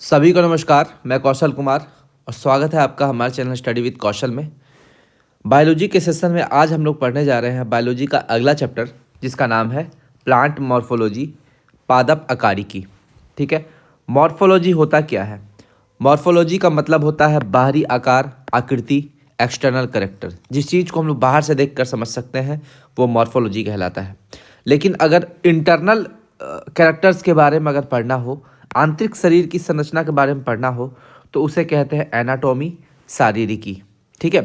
सभी को नमस्कार। मैं कौशल कुमार और स्वागत है आपका हमारे चैनल स्टडी विद कौशल में। बायोलॉजी के सेशन में आज हम लोग पढ़ने जा रहे हैं बायोलॉजी का अगला चैप्टर, जिसका नाम है प्लांट मॉर्फोलॉजी, पादप आकारिकी। ठीक है, मॉर्फोलॉजी होता क्या है? मॉर्फोलॉजी का मतलब होता है बाहरी आकार, आकृति, एक्सटर्नल कैरेक्टर। जिस चीज़ को हम लोग बाहर से देख कर समझ सकते हैं वो मॉर्फोलॉजी कहलाता है। लेकिन अगर इंटरनल कैरेक्टर्स के बारे में अगर पढ़ना हो, आंतरिक शरीर की संरचना के बारे में पढ़ना हो, तो उसे कहते हैं एनाटॉमी, शारीरिकी। ठीक है,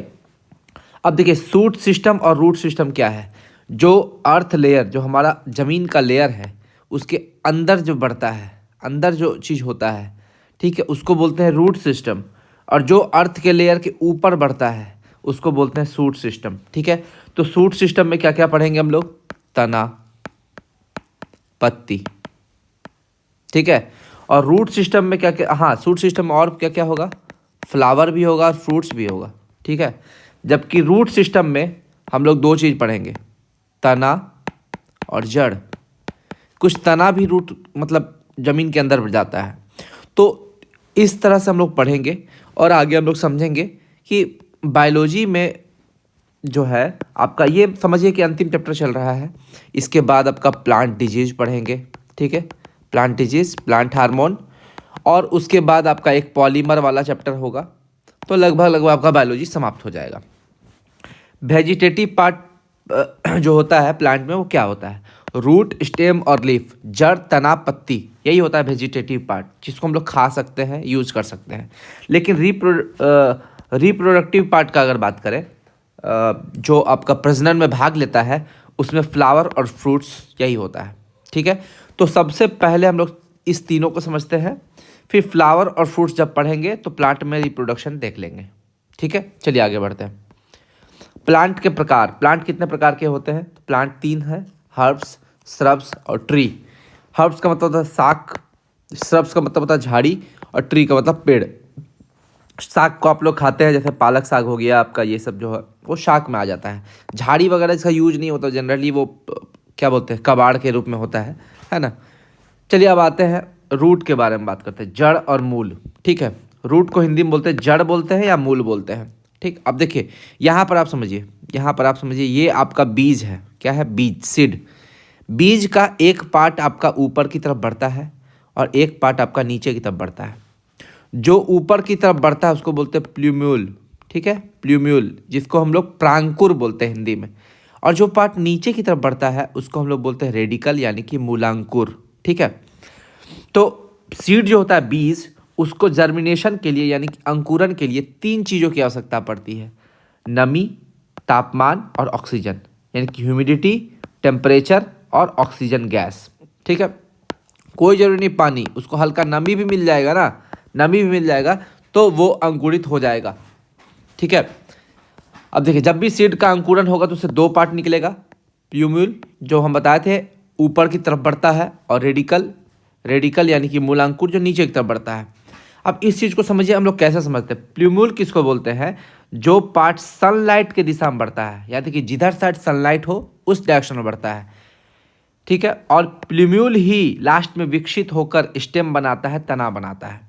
अब देखिए शूट सिस्टम और रूट सिस्टम क्या है। जो अर्थ लेयर, जो हमारा ज़मीन का लेयर है, उसके अंदर जो बढ़ता है, अंदर जो चीज़ होता है, ठीक है, उसको बोलते हैं रूट सिस्टम। और जो अर्थ के लेयर के ऊपर बढ़ता है उसको बोलते हैं शूट सिस्टम। ठीक है, तो शूट सिस्टम में क्या क्या पढ़ेंगे हम लोग? तना, पत्ती। ठीक है, और रूट सिस्टम में क्या क्या? हाँ, शूट सिस्टम में और क्या क्या होगा? फ्लावर भी होगा और फ्रूट्स भी होगा। ठीक है, जबकि रूट सिस्टम में हम लोग दो चीज़ पढ़ेंगे, तना और जड़। कुछ तना भी रूट मतलब ज़मीन के अंदर जाता है। तो इस तरह से हम लोग पढ़ेंगे और आगे हम लोग समझेंगे कि बायोलॉजी में जो है आपका, ये समझिए कि अंतिम चैप्टर चल रहा है। इसके बाद आपका प्लांट डिजीज पढ़ेंगे। ठीक है, प्लांट डिजीज, प्लांट हार्मोन, और उसके बाद आपका एक पॉलीमर वाला चैप्टर होगा। तो लगभग आपका बायोलॉजी समाप्त हो जाएगा। वेजिटेटिव पार्ट जो होता है प्लांट में, वो क्या होता है? रूट, स्टेम और लीफ, जड़, तना, पत्ती, यही होता है वेजिटेटिव पार्ट, जिसको हम लोग खा सकते हैं, यूज कर सकते हैं। लेकिन रिप्रोडक्टिव पार्ट का अगर बात करें, जो आपका प्रजनन में भाग लेता है, उसमें फ्लावर और फ्रूट्स यही होता है। ठीक है, तो सबसे पहले हम लोग इस तीनों को समझते हैं, फिर फ्लावर और फ्रूट्स जब पढ़ेंगे तो प्लांट में रिप्रोडक्शन देख लेंगे। ठीक है, चलिए आगे बढ़ते हैं। प्लांट के प्रकार, प्लांट कितने प्रकार के होते हैं? तो प्लांट तीन है, हर्ब्स, श्रब्स और ट्री। हर्ब्स का मतलब होता है शाक, श्रब्स का मतलब होता है झाड़ी, और ट्री का मतलब पेड़। साग को आप लोग खाते हैं, जैसे पालक साग हो गया आपका, ये सब जो है वो शाक में आ जाता है। झाड़ी वगैरह इसका यूज नहीं होता जनरली, वो क्या बोलते हैं, कबाड़ के रूप में होता है ना। चलिए अब आते हैं रूट के बारे में बात करते हैं, जड़ और मूल। ठीक है, रूट को हिंदी में बोलते हैं जड़ बोलते हैं या मूल बोलते हैं। ठीक, अब देखिए यहाँ पर आप समझिए, यहाँ पर आप समझिए, ये आपका बीज है। क्या है? बीज, सीड। बीज का एक पार्ट आपका ऊपर की तरफ बढ़ता है और एक पार्ट आपका नीचे की तरफ बढ़ता है। जो ऊपर की तरफ बढ़ता है उसको बोलते हैं प्ल्यूम्यूल। ठीक है, प्ल्यूम्यूल, जिसको हम लोग प्रांकुर बोलते हैं हिंदी में। और जो पार्ट नीचे की तरफ बढ़ता है उसको हम लोग बोलते हैं रेडिकल, यानी कि मूलांकुर। ठीक है, तो सीड जो होता है, बीज, उसको जर्मिनेशन के लिए यानी कि अंकुरन के लिए तीन चीज़ों की आवश्यकता पड़ती है: नमी, तापमान और ऑक्सीजन, यानी कि ह्यूमिडिटी, टेम्परेचर और ऑक्सीजन गैस। ठीक है, कोई जरूरी नहीं पानी, उसको हल्का नमी भी मिल जाएगा ना, नमी भी मिल जाएगा तो वो अंकुरित हो जाएगा। ठीक है, अब देखिए जब भी सीड का अंकुरन होगा तो उससे दो पार्ट निकलेगा, प्ल्यूम्यूल जो हम बताए थे ऊपर की तरफ बढ़ता है, और रेडिकल, रेडिकल यानी कि मूलांकुर जो नीचे की तरफ बढ़ता है। अब इस चीज़ को समझिए हम लोग कैसे समझते हैं। प्ल्यूम्यूल किसको बोलते हैं? जो पार्ट सनलाइट के दिशा में बढ़ता है, यानी कि जिधर साइड सनलाइट हो उस डायरेक्शन में बढ़ता है। ठीक है, और प्ल्यूम्यूल ही लास्ट में विकसित होकर स्टेम बनाता है, तना बनाता है।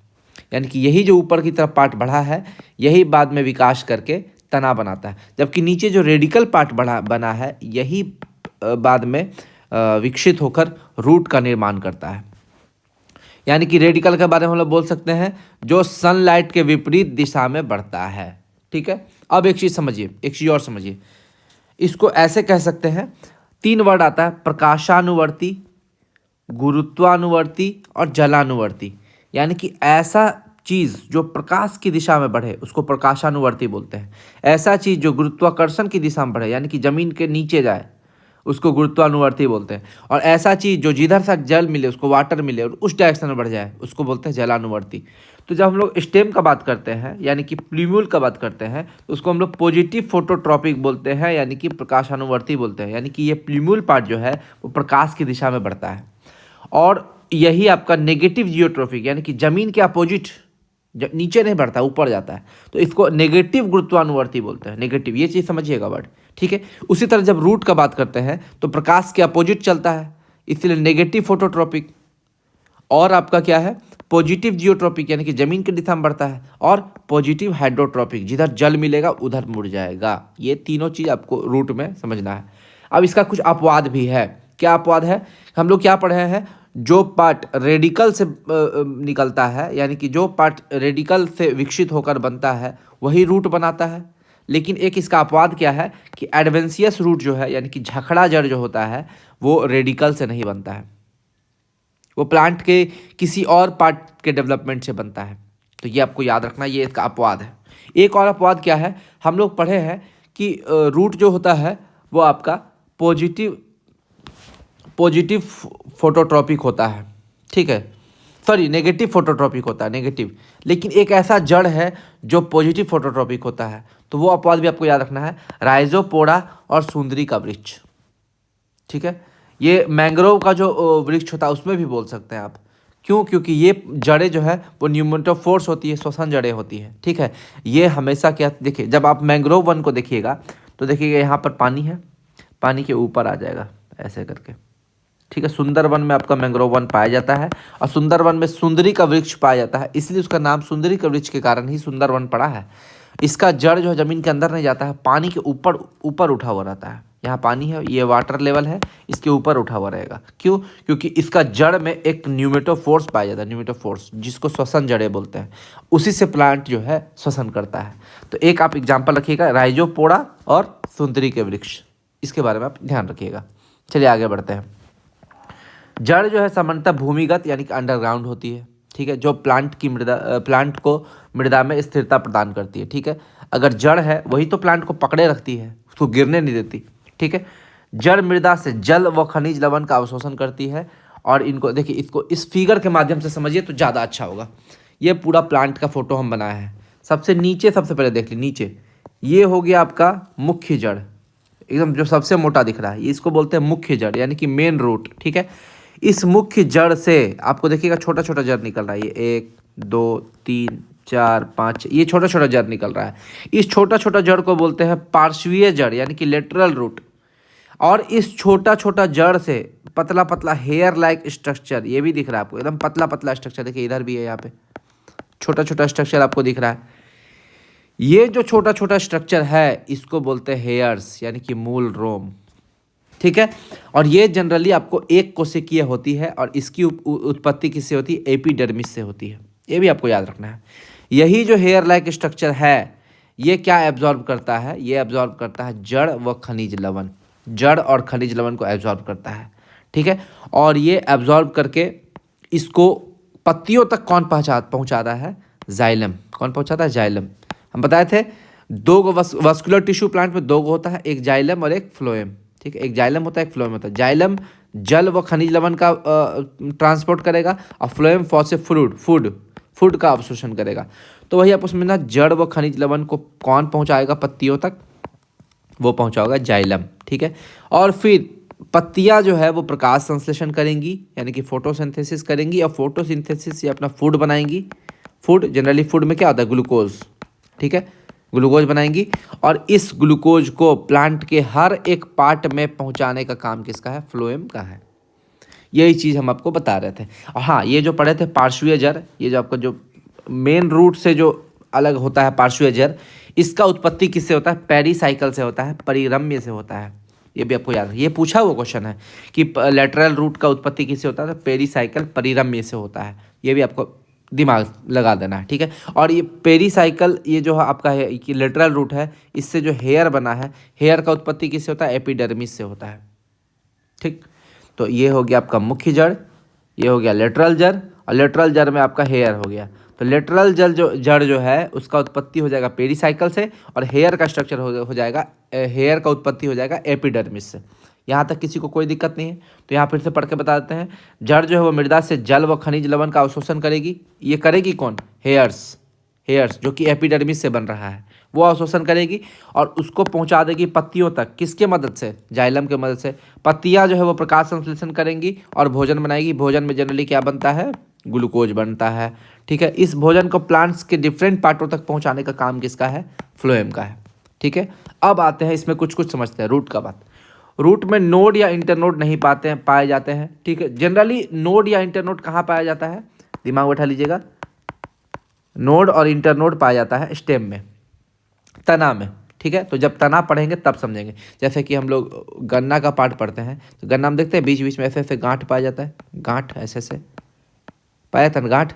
यानी कि यही जो ऊपर की तरफ पार्ट बढ़ा है, यही बाद में विकास करके तना बनाता है। जबकि नीचे जो रेडिकल पार्ट बना है, यही बाद में विकसित होकर रूट का निर्माण करता है। यानी कि रेडिकल के बारे में हम लोग बोल सकते हैं जो सनलाइट के विपरीत दिशा में बढ़ता है। ठीक है, अब एक चीज़ समझिए, एक चीज़ और समझिए, इसको ऐसे कह सकते हैं, तीन वर्ड आता है: प्रकाशानुवर्ती, गुरुत्वानुवर्ती और जलानुवर्ती। यानी कि ऐसा चीज़ जो प्रकाश की दिशा में बढ़े उसको प्रकाशानुवर्ती बोलते हैं। ऐसा चीज़ जो गुरुत्वाकर्षण की दिशा में बढ़े, यानी कि ज़मीन के नीचे जाए, उसको गुरुत्वानुवर्ती बोलते हैं। और ऐसा चीज़ जो जिधर से जल मिले, उसको वाटर मिले और उस डायरेक्शन में बढ़ जाए, उसको बोलते हैं जलानुवर्ती। तो जब हम लोग स्टेम का बात करते हैं यानी कि प्ल्यूम्यूल का बात करते हैं, तो उसको हम लोग पॉजिटिव फोटोट्रॉपिक बोलते हैं, यानी कि प्रकाशानुवर्ती बोलते हैं। यानी कि ये प्ल्यूम्यूल पार्ट जो है वो प्रकाश की दिशा में बढ़ता है। और यही आपका नेगेटिव जियोट्रॉपिक, यानी कि ज़मीन के अपोजिट, नीचे नहीं बढ़ता, ऊपर जाता है, तो इसको नेगेटिव गुरुत्वानुवर्ती बोलते हैं। नेगेटिव, ये चीज़ समझिएगा वर्ड। ठीक है, उसी तरह जब रूट का बात करते हैं तो प्रकाश के अपोजिट चलता है, इसलिए नेगेटिव फोटोट्रॉपिक। और आपका क्या है? पॉजिटिव जियोट्रॉपिक यानी कि जमीन की दिशा में बढ़ता है, और पॉजिटिव हाइड्रोट्रॉपिक जिधर जल मिलेगा उधर मुड़ जाएगा। ये तीनों चीज़ आपको रूट में समझना है। अब इसका कुछ अपवाद भी है। क्या अपवाद है? हम लोग क्या पढ़े हैं, जो पार्ट रेडिकल से निकलता है, यानी कि जो पार्ट रेडिकल से विकसित होकर बनता है वही रूट बनाता है। लेकिन एक इसका अपवाद क्या है कि एडवेंसियस रूट जो है, यानी कि झखड़ा जड़ जो होता है, वो रेडिकल से नहीं बनता है, वो प्लांट के किसी और पार्ट के डेवलपमेंट से बनता है। तो ये आपको याद रखना, ये इसका अपवाद है। एक और अपवाद क्या है, हम लोग पढ़े हैं कि रूट जो होता है वो आपका पॉजिटिव फोटोट्रॉपिक होता है, ठीक है, सॉरी नेगेटिव फोटोट्रॉपिक होता है, नेगेटिव। लेकिन एक ऐसा जड़ है जो पॉजिटिव फोटोट्रॉपिक होता है, तो वो अपवाद भी आपको याद रखना है, राइजोपोडा और सुंदरी का वृक्ष, ठीक है। ये मैंग्रोव का जो वृक्ष होता है उसमें भी बोल सकते हैं आप। क्यों? क्योंकि ये जड़ें जो है वो न्यूमेटोफोर्स होती है, श्वसन जड़ें होती हैं, ठीक है। ये हमेशा क्या, देखिए जब आप मैंग्रोव वन को देखिएगा तो देखिएगा यहाँ पर पानी है, पानी के ऊपर आ जाएगा ऐसे करके, ठीक है। सुंदरवन में आपका मैंग्रोव वन पाया जाता है, और सुंदरवन में सुंदरी का वृक्ष पाया जाता है, इसलिए उसका नाम सुंदरी का वृक्ष के कारण ही सुंदरवन पड़ा है। इसका जड़ जो है जमीन के अंदर नहीं जाता है, पानी के ऊपर ऊपर उठा हुआ रहता है। यहाँ पानी है, ये वाटर लेवल है, इसके ऊपर उठा हुआ रहेगा। क्यों? क्योंकि इसका जड़ में एक न्यूमेटोफोर्स पाया जाता है, न्यूमेटोफोर्स जिसको श्वसन जड़ें बोलते हैं, उसी से प्लांट जो है श्वसन करता है। तो एक आप एग्जाम्पल रखिएगा, राइजोपोडा और सुंदरी के वृक्ष, इसके बारे में आप ध्यान रखिएगा। चलिए आगे बढ़ते हैं। जड़ जो है सामान्यतः भूमिगत यानी कि अंडरग्राउंड होती है, ठीक है, जो प्लांट को मृदा में स्थिरता प्रदान करती है, ठीक है। अगर जड़ है वही तो प्लांट को पकड़े रखती है, उसको गिरने नहीं देती, ठीक है। जड़ मृदा से जल व खनिज लवण का अवशोषण करती है, और इनको देखिए, इसको इस फिगर के माध्यम से समझिए तो ज़्यादा अच्छा होगा। ये पूरा प्लांट का फोटो हम बनाए हैं। सबसे नीचे, सबसे पहले देख लीजिए नीचे, ये हो गया आपका मुख्य जड़, एकदम जो सबसे मोटा दिख रहा है, ये इसको बोलते हैं मुख्य जड़ यानी कि मेन रूट, ठीक है। इस मुख्य जड़ से आपको देखिएगा छोटा छोटा जड़ निकल रहा है, ये 1 2 3 4 5, ये छोटा छोटा जड़ निकल रहा है। इस छोटा छोटा जड़ को बोलते हैं पार्श्वीय जड़ यानी कि लेटरल रूट। और इस छोटा छोटा जड़ से पतला पतला हेयर लाइक स्ट्रक्चर, ये भी दिख रहा है आपको, एकदम पतला पतला स्ट्रक्चर, देखिए इधर भी है, यहाँ पे छोटा छोटा स्ट्रक्चर आपको दिख रहा है। ये जो छोटा छोटा स्ट्रक्चर है इसको बोलते हैं हेयर्स यानी कि मूल रोम, ठीक है। और ये जनरली आपको एक कोशिकीय होती है, और इसकी उत्पत्ति किससे होती है? एपिडर्मिस से होती है, ये भी आपको याद रखना है। यही जो हेयर लाइक स्ट्रक्चर है ये क्या एब्जॉर्ब करता है? ये एब्जॉर्ब करता है जड़ व खनिज लवण, जड़ और खनिज लवण को एब्जॉर्ब करता है, ठीक है। और ये एब्जॉर्ब करके इसको पत्तियों तक कौन पहुँचाता है? जाइलम। कौन पहुँचाता है? जाइलम। हम बताए थे दो गो वस्कुलर टिश्यू प्लांट में दो गो होता है, एक जाइलम और एक फ्लोएम, ठीक है। एक जाइलम होता है, एक फ्लोएम होता है। जाइलम जल व खनिज लवण का ट्रांसपोर्ट करेगा, और फ्लोएम फॉसे फूड का अवशोषण करेगा। तो वही आपको समझना, जड़ व खनिज लवण को कौन पहुंचाएगा पत्तियों तक? वो पहुंचाएगा जाइलम, ठीक है। और फिर पत्तियां जो है वो प्रकाश संश्लेषण करेंगी यानी कि फोटोसिंथेसिस करेंगी, और फोटोसिंथेसिस से अपना फूड बनाएंगी। फूड जनरली फूड में क्या होता है? ग्लूकोज, ठीक है, ग्लूकोज बनाएंगी। और इस ग्लूकोज को प्लांट के हर एक पार्ट में पहुंचाने का काम किसका है? फ्लोएम का है। यही चीज़ हम आपको बता रहे थे। और हाँ, ये जो पढ़े थे पार्श्वीय जड़, ये जो आपका जो मेन रूट से जो अलग होता है पार्श्वीय जड़, इसका उत्पत्ति किससे होता है? पेरीसाइकिल से होता है, परिरम्य से होता है। ये भी आपको याद है, ये पूछा हुआ क्वेश्चन है कि लेटरल रूट का उत्पत्ति किससे होता है? तो पेरीसाइकिल परिरम्य से होता है। ये भी आपको दिमाग लगा देना है, ठीक है। और ये पेरीसाइकिल, ये जो आपका है कि लेटरल रूट है, इससे जो हेयर बना है, हेयर का उत्पत्ति किससे होता है? एपिडर्मिस से होता है, ठीक। तो ये हो गया आपका मुख्य जड़, ये हो गया लेटरल जड़, और लेटरल जड़ में आपका हेयर हो गया। तो लेटरल जड़ जो है उसका उत्पत्ति हो जाएगा पेरीसाइकिल से, और हेयर का स्ट्रक्चर हो जाएगा, हेयर का उत्पत्ति हो जाएगा एपिडर्मिस से। यहाँ तक किसी को कोई दिक्कत नहीं है? तो यहाँ फिर से पढ़ के बता देते हैं। जड़ जो है वो मृदा से जल व खनिज लवण का अवशोषण करेगी। ये करेगी कौन? हेयर्स जो कि एपिडर्मिस से बन रहा है, वो अवशोषण करेगी और उसको पहुंचा देगी पत्तियों तक। किसके मदद से? जाइलम के मदद से। पत्तियां जो है वो प्रकाश संश्लेषण करेंगी और भोजन बनाएगी। भोजन में जनरली क्या बनता है? ग्लूकोज बनता है, ठीक है। इस भोजन को प्लांट्स के डिफरेंट पार्टों तक पहुंचाने का काम किसका है? फ्लोएम का है, ठीक है। अब आते हैं इसमें कुछ समझते हैं रूट का बात। रूट में नोड या इंटरनोड नहीं पाए जाते हैं, ठीक है। जनरली नोड या इंटरनोड कहाँ पाया जाता है? दिमाग में बैठा लीजिएगा। नोड और इंटरनोड पाया जाता है स्टेम में, तना में, ठीक है। तो जब तना पढ़ेंगे तब समझेंगे। जैसे कि हम लोग गन्ना का पार्ट पढ़ते हैं, तो गन्ना में देखते हैं बीच बीच में ऐसे ऐसे गांठ पाया जाता है, गांठ ऐसे ऐसे पाया था ना, गांठ,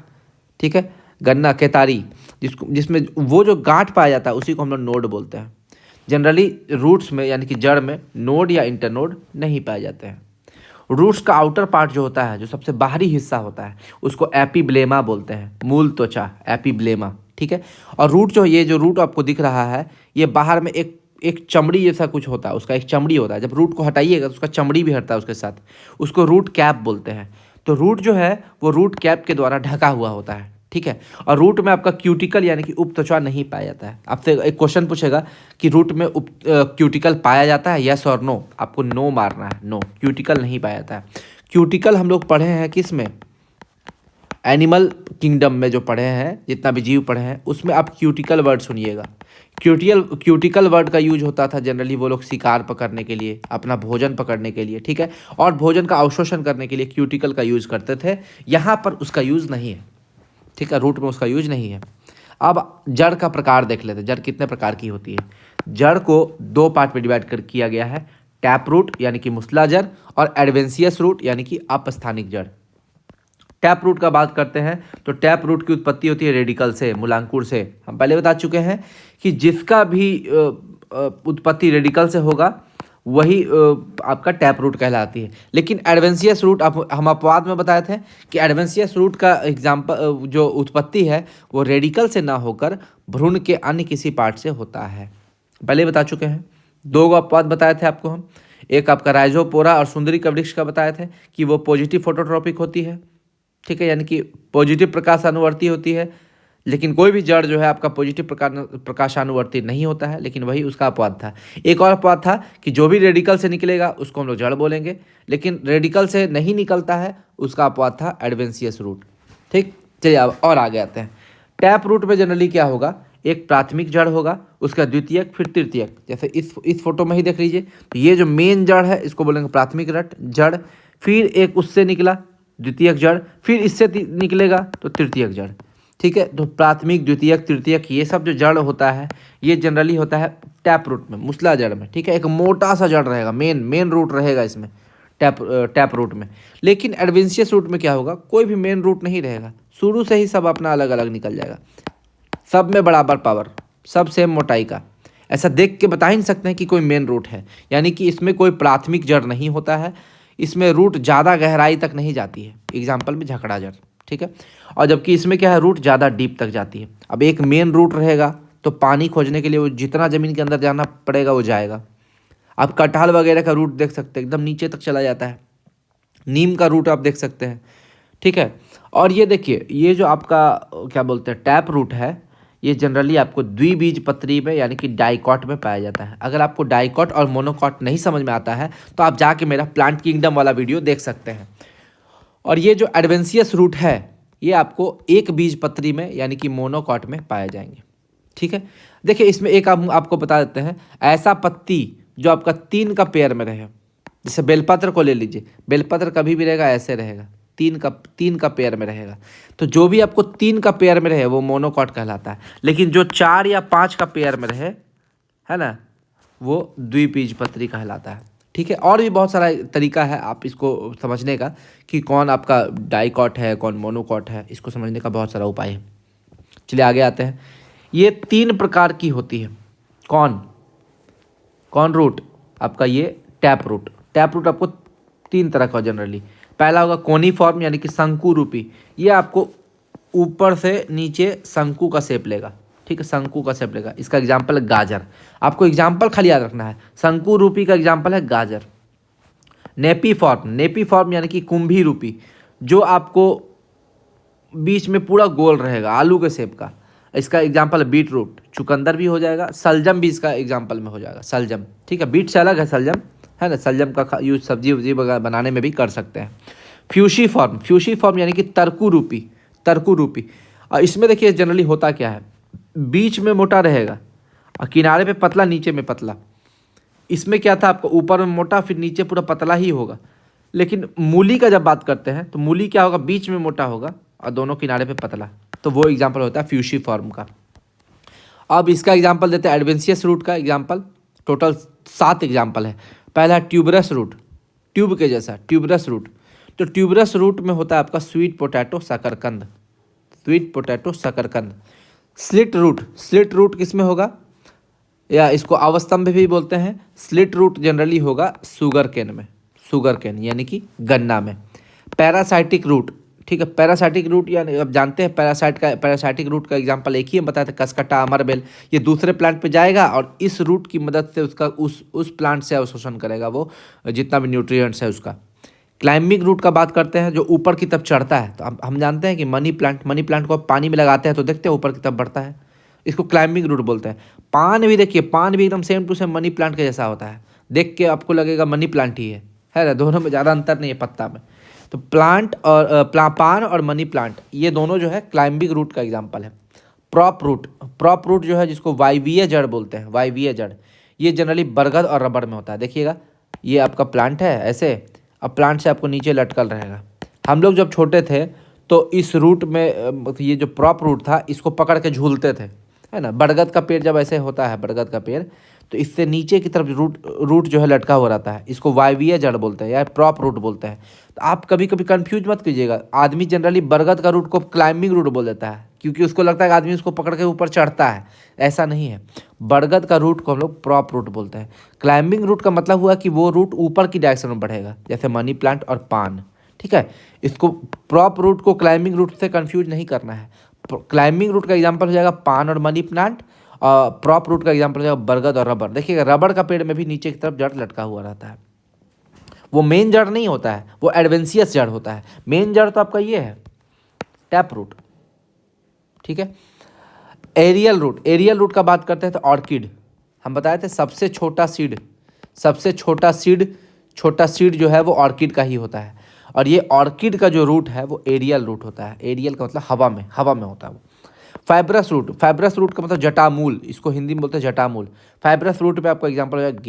ठीक है। गन्ना केतारी जिसमें वो जो गांठ पाया जाता है उसी को हम लोग नोड बोलते हैं। जनरली रूट्स में यानी कि जड़ में नोड या इंटरनोड नहीं पाए जाते हैं। रूट्स का आउटर पार्ट जो होता है, जो सबसे बाहरी हिस्सा होता है, उसको एपिब्लेमा बोलते हैं, मूल त्वचा, एपिब्लेमा, ठीक है। और रूट जो ये जो रूट आपको दिख रहा है, ये बाहर में एक चमड़ी जैसा कुछ होता है, उसका एक चमड़ी होता है। जब रूट को हटाइएगा तो उसका चमड़ी भी हटता है उसके साथ, उसको रूट कैप बोलते हैं। तो रूट जो है वो रूट कैप के द्वारा ढका हुआ होता है, ठीक है। और रूट में आपका क्यूटिकल यानी कि उपत्वचा नहीं पाया जाता है। आपसे एक क्वेश्चन पूछेगा कि रूट में क्यूटिकल पाया जाता है, यस और नो, आपको नो मारना है, नो, क्यूटिकल नहीं पाया जाता है। क्यूटिकल हम लोग पढ़े हैं किस में, एनिमल किंगडम में जो पढ़े हैं, जितना भी जीव पढ़े हैं उसमें आप क्यूटिकल वर्ड सुनिएगा। क्यूटिकल वर्ड का यूज होता था जनरली, वो लोग शिकार पकड़ने के लिए, अपना भोजन पकड़ने के लिए, ठीक है, और भोजन का अवशोषण करने के लिए क्यूटिकल का यूज करते थे। यहाँ पर उसका यूज नहीं है, ठीक है, रूट में उसका यूज नहीं है। अब जड़ का प्रकार देख लेते हैं, जड़ कितने प्रकार की होती है। जड़ को दो पार्ट में डिवाइड कर किया गया है, टैप रूट यानी कि मूसला जड़, और एडवेंसियस रूट यानी कि अपस्थानिक जड़। टैप रूट का बात करते हैं तो टैप रूट की उत्पत्ति होती है रेडिकल से, मूलांकुर से। हम पहले बता चुके हैं कि जिसका भी उत्पत्ति रेडिकल से होगा वही आपका टैप रूट कहलाती है। लेकिन एडवेंसियस रूट हम अपवाद में बताए थे कि एडवेंसियस रूट का एग्जाम्पल जो उत्पत्ति है वो रेडिकल से ना होकर भ्रूण के अन्य किसी पार्ट से होता है। पहले बता चुके हैं, दो अपवाद बताए थे आपको हम। एक आपका राइजोपोरा और सुंदरी का वृक्ष का बताए थे कि वो पॉजिटिव फोटोट्रॉपिक होती है, ठीक है, यानी कि पॉजिटिव प्रकाशानुवर्ती होती है। लेकिन कोई भी जड़ जो है आपका पॉजिटिव प्रकाशानुवर्ती नहीं होता है, लेकिन वही उसका अपवाद था। एक और अपवाद था कि जो भी रेडिकल से निकलेगा उसको हम लोग जड़ बोलेंगे, लेकिन रेडिकल से नहीं निकलता है उसका अपवाद था एडवेंसियस रूट, ठीक। चलिए अब और आगे आते हैं। टैप रूट में जनरली क्या होगा, एक प्राथमिक जड़ होगा, उसका द्वितीयक, फिर तृतीयक। जैसे इस फोटो में ही देख लीजिए, तो ये जो मेन जड़ है इसको बोलेंगे प्राथमिक जड़, फिर एक उससे निकला द्वितीयक जड़, फिर इससे निकलेगा तो तृतीयक जड़, ठीक है। तो प्राथमिक, द्वितीयक, तृतीयक ये सब जो जड़ होता है ये जनरली होता है टैप रूट में, मूसला जड़ में, ठीक है। एक मोटा सा जड़ रहेगा, मेन रूट रहेगा इसमें टैप रूट में। लेकिन एडवेंसियस रूट में क्या होगा, कोई भी मेन रूट नहीं रहेगा, शुरू से ही सब अपना अलग अलग निकल जाएगा, सब में बराबर पावर, सब सेम मोटाई का। ऐसा देख के बता ही नहीं सकते हैं कि कोई मेन रूट है, यानी कि इसमें कोई प्राथमिक जड़ नहीं होता है, इसमें रूट ज़्यादा गहराई तक नहीं जाती है। एग्जाम्पल में झकड़ा जड़, ठीक है। और जबकि इसमें क्या है, रूट ज़्यादा डीप तक जाती है। अब एक मेन रूट रहेगा तो पानी खोजने के लिए वो जितना ज़मीन के अंदर जाना पड़ेगा वो जाएगा। आप कटहल वगैरह का रूट देख सकते हैं, एकदम नीचे तक चला जाता है। नीम का रूट आप देख सकते हैं, ठीक है। और ये देखिए, ये जो आपका क्या बोलते हैं टैप रूट है, ये जनरली आपको द्विबीजपत्री में यानी कि डाइकॉट में पाया जाता है। अगर आपको डाइकॉट और मोनोकॉट नहीं समझ में आता है तो आप जाके मेरा प्लांट किंगडम वाला वीडियो देख सकते हैं। और ये जो एडवेंसियस रूट है ये आपको एक बीजपत्री में यानी कि मोनोकॉट में पाए जाएंगे, ठीक है। देखिए इसमें एक आपको बता देते हैं, ऐसा पत्ती जो आपका 3 का पेयर में रहे, जैसे बेलपत्र को ले लीजिए, बेलपत्र कभी भी रहेगा ऐसे रहेगा, 3 का पेयर में रहेगा। तो जो भी आपको 3 का पेयर में रहे वो मोनोकॉट कहलाता है। लेकिन जो 4 या 5 का पेयर में रहे, है ना, वो द्विबीजपत्री कहलाता है, ठीक है। और भी बहुत सारा तरीका है आप इसको समझने का कि कौन आपका डाइकॉट है कौन मोनोकॉट है, इसको समझने का बहुत सारा उपाय है। चलिए आगे आते हैं। ये 3 प्रकार की होती है, कौन रूट आपका, ये टैप रूट। टैप रूट आपको 3 तरह का जनरली। पहला होगा कोनीफॉर्म यानी कि शंकु रूपी, ये आपको ऊपर से नीचे शंकु का शेप लेगा, ठीक है, शंकु का शेप लेगा। इसका एग्जाम्पल है गाजर, आपको एग्जाम्पल खाली याद रखना है, शंकु रूपी का एग्जाम्पल है गाजर। नेपीफॉर्म यानी कि कुंभी रूपी, जो आपको बीच में पूरा गोल रहेगा आलू के शेप का, इसका एग्जाम्पल बीट रूट। चुकंदर भी हो जाएगा, सलजम भी इसका एग्जाम्पल में हो जाएगा, सलजम, ठीक है। बीट से अलग है सलजम, है ना, सलजम का यूज सब्जी वब्जी बनाने में भी कर सकते हैं। फ्यूसीफॉर्म यानी कि तरकू रूपी। और इसमें देखिए जनरली होता क्या है, बीच में मोटा रहेगा और किनारे पे पतला, नीचे में पतला। इसमें क्या था, आपको ऊपर में मोटा फिर नीचे पूरा पतला ही होगा। लेकिन मूली का जब बात करते हैं तो मूली क्या होगा, बीच में मोटा होगा और दोनों किनारे पे पतला, तो वो एग्जाम्पल होता है फ्यूसिफॉर्म का। अब इसका एग्जाम्पल देते हैं एडवेंशियस रूट का एग्जाम्पल। टोटल 7 एग्जाम्पल है। पहला ट्यूबरस रूट, ट्यूब के जैसा ट्यूबरस रूट। तो ट्यूबरस रूट में होता है आपका स्वीट पोटैटो शकरकंद, स्वीट पोटैटो शकरकंद। स्लिट रूट, स्लिट रूट किस में होगा, या इसको अवस्तंभ भी बोलते हैं। स्लिट रूट जनरली होगा शुगर केन में, शुगर केन यानी कि गन्ना में। पैरासाइटिक रूट, ठीक है, पैरासाइटिक रूट यानी अब जानते हैं पैरासाइटिक रूट का एग्जांपल एक ही हम बताए थे, कसकट्टा, अमरबेल। ये दूसरे प्लांट पे जाएगा और इस रूट की मदद से उसका उस प्लांट से अवशोषण करेगा वो जितना भी न्यूट्रिएंट्स है उसका। क्लाइंबिंग रूट का बात करते हैं, जो ऊपर की तरफ चढ़ता है। तो हम जानते हैं कि मनी प्लांट को पानी में लगाते हैं तो देखते हैं ऊपर की तरफ बढ़ता है, इसको क्लाइंबिंग रूट बोलते हैं। पान भी देखिए, पान भी एकदम same to same money plant के जैसा होता है, देख के आपको लगेगा मनी प्लांट ही है ना, दोनों में ज़्यादा अंतर नहीं है पत्ता में। तो पान और मनी प्लांट ये दोनों जो है क्लाइंबिंग रूट का एग्जाम्पल है। प्रॉप रूट जो है जिसको वायवीय जड़ बोलते हैं, वायवीय जड़, ये जनरली बरगद और रबड़ में होता है। देखिएगा ये आपका प्लांट है ऐसे, अब प्लांट से आपको नीचे लटकल रहेगा। हम लोग जब छोटे थे तो इस रूट में ये जो प्रॉप रूट था इसको पकड़ के झूलते थे, है ना। बरगद का पेड़ जब ऐसे होता है, बरगद का पेड़, तो इससे नीचे की तरफ रूट जो है लटका हुआ रहता है, इसको वायवीय जड़ बोलते हैं या प्रॉप रूट बोलते हैं। तो आप कभी कभी कंफ्यूज मत कीजिएगा, आदमी जनरली बरगद का रूट को क्लाइंबिंग रूट बोल देता है क्योंकि उसको लगता है कि आदमी उसको पकड़ के ऊपर चढ़ता है, ऐसा नहीं है। बरगद का रूट को हम लोग प्रॉप रूट बोलते हैं। क्लाइंबिंग रूट का मतलब हुआ कि वो रूट ऊपर की डायरेक्शन में बढ़ेगा, जैसे मनी प्लांट और पान, ठीक है। इसको प्रॉप रूट को क्लाइंबिंग रूट से कंफ्यूज नहीं करना है। क्लाइंबिंग रूट का एग्जांपल हो जाएगा पान और मनी प्लांट, और प्रॉप रूट का एग्जांपल हो जाएगा बरगद और रबर। देखिएगा रबड़ का पेड़ में भी नीचे की तरफ जड़ लटका हुआ रहता है, वो मेन जड़ नहीं होता है, वो एडवेंशियस जड़ होता है। मेन जड़ तो आपका ये है टैप रूट, ठीक है। एरियल रूट का बात करते हैं तो ऑर्किड, हम बताए थे सबसे छोटा सीड जो है वो ऑर्किड का ही होता है। और ये ऑर्किड का जो रूट है वो एरियल रूट होता है। एरियल का मतलब हवा में होता है वो। फाइब्रस रूट का मतलब जटामूल, इसको हिंदी में बोलते हैं जटामूल। फाइब्रस रूट पे आपका एग्जांपल हो जाएगा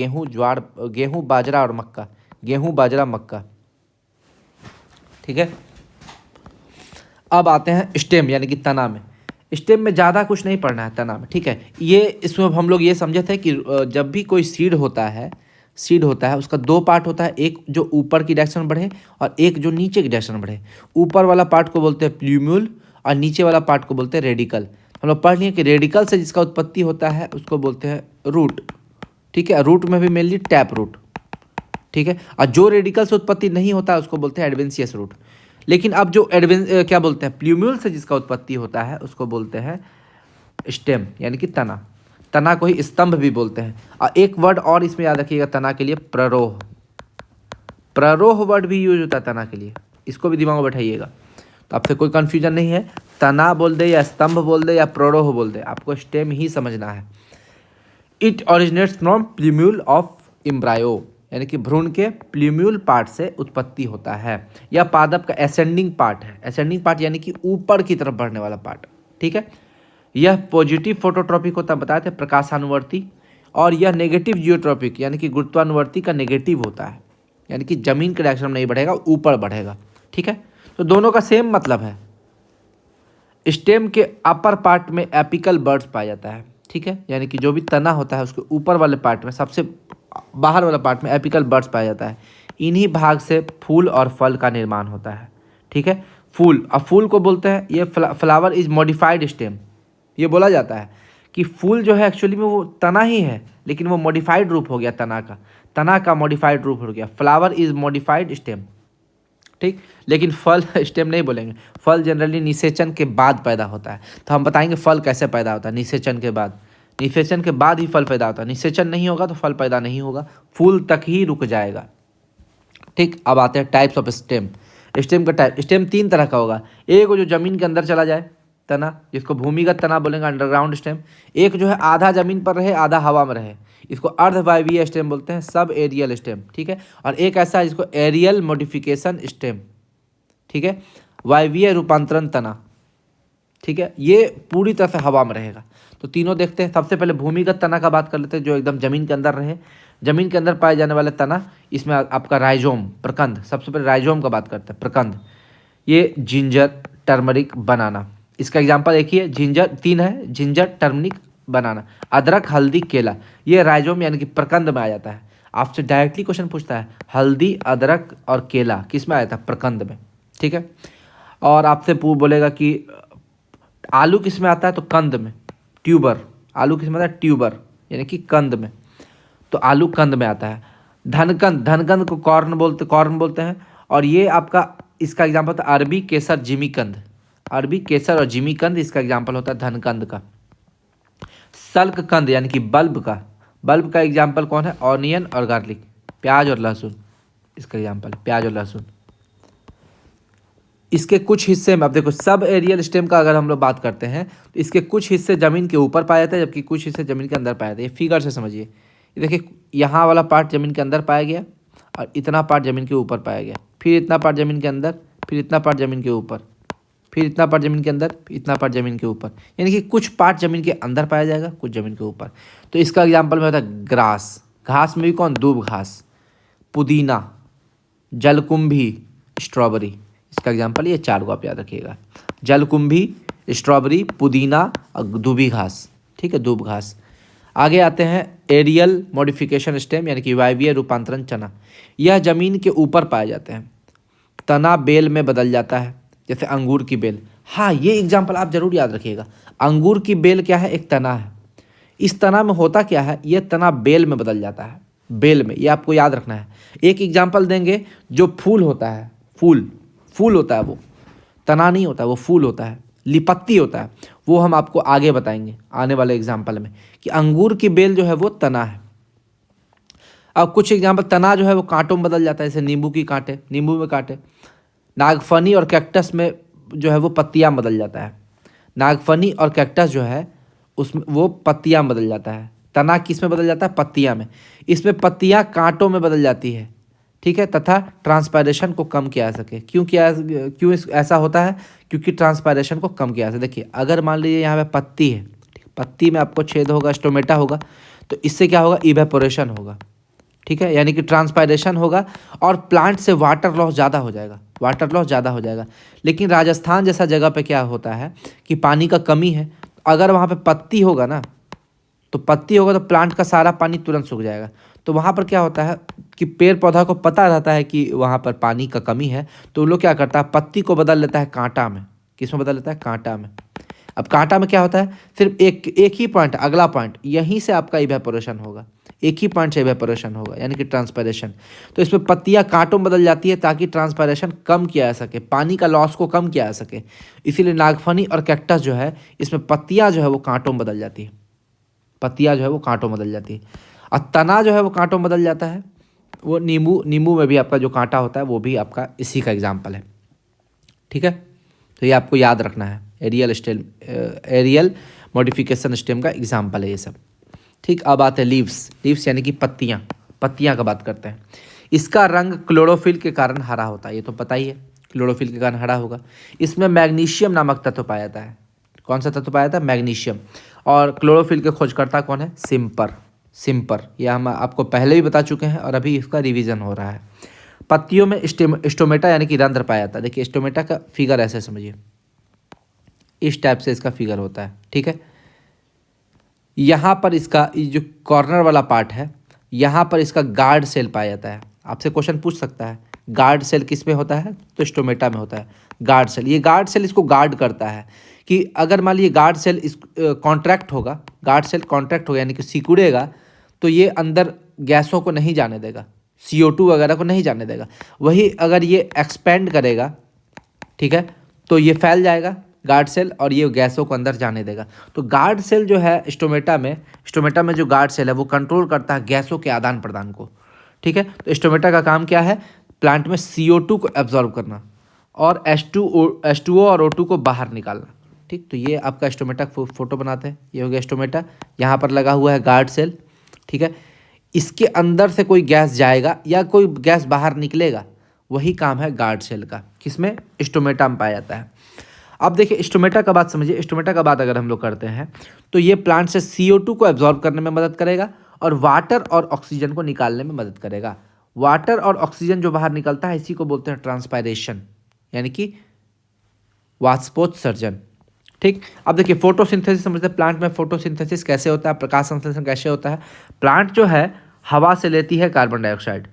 गेहूं, बाजरा और मक्का, गेहूं, बाजरा, मक्का, ठीक है। अब आते हैं स्टेम यानी कि तना में। स्टेम में ज़्यादा कुछ नहीं पढ़ना है तना में, ठीक है। ये इसमें हम लोग ये समझे थे कि जब भी कोई सीड होता है उसका 2 पार्ट होता है, एक जो ऊपर की डायरेक्शन बढ़े और एक जो नीचे की डायरेक्शन बढ़े। ऊपर वाला पार्ट को बोलते हैं प्ल्यूम्यूल और नीचे वाला पार्ट को बोलते हैं रेडिकल। हम लोग पढ़ लिए कि रेडिकल से जिसका उत्पत्ति होता है उसको बोलते हैं रूट, ठीक है। रूट में भी मेनली टैप रूट, ठीक है। और जो रेडिकल से उत्पत्ति नहीं होता है उसको बोलते हैं एडवेंशियस रूट। लेकिन अब जो क्या बोलते हैं, प्ल्यूम्यूल से जिसका उत्पत्ति होता है उसको बोलते हैं स्टेम यानी कि तना को ही स्तंभ भी बोलते हैं। और एक वर्ड और इसमें याद रखिएगा तना के लिए, प्ररोह वर्ड भी यूज होता है तना के लिए, इसको भी दिमाग में बैठाइएगा। तो आपसे कोई कन्फ्यूजन नहीं है, तना बोल दे या स्तंभ बोल दे या प्ररोह बोल दे, आपको स्टेम ही समझना है। It originates from plumule of embryo, यानी कि भ्रूण के प्ल्यूम्यूल पार्ट से उत्पत्ति होता है। यह पादप का एसेंडिंग पार्ट है, एसेंडिंग पार्ट यानी कि ऊपर की तरफ बढ़ने वाला पार्ट, ठीक है। यह पॉजिटिव फोटोट्रॉपिक होता है, बताए थे, प्रकाशानुवर्ती। और यह नेगेटिव जियोट्रॉपिक यानी कि गुरुत्वानुवर्ती का नेगेटिव होता है, यानी कि जमीन के डायरेक्शन में नहीं बढ़ेगा, ऊपर बढ़ेगा, ठीक है। तो दोनों का सेम मतलब है। स्टेम के अपर पार्ट में एपिकल बर्ड्स पाया जाता है, ठीक है, यानी कि जो भी तना होता है उसके ऊपर वाले पार्ट में, सबसे बाहर वाला पार्ट में एपिकल बर्ड्स पाया जाता है। इन्हीं भाग से फूल और फल का निर्माण होता है, ठीक है। फूल को बोलते हैं ये फ्लावर इज मॉडिफाइड स्टेम। ये बोला जाता है कि फूल जो है एक्चुअली में वो तना ही है, लेकिन वो मॉडिफाइड रूप हो गया तना का मॉडिफाइड रूप हो गया। फ्लावर इज मॉडिफाइड स्टेम, ठीक। लेकिन फल स्टेम नहीं बोलेंगे, फल जनरली निषेचन के बाद पैदा होता है। तो हम बताएंगे फल कैसे पैदा होता है, निषेचन के बाद ही फल पैदा होता है। निषेचन नहीं होगा तो फल पैदा नहीं होगा, फूल तक ही रुक जाएगा, ठीक। अब आते हैं टाइप्स ऑफ स्टेम का टाइप। स्टेम 3 तरह का होगा। एक जो जमीन के अंदर चला जाए तना, जिसको भूमिगत तना बोलेंगे, अंडरग्राउंड स्टेम। एक जो है आधा जमीन पर रहे आधा हवा में रहे, इसको अर्धवायवीय स्टेम बोलते हैं, सब एरियल स्टेम, ठीक है। और एक ऐसा है जिसको एरियल मॉडिफिकेशन स्टेम, ठीक है, वायवीय रूपांतरण तना, ठीक है। ये पूरी तरह से हवा में रहेगा। तो तीनों देखते हैं। सबसे पहले भूमिगत तना का बात कर लेते हैं, जो एकदम जमीन के अंदर रहे, जमीन के अंदर पाए जाने वाले तना। इसमें आपका राइजोम, प्रकंद, सबसे पहले राइजोम का बात करते हैं, प्रकंद। ये जिंजर, टर्मरिक, बनाना। इसका एग्जांपल एक ही है, जिंजर 3 है, जिंजर, टर्मरिक, बनाना। अदरक, हल्दी, केला, ये राइजोम यानी कि प्रकंद में आ जाता है। आपसे डायरेक्टली क्वेश्चन पूछता है हल्दी, अदरक और केला किस में आया था? प्रकंद में, ठीक है। और आपसे बोलेगा कि आलू किस में आता है? तो कंद में, ट्यूबर। आलू किस में आता है? ट्यूबर यानी कि कंद में, तो आलू कंद में आता है। धनकंद, धनकंद को कॉर्न बोलते हैं। और ये आपका इसका एग्जाम्पल होता है अरबी, केसर, जिमीकंद। अरबी, केसर और जिमीकंद इसका एग्जाम्पल होता है धनकंद का। सल्क कंद यानी कि बल्ब का, बल्ब का एग्जाम्पल कौन है? ऑनियन और गार्लिक, प्याज और लहसुन। इसका एग्जाम्पल प्याज और लहसुन। इसके कुछ हिस्से में, अब देखो सब एरियल स्टेम का अगर हम लोग बात करते हैं तो इसके कुछ हिस्से ज़मीन के ऊपर पाए जाते हैं जबकि कुछ हिस्से ज़मीन के अंदर पाए जाते हैं। ये फिगर से समझिए, ये देखिए यहाँ वाला पार्ट ज़मीन के अंदर पाया गया और इतना पार्ट ज़मीन के ऊपर पाया गया, फिर इतना पार्ट ज़मीन के अंदर, फिर इतना पार्ट ज़मीन के ऊपर, फिर इतना पार्ट ज़मीन के अंदर, इतना पार्ट ज़मीन के ऊपर, यानी कि कुछ पार्ट ज़मीन के अंदर पाया जाएगा, कुछ ज़मीन के ऊपर। तो इसका एग्जाम्पल में होता है ग्रास, घास में भी कौन? दूब घास, पुदीना, जलकुंभी, स्ट्रॉबेरी। इसका एग्जाम्पल ये 4 को आप याद रखिएगा, जलकुंभी, स्ट्रॉबेरी, पुदीना और दूबी घास, ठीक है, दूब घास। आगे आते हैं एरियल मॉडिफिकेशन स्टेम यानी कि वायवीय रूपांतरण चना। यह जमीन के ऊपर पाए जाते हैं। तना बेल में बदल जाता है, जैसे अंगूर की बेल। हाँ, ये एग्जाम्पल आप जरूर याद रखिएगा। अंगूर की बेल क्या है? एक तना है। इस तना में होता क्या है? ये तना बेल में बदल जाता है, बेल में, ये आपको याद रखना है। एक एग्जाम्पल देंगे, जो फूल होता है, फूल होता है, वो तना नहीं होता है, वो फूल होता है, लिपत्ती होता है, वो हम आपको आगे बताएंगे आने वाले एग्जाम्पल में कि अंगूर की बेल जो है वो तना है। अब कुछ एग्जाम्पल, तना जो है वो कांटों में बदल जाता है, जैसे नींबू की कांटे, नींबू में कांटे। नागफनी और कैक्टस में जो है वो पत्तियाँ बदल जाता है। नागफनी और कैक्टस जो है उसमें वो पत्तियाँ बदल जाता है। तना किस में बदल जाता है? पत्तियाँ में। इसमें पत्तियाँ कांटों में बदल जाती है, ठीक है, तथा ट्रांसपायरेशन को कम किया जा सके। क्यों ऐसा होता है? क्योंकि ट्रांसपायरेशन को कम किया जा सके। देखिए अगर मान लीजिए यहाँ पे पत्ती है, पत्ती में आपको छेद होगा, स्टोमेटा होगा, तो इससे क्या होगा? इवेपोरेशन होगा, ठीक है, यानी कि ट्रांसपायरेशन होगा और प्लांट से वाटर लॉस ज़्यादा हो जाएगा, वाटर लॉस ज़्यादा हो जाएगा। लेकिन राजस्थान जैसा जगह पे क्या होता है कि पानी का कमी है, अगर वहाँ पे पत्ती होगा ना, तो पत्ती होगा तो प्लांट का सारा पानी तुरंत सूख जाएगा। तो वहाँ पर क्या होता है कि पेड़ पौधा को पता रहता है कि वहाँ पर पानी का कमी है, तो वो लोग क्या करता है? पत्ती को बदल लेता है कांटा में। किस में बदल लेता है? कांटा में। अब कांटा में क्या होता है? सिर्फ एक ही पॉइंट, अगला पॉइंट, यहीं से आपका इवेपोरेशन होगा, एक ही पॉइंट से इवेपोरेशन होगा, यानी कि ट्रांसपायरेशन। तो इसमें पत्तियाँ कांटों में बदल जाती है ताकि ट्रांसपायरेशन कम किया जा सके, पानी का लॉस को कम किया जा सके। इसीलिए नागफनी और कैक्टस जो है, इसमें पत्तियाँ जो है वो कांटों में बदल जाती है, पत्तियाँ जो है वो कांटों में बदल जाती है। और तना जो है वो कांटों में बदल जाता है। वो नींबू में भी आपका जो कांटा होता है वो भी आपका इसी का एग्जाम्पल है, ठीक है। तो ये आपको याद रखना है, एरियल मॉडिफिकेशन स्टेम का एग्जाम्पल है ये सब, ठीक। अब आते हैं लीव्स यानी कि पत्तियाँ का बात करते हैं। इसका रंग क्लोरोफिल के कारण हरा होता है, ये तो पता ही है, क्लोरोफिल के कारण हरा होगा। इसमें मैग्नीशियम नामक तत्व पाया जाता है। कौन सा तत्व पाया जाता है? मैग्नीशियम। और क्लोरोफिल के खोजकर्ता कौन है? सिम्पर। ये हम आपको पहले भी बता चुके हैं और अभी इसका रिवीजन हो रहा है। पत्तियों में स्टोमेटा यानी कि रंध्र पाया जाता है। देखिए स्टोमेटा का फिगर ऐसे समझिए, इस टाइप से इसका फिगर होता है, ठीक है। यहाँ पर इसका जो कॉर्नर वाला पार्ट है, यहाँ पर इसका गार्ड सेल पाया जाता है। आपसे क्वेश्चन पूछ सकता है गार्ड सेल किस में होता है? तो स्टोमेटा में होता है गार्ड सेल। ये गार्ड सेल इसको गार्ड करता है कि अगर मान लीजिए गार्ड सेल इस कॉन्ट्रैक्ट होगा, गार्ड सेल कॉन्ट्रैक्ट होगा यानी कि सिकुड़ेगा, तो ये अंदर गैसों को नहीं जाने देगा, CO2 वगैरह को नहीं जाने देगा। वही अगर ये एक्सपेंड करेगा, ठीक है, तो ये फैल जाएगा गार्ड सेल और ये गैसों को अंदर जाने देगा। तो गार्ड सेल जो है स्टोमेटा में जो गार्ड सेल है वो कंट्रोल करता है गैसों के आदान प्रदान को, ठीक है। तो स्टोमेटा का काम क्या है? प्लांट में CO2 को एब्जॉर्ब करना और H2O और O2 को बाहर निकालना, ठीक। तो ये आपका स्टोमेटा फोटो बनाते हैं, ये हो गया स्टोमेटा। यहाँ पर लगा हुआ है गार्ड सेल, ठीक है। इसके अंदर से कोई गैस जाएगा या कोई गैस बाहर निकलेगा, वही काम है गार्ड सेल का। किसमें? स्टोमेटा में पाया जाता है। अब देखिए स्टोमेटा का बात समझिए। स्टोमेटा का बात अगर हम लोग करते हैं तो ये प्लांट से CO2 को एब्जॉर्ब करने में मदद करेगा और वाटर और ऑक्सीजन को निकालने में मदद करेगा। वाटर और ऑक्सीजन जो बाहर निकलता है इसी को बोलते हैं ट्रांसपायरेशन, यानी कि वाष्पोत्सर्जन। ठीक, अब देखिए फोटोसिंथेसिस समझते हैं। प्लांट में फोटोसिंथेसिस कैसे होता है, प्रकाश संश्लेषण कैसे होता है। प्लांट जो है हवा से लेती है कार्बन डाइऑक्साइड,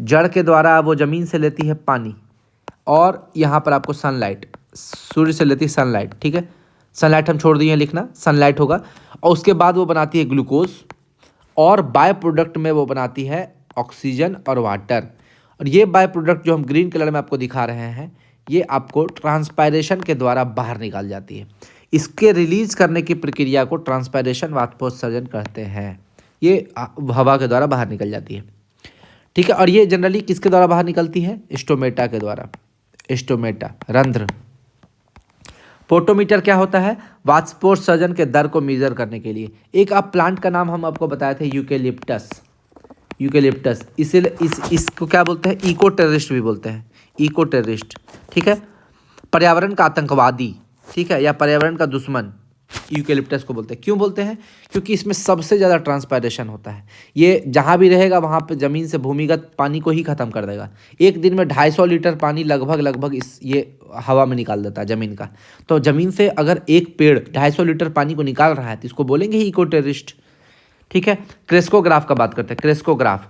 जड़ के द्वारा वो जमीन से लेती है पानी, और यहाँ पर आपको सनलाइट, सूर्य से लेती है सनलाइट। ठीक है, सनलाइट हम छोड़ दिए लिखना, सनलाइट होगा। और उसके बाद वो बनाती है ग्लूकोज, और बाय प्रोडक्ट में वो बनाती है ऑक्सीजन और वाटर। और ये बाय प्रोडक्ट जो हम ग्रीन कलर में आपको दिखा रहे हैं, ये आपको ट्रांसपायरेशन के द्वारा बाहर निकाल जाती है। इसके रिलीज करने की प्रक्रिया को ट्रांसपायरेशन वाष्पोत्सर्जन कहते हैं। ये हवा के द्वारा बाहर निकल जाती है। ठीक है, और ये जनरली किसके द्वारा बाहर निकलती है, स्टोमेटा के द्वारा, स्टोमेटा, रंध्र। पोटोमीटर क्या होता है, वाष्पोत्सर्जन के दर को मेजर करने के लिए। एक आप प्लांट का नाम हम आपको बताए थे, यूकेलिप्टस। यूकेलिप्टस इसीलिए इसको क्या बोलते हैं, इको टेररिस्ट भी बोलते हैं, इको टेररिस्ट। ठीक है, पर्यावरण का आतंकवादी, ठीक है, या पर्यावरण का दुश्मन यूकेलिप्टस को बोलते हैं। क्यों बोलते हैं, क्योंकि इसमें सबसे ज़्यादा ट्रांसपायरेशन होता है। ये जहाँ भी रहेगा वहाँ पे ज़मीन से भूमिगत पानी को ही ख़त्म कर देगा। एक दिन में 250 लीटर पानी लगभग ये हवा में निकाल देता है ज़मीन का। तो ज़मीन से अगर एक पेड़ 250 लीटर पानी को निकाल रहा है तो इसको बोलेंगे ही इको टेररिस्ट। ठीक है, क्रेस्कोग्राफ का बात करते हैं। क्रेस्कोग्राफ,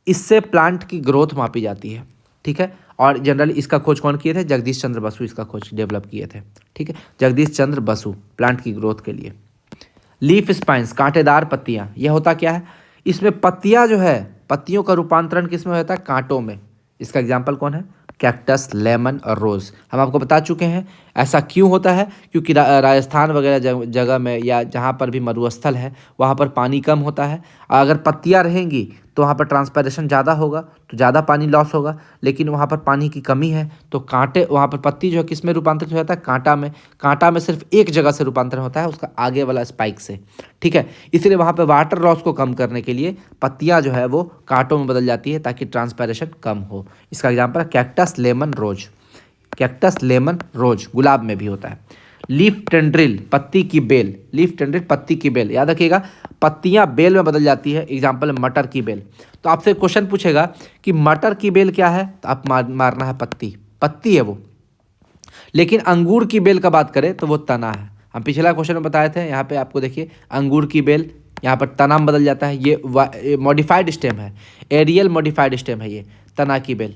इससे प्लांट की ग्रोथ मापी जाती है। ठीक है, और जनरली इसका खोज कौन किए थे, जगदीश चंद्र बसु इसका खोज डेवलप किए थे। ठीक है, जगदीश चंद्र बसु, प्लांट की ग्रोथ के लिए। लीफ स्पाइंस, कांटेदार पत्तियां, यह होता क्या है, इसमें पत्तियां जो है, पत्तियों का रूपांतरण किस में होता है, कांटों में। इसका एग्जाम्पल कौन है, कैक्टस, लेमन और रोज़। हम आपको बता चुके हैं ऐसा क्यों होता है, क्योंकि राजस्थान वगैरह जगह में या जहाँ पर भी मरुस्थल है वहाँ पर पानी कम होता है। अगर पत्तियाँ रहेंगी तो वहाँ पर ट्रांसपायरेशन ज़्यादा होगा, तो ज़्यादा पानी लॉस होगा। लेकिन वहाँ पर पानी की कमी है तो कांटे, वहाँ पर पत्ती जो है किस में रूपांतरित हो जाता है, कांटा में। कांटा में सिर्फ एक जगह से रूपांतरण होता है, उसका आगे वाला स्पाइक से। ठीक है, इसलिए वहाँ पर वाटर लॉस को कम करने के लिए पत्तियाँ जो है वो कांटों में बदल जाती है ताकि ट्रांसपायरेशन कम हो। इसका एग्जाम्पल है कैक्टस, लेमन, रोज। कैक्टस, लेमन, रोज, गुलाब में भी होता है। लीफ टेंड्रिल, पत्ती की बेल। लीफ टेंड्रिल, पत्ती की बेल, याद रखिएगा, पत्तियां बेल में बदल जाती है। एग्जाम्पल है मटर की बेल। तो आपसे क्वेश्चन पूछेगा कि मटर की बेल क्या है, तो आप मारना है पत्ती, पत्ती है वो। लेकिन अंगूर की बेल का बात करें तो वो तना है। हम पिछला क्वेश्चन में बताए थे, यहाँ पे आपको देखिए अंगूर की बेल, यहाँ पर तना में बदल जाता है। ये मॉडिफाइड स्टेम है, एरियल मॉडिफाइड स्टेम है ये, तना की बेल,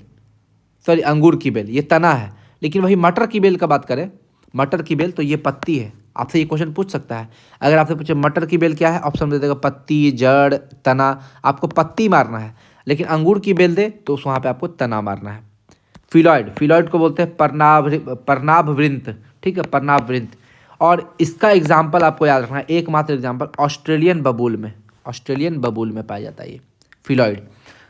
सॉरी अंगूर की बेल, ये तना है। लेकिन वही मटर की बेल का बात करें, मटर की बेल, तो ये पत्ती है। आपसे ये क्वेश्चन पूछ सकता है, अगर आपसे पूछे मटर की बेल क्या है, ऑप्शन दे देगा पत्ती, जड़, तना। आपको पत्ती मारना है। लेकिन अंगूर की बेल दे तो वहाँ पे आपको तना मारना है। फिलॉइड, फिलॉइड को बोलते हैं पर्णाभवृंत। ठीक है, पर्णाभवृंत। और इसका एग्जाम्पल आपको याद रखना है, एकमात्र एग्जाम्पल ऑस्ट्रेलियन बबूल में, ऑस्ट्रेलियन बबूल में पाया जाता है ये फिलॉइड।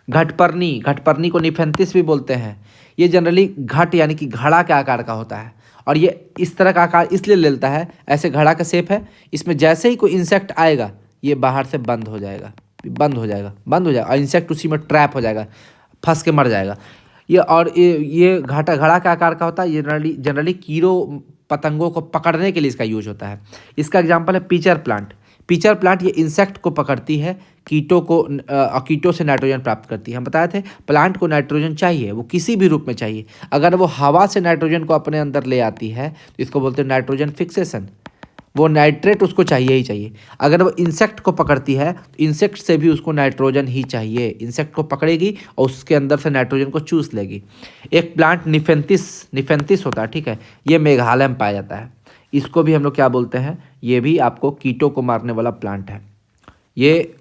घटपर्णी, घटपर्णी को निफेंथिस भी बोलते हैं। ये जनरली घट यानी कि घड़ा के आकार का होता है, और ये इस तरह का आकार इसलिए लेता है, ऐसे घड़ा का शेप है, इसमें जैसे ही कोई इंसेक्ट आएगा ये बाहर से बंद हो जाएगा, और इंसेक्ट उसी में ट्रैप हो जाएगा, फंस के मर जाएगा ये। और ये घड़ा का आकार का होता है। ये जनरली कीड़ों पतंगों को पकड़ने के लिए इसका यूज होता है। इसका एग्जाम्पल है पीचर प्लांट। पीचर प्लांट ये इंसेक्ट को पकड़ती है, कीटों से नाइट्रोजन प्राप्त करती है। हम बताए थे प्लांट को नाइट्रोजन चाहिए, वो किसी भी रूप में चाहिए। अगर वो हवा से नाइट्रोजन को अपने अंदर ले आती है तो इसको बोलते हैं नाइट्रोजन फिक्सेशन, वो नाइट्रेट उसको चाहिए ही चाहिए। अगर वो इंसेक्ट को पकड़ती है तो इंसेक्ट से भी उसको नाइट्रोजन ही चाहिए, इंसेक्ट को पकड़ेगी और उसके अंदर से नाइट्रोजन को चूस लेगी। एक प्लांट निफेंथिस होता है, ठीक है, ये मेघालय में पाया जाता है। इसको भी हम लोग क्या बोलते हैं, ये भी आपको कीटों को मारने वाला प्लांट है। ये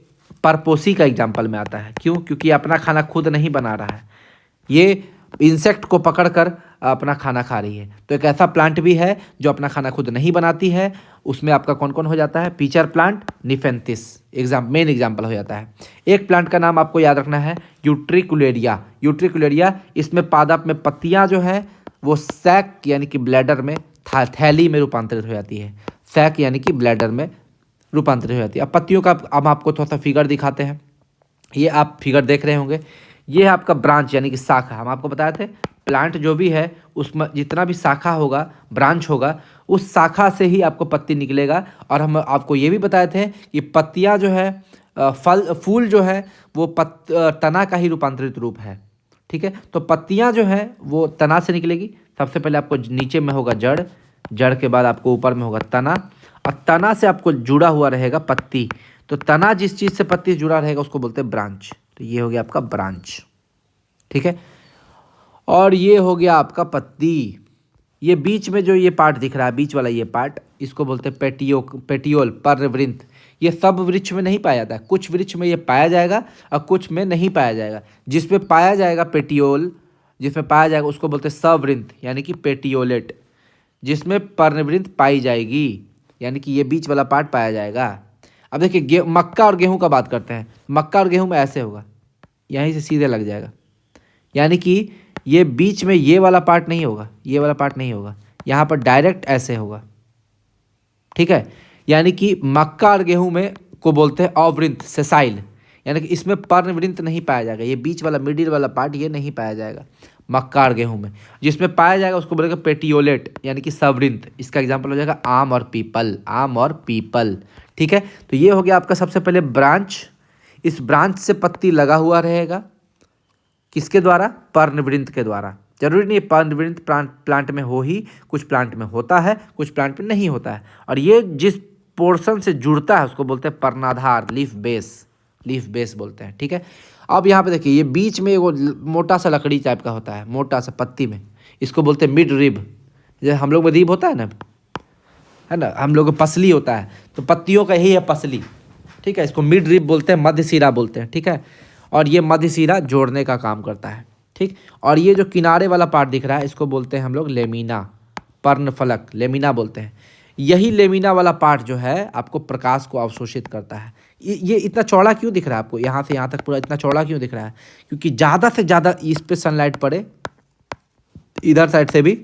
परपोसी का एग्जाम्पल में आता है। क्यों, क्योंकि अपना खाना खुद नहीं बना रहा है, ये इंसेक्ट को पकड़कर अपना खाना खा रही है। तो एक ऐसा प्लांट भी है जो अपना खाना खुद नहीं बनाती है, उसमें आपका कौन कौन हो जाता है, पीचर प्लांट, निफेंथिस मेन एग्जाम्पल हो जाता है। एक प्लांट का नाम आपको याद रखना है, यूट्रिकुलेरिया। यूट्रिकुलेरिया, इसमें पादप में पत्तियां जो है वो सैक यानी कि ब्लैडर में, थैली में रूपांतरित हो जाती है। सैक यानी कि ब्लैडर में रूपांतरित हो जाती है। अब पत्तियों का अब आपको थोड़ा सा फिगर दिखाते हैं। ये आप फिगर देख रहे होंगे, ये है आपका ब्रांच यानी कि शाखा। हम आपको बताए थे प्लांट जो भी है उसमें जितना भी शाखा होगा, ब्रांच होगा, उस शाखा से ही आपको पत्ती निकलेगा। और हम आपको ये भी बताए थे कि पत्तियां जो है, फूल जो है वो तना का ही रूपांतरित रूप है। ठीक है। तो पत्तियां जो हैं वो तना से निकलेगी। सबसे पहले आपको नीचे में होगा जड़, जड़ के बाद आपको ऊपर में होगा तना, और तना से आपको जुड़ा हुआ रहेगा पत्ती। तो तना जिस चीज़ से पत्ती से जुड़ा रहेगा उसको बोलते हैं ब्रांच। तो ये हो गया आपका ब्रांच, ठीक है। और ये हो गया आपका पत्ती। ये बीच में जो ये पार्ट दिख रहा है, बीच वाला ये पार्ट, इसको बोलते हैं पेटियोल, पर्णवृंत। ये सब वृक्ष में नहीं पाया जाता है, कुछ वृक्ष में ये पाया जाएगा और कुछ में नहीं पाया जाएगा। जिसमें पाया जाएगा पेटियोल, जिसमें पाया जाएगा उसको बोलते हैं सवृंत यानी कि पेटियोलेट। जिसमें पर्णवृंत पाई जाएगी यानी कि ये बीच वाला पार्ट पाया जाएगा। अब देखिए मक्का और गेहूं का बात करते हैं। मक्का और गेहूं में ऐसे होगा, यहीं से सीधे लग जाएगा, यानी कि ये बीच में ये वाला पार्ट नहीं होगा, ये वाला पार्ट नहीं होगा, यहाँ पर डायरेक्ट ऐसे होगा, ठीक है। यानी कि मक्का और गेहूं में को बोलते हैं अवृंत, सेसाइल, यानी कि इसमें पर्णवृंत नहीं पाया जाएगा। ये बीच वाला मिडिल वाला पार्ट ये नहीं पाया जाएगा मक्का और गेहूं में। जिसमें पाया जाएगा उसको बोलेगा पेटियोलेट यानी कि सवृंत। इसका एग्जाम्पल हो जाएगा आम और पीपल, आम और पीपल, ठीक है। तो ये हो गया आपका सबसे पहले ब्रांच। इस ब्रांच से पत्ती लगा हुआ रहेगा, किसके द्वारा? पर्णवृंत के द्वारा। जरूरी नहीं पर्णवृंत प्लांट में हो ही, कुछ प्लांट में होता है, कुछ प्लांट में नहीं होता है। और ये जिस पोर्शन से जुड़ता है उसको बोलते हैं पर्णाधार, लीफ बेस, लीफ बेस बोलते हैं, ठीक है। अब यहाँ पे देखिए ये बीच में वो मोटा सा लकड़ी टाइप का होता है, मोटा सा पत्ती में, इसको बोलते हैं मिड रिब। जैसे हम लोग में रिब होता है ना, हम लोग पसली होता है, तो पत्तियों का यही है पसली, ठीक है। इसको मिड रिब बोलते हैं, मध्य सिरा बोलते हैं, ठीक है। और ये मध्य सिरा जोड़ने का काम करता है, ठीक। और ये जो किनारे वाला पार्ट दिख रहा है इसको बोलते हैं हम लोग लेमिना, पर्णफलक, लेमिना बोलते हैं। यही लेमिना वाला पार्ट जो है आपको प्रकाश को अवशोषित करता है। ये इतना चौड़ा क्यों दिख रहा है आपको, यहाँ से यहाँ तक पूरा इतना चौड़ा क्यों दिख रहा है? क्योंकि ज़्यादा से ज़्यादा इस पर सनलाइट पड़े, इधर साइड से भी,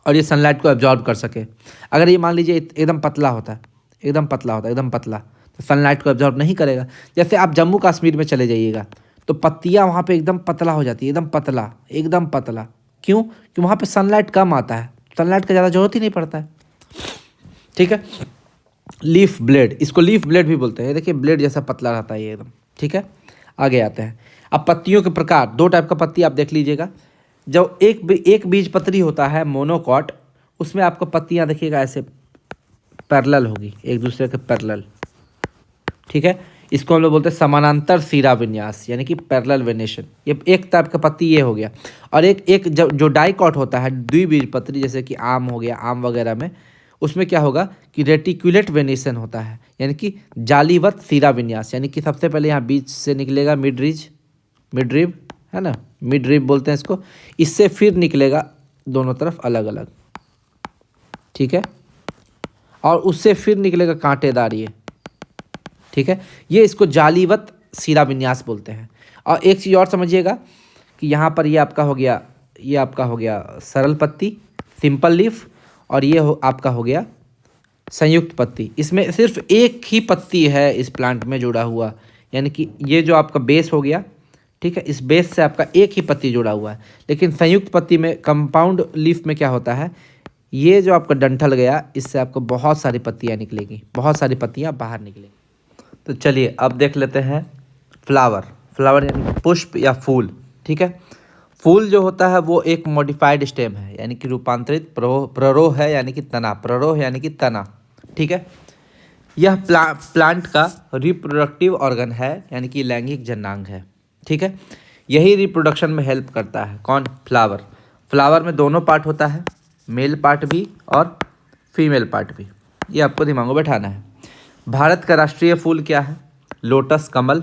और ये सनलाइट को एब्जॉर्ब कर सके। अगर ये मान लीजिए एकदम पतला होता है, एकदम पतला होता है, एकदम पतला, तो सनलाइट को एब्जॉर्ब नहीं करेगा। जैसे आप जम्मू कश्मीर में चले जाइएगा तो पत्तियाँ वहाँ पे एकदम पतला हो जाती है, एकदम पतला, एकदम पतला। क्यों? कि वहाँ पे सनलाइट कम आता है, सनलाइट का ज़्यादा जरूरत ही नहीं पड़ता है, ठीक है। लीफ ब्लेड, इसको लीफ ब्लेड भी बोलते हैं। देखिए ब्लेड जैसा पतला रहता है ये एकदम, ठीक है। आगे आते हैं। अब पत्तियों के प्रकार, दो टाइप का पत्ती आप देख लीजिएगा। जो एक बीज पत्री होता है मोनोकॉट, उसमें आपको पत्तियाँ देखिएगा ऐसे पैरेलल होगी, एक दूसरे के पैरेलल, ठीक है। इसको हम लोग बोलते हैं समानांतर सिरा विन्यास यानी कि पैरेलल वेनेशन। ये एक टाइप का पत्ती ये हो गया। और एक जो डाइकॉट होता है, द्विबीजपत्री, जैसे कि आम हो गया, आम वगैरह में, उसमें क्या होगा कि रेटिकुलेट वेनेशन होता है यानी कि जालीवत सिरा विन्यास। यानी कि सबसे पहले यहाँ बीच से निकलेगा मिड रिब, है ना, मिड रिब बोलते हैं इसको। इससे फिर निकलेगा दोनों तरफ अलग अलग, ठीक है। और उससे फिर निकलेगा कांटेदार ये, ठीक है। ये इसको जालीवत सिरा विन्यास बोलते हैं। और एक चीज़ और समझिएगा कि यहाँ पर ये आपका हो गया सरल पत्ती, सिंपल लीफ, और ये आपका हो गया संयुक्त पत्ती। इसमें सिर्फ एक ही पत्ती है इस प्लांट में जुड़ा हुआ, यानी कि ये जो आपका बेस हो गया, ठीक है, इस बेस से आपका एक ही पत्ती जुड़ा हुआ है। लेकिन संयुक्त पत्ती में, कंपाउंड लीफ में क्या होता है, ये जो आपका डंठल गया, इससे आपको बहुत सारी पत्तियाँ निकलेगी, बहुत सारी पत्तियाँ बाहर निकलेंगी। तो चलिए अब देख लेते हैं फ्लावर यानी पुष्प या फूल, ठीक है। फूल जो होता है वो एक मॉडिफाइड स्टेम है यानी कि रूपांतरित प्ररोह है, यानी कि तना, प्ररोह यानी कि तना, ठीक है। यह प्लांट का रिप्रोडक्टिव ऑर्गन है यानी कि लैंगिक जननांग है, ठीक है। यही रिप्रोडक्शन में हेल्प करता है। कौन? फ्लावर में दोनों पार्ट होता है, मेल पार्ट भी और फीमेल पार्ट भी। ये आपको दिमाग में बैठाना है। भारत का राष्ट्रीय फूल क्या है? लोटस कमल,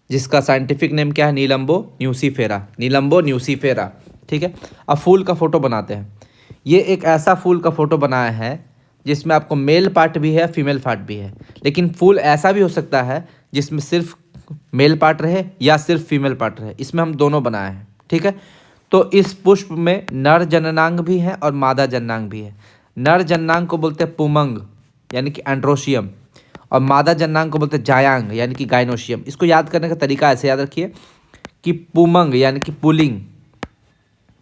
जिसका साइंटिफिक नेम क्या है? नीलम्बो न्यूसीफेरा, ठीक है। अब फूल का फोटो बनाते हैं। ये एक ऐसा फूल का फोटो बनाया है जिसमें आपको मेल पार्ट भी है, फीमेल पार्ट भी है। लेकिन फूल ऐसा भी हो सकता है जिसमें सिर्फ मेल पार्ट रहे या सिर्फ फीमेल पार्ट रहे। इसमें हम दोनों बनाए हैं, ठीक है। तो इस पुष्प में नर जननांग भी है और मादा जननांग भी है। नर जननांग को बोलते हैं पुमंग यानी कि एंड्रोशियम, और मादा जननांग को बोलते हैं जायांग यानी कि गाइनोशियम। इसको याद करने का तरीका ऐसे याद रखिए कि पुमंग यानी कि पुलिंग,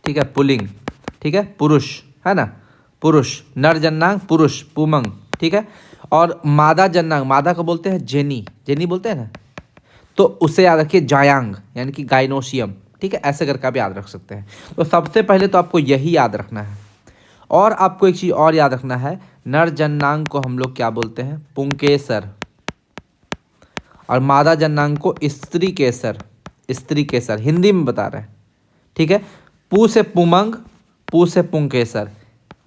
ठीक है, पुलिंग, ठीक है, पुरुष, है ना, पुरुष, नर जननांग पुरुष, पुमंग, ठीक है। और मादा जननांग, मादा को बोलते हैं जेनी बोलते हैं ना, तो उसे याद रखिए जायांग यानी कि गाइनोशियम, ठीक है, ऐसे करके आप याद रख सकते हैं। तो सबसे पहले तो आपको यही याद रखना है। और आपको एक चीज़ और याद रखना है, नर जननांग को हम लोग क्या बोलते हैं, पुंकेसर, और मादा जननांग को स्त्री केसर, स्त्री केसर हिंदी में बता रहे हैं, ठीक है। पू से पुमंग, पू से पुंकेसर,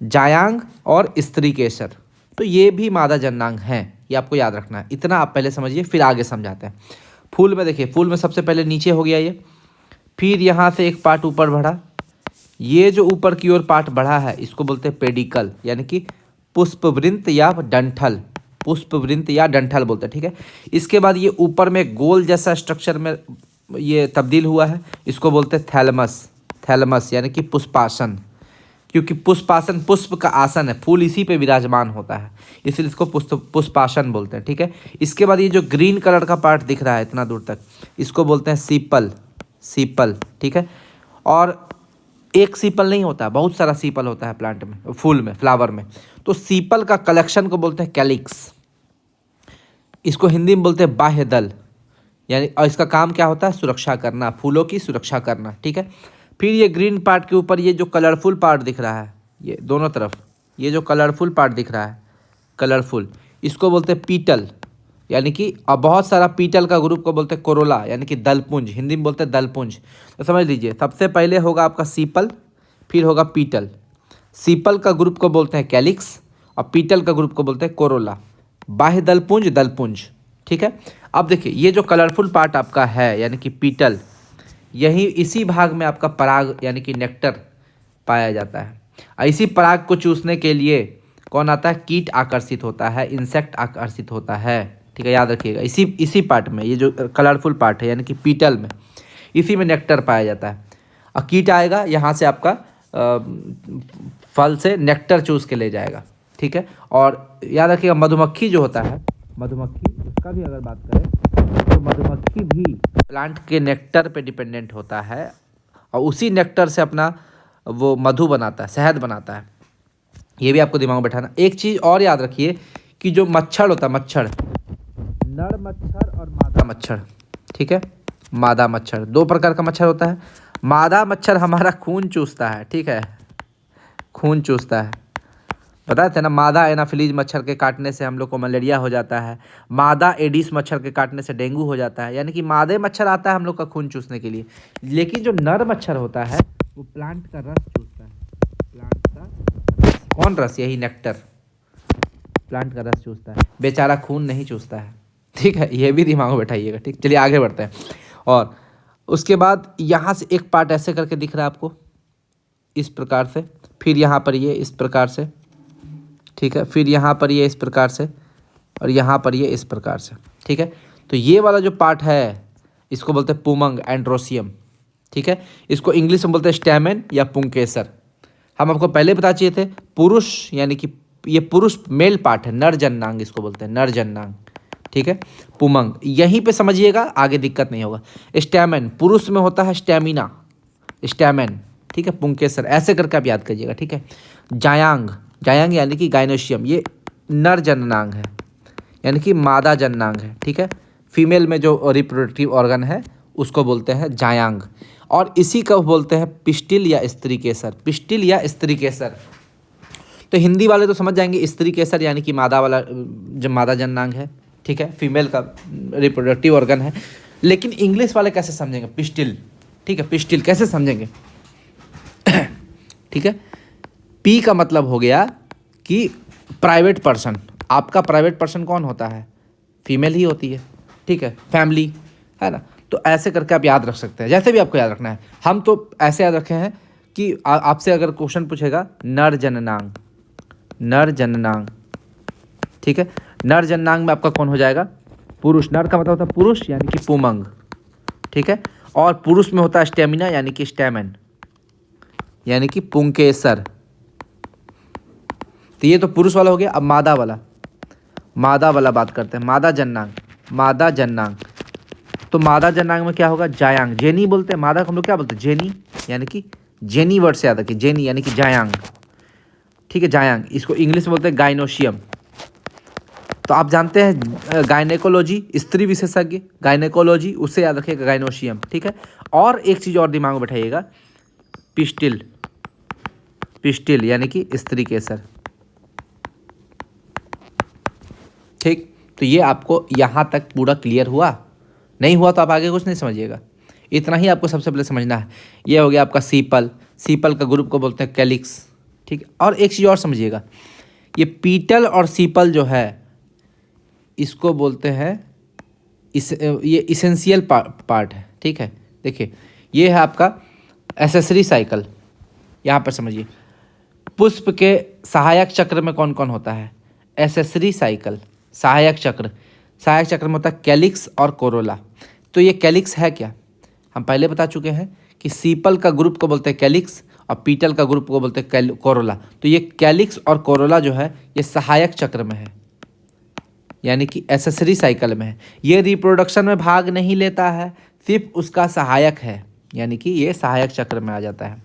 जायांग और स्त्री केसर, तो ये भी मादा जननांग हैं, ये आपको याद रखना है। इतना आप पहले समझिए, फिर आगे समझाते हैं। फूल में देखिए, फूल में सबसे पहले नीचे हो गया ये, फिर यहाँ से एक पार्ट ऊपर बढ़ा, ये जो ऊपर की ओर पार्ट बढ़ा है इसको बोलते हैं पेडिकल, यानी कि पुष्पवृंत या डंठल, पुष्पवृंत या डंठल बोलते हैं, ठीक है। इसके बाद ये ऊपर में गोल जैसा स्ट्रक्चर में ये तब्दील हुआ है, इसको बोलते हैं थैलमस, थैलमस यानी कि पुष्पासन, क्योंकि पुष्पासन पुष्प का आसन है, फूल इसी पे विराजमान होता है, इसलिए इसको पुष्पासन बोलते हैं, ठीक है। इसके बाद ये जो ग्रीन कलर का पार्ट दिख रहा है इतना दूर तक, इसको बोलते हैं सीपल, सीपल, ठीक है। और एक सीपल नहीं होता, बहुत सारा सीपल होता है प्लांट में, फूल में, फ्लावर में, तो सीपल का कलेक्शन को बोलते हैं कैलिक्स, इसको हिंदी में बोलते हैं बाह्य दल, यानी और इसका काम क्या होता है, सुरक्षा करना, फूलों की सुरक्षा करना, ठीक है। फिर ये ग्रीन पार्ट के ऊपर ये जो कलरफुल पार्ट दिख रहा है, ये दोनों तरफ ये जो कलरफुल पार्ट दिख रहा है, कलरफुल, इसको बोलते हैं पीटल, यानी कि अब बहुत सारा पीटल का ग्रुप को बोलते हैं कोरोला, यानी कि दलपुंज, हिंदी में बोलते हैं दलपुंज। तो समझ लीजिए, सबसे पहले होगा आपका सीपल, फिर होगा पीटल। सीपल का ग्रुप को बोलते हैं कैलिक्स और पीटल का ग्रुप को बोलते हैं कोरोला, बाह्य दलपुंज, दलपुंज, ठीक है। अब देखिए, ये जो कलरफुल पार्ट आपका है यानी कि पीटल, यही इसी भाग में आपका पराग यानी कि नेक्टर पाया जाता है। और इसी पराग को चूसने के लिए कौन आता है, कीट आकर्षित होता है, इंसेक्ट आकर्षित होता है, ठीक है, याद रखिएगा। इसी पार्ट में, ये जो कलरफुल पार्ट है यानी कि पीटल में, इसी में नेक्टर पाया जाता है। और कीट आएगा यहाँ से आपका फल से नेक्टर चूस के ले जाएगा, ठीक है। और याद रखिएगा, मधुमक्खी जो होता है, मधुमक्खी, उसका भी अगर बात करें तो मधुमक्खी भी प्लांट के नेक्टर पे डिपेंडेंट होता है और उसी नेक्टर से अपना वो मधु बनाता है, शहद बनाता है। ये भी आपको दिमाग में बैठाना। एक चीज़ और याद रखिए कि जो मच्छर होता है, मच्छर, नर मच्छर और मादा मच्छर, ठीक है, मादा मच्छर, दो प्रकार का मच्छर होता है। मादा मच्छर हमारा खून चूसता है, ठीक है, खून चूसता है, बताए थे ना, मादा एनाफिलीज मच्छर के काटने से हम लोग को मलेरिया हो जाता है, मादा एडिस मच्छर के काटने से डेंगू हो जाता है, यानी कि मादे मच्छर आता है हम लोग का खून चूसने के लिए। लेकिन जो नर मच्छर होता है वो प्लांट का रस चूसता है, प्लांट का रस, कौन रस, यही नेक्टर, प्लांट का रस चूसता है, बेचारा खून नहीं चूसता है, ठीक है, ये भी दिमाग में बैठाइएगा, ठीक। चलिए आगे बढ़ते हैं। और उसके बाद यहाँ से एक पार्ट ऐसे करके दिख रहा है आपको, इस प्रकार से, फिर यहाँ पर ये इस प्रकार से, ठीक है, फिर यहाँ पर ये इस प्रकार से, और यहाँ पर ये इस प्रकार से, ठीक है। तो ये वाला जो पार्ट है इसको बोलते हैं पुमंग, एंड्रोसियम, ठीक है। इसको इंग्लिश में बोलते हैं स्टैमेन या पुंकेसर। हम आपको पहले बता चाहिए थे, पुरुष यानी कि ये पुरुष मेल पार्ट है, नर जननांग इसको बोलते हैं, नर जननांग, ठीक है। पुमंग यहीं पे समझिएगा, आगे दिक्कत नहीं होगा। स्टैमेन पुरुष में होता है, स्टैमिना, स्टैमेन, ठीक है। पुंकेसर ऐसे करके आप याद करिएगा, ठीक है। जायांग, जायांग यानी कि गाइनोशियम, ये नर जननांग है, यानी कि मादा जननांग है, ठीक है। फीमेल में जो रिप्रोडक्टिव ऑर्गन है उसको बोलते हैं जायांग, और इसी को बोलते हैं पिस्टिल या स्त्री केसर, पिस्टिल या स्त्री केसर। तो हिंदी वाले तो समझ जाएंगे, स्त्री केसर यानी कि मादा वाला, जो मादा जननांग है, ठीक है, फीमेल का रिप्रोडक्टिव ऑर्गन है। लेकिन इंग्लिश वाले कैसे समझेंगे, पिस्टिल, ठीक है, पिस्टिल कैसे समझेंगे, ठीक है। पी का मतलब हो गया कि प्राइवेट पर्सन, आपका प्राइवेट पर्सन कौन होता है, फीमेल ही होती है, ठीक है, फैमिली, है ना। तो ऐसे करके आप याद रख सकते हैं, जैसे भी आपको याद रखना है। हम तो ऐसे याद रखे हैं कि आपसे अगर क्वेश्चन पूछेगा, नर जननांग, नर जननांग, ठीक है, नर जननांग में आपका कौन हो जाएगा, पुरुष, नर का मतलब होता है पुरुष यानी कि पुमंग, ठीक है। और पुरुष में होता है स्टेमिना यानी कि स्टैमेन, यानी कि पुंकेसर। तो ये तो पुरुष वाला हो गया। अब मादा वाला, मादा वाला बात करते हैं, मादा जननांग, मादा जननांग। तो मादा जननांग में क्या होगा, जायांग, जेनी बोलते हैं, मादा को हम लोग क्या बोलते हैं, जेनी, यानी कि जेनी वर्ड से याद रखिए, जेनी यानी कि जायांग, ठीक है, जायांग। इसको इंग्लिश में बोलते हैं गाइनोशियम, तो आप जानते हैं गायनेकोलॉजी, स्त्री विशेषज्ञ, गायनेकोलॉजी, उससे याद रखिएगा गायनोशियम, ठीक है। और एक चीज़ और दिमाग में बैठाइएगा, पिस्टिल, पिस्टिल यानी कि स्त्री केसर, ठीक। तो ये आपको यहाँ तक पूरा क्लियर हुआ, नहीं हुआ तो आप आगे कुछ नहीं समझिएगा, इतना ही आपको सबसे पहले समझना है। ये हो गया आपका सीपल, सीपल का ग्रुप को बोलते हैं कैलिक्स, ठीक है। और एक चीज़ और समझिएगा, ये पीटल और सीपल जो है इसको बोलते हैं ये इसेंशियल पार्ट है, ठीक है। देखिए ये है आपका एसेसरी साइकिल, यहाँ पर समझिए, पुष्प के सहायक चक्र में कौन कौन होता है, एसेसरी साइकिल, सहायक चक्र, सहायक चक्र में होता है कैलिक्स और कोरोला। तो ये कैलिक्स है क्या, हम पहले बता चुके हैं कि सीपल का ग्रुप को बोलते हैं कैलिक्स और पीटल का ग्रुप को बोलते हैं कोरोला। तो ये कैलिक्स और कोरोला जो है ये सहायक चक्र में है, यानी कि एसेसरी साइकिल में है। ये रिप्रोडक्शन में भाग नहीं लेता है, सिर्फ उसका सहायक है, यानी कि ये सहायक चक्र में आ जाता है,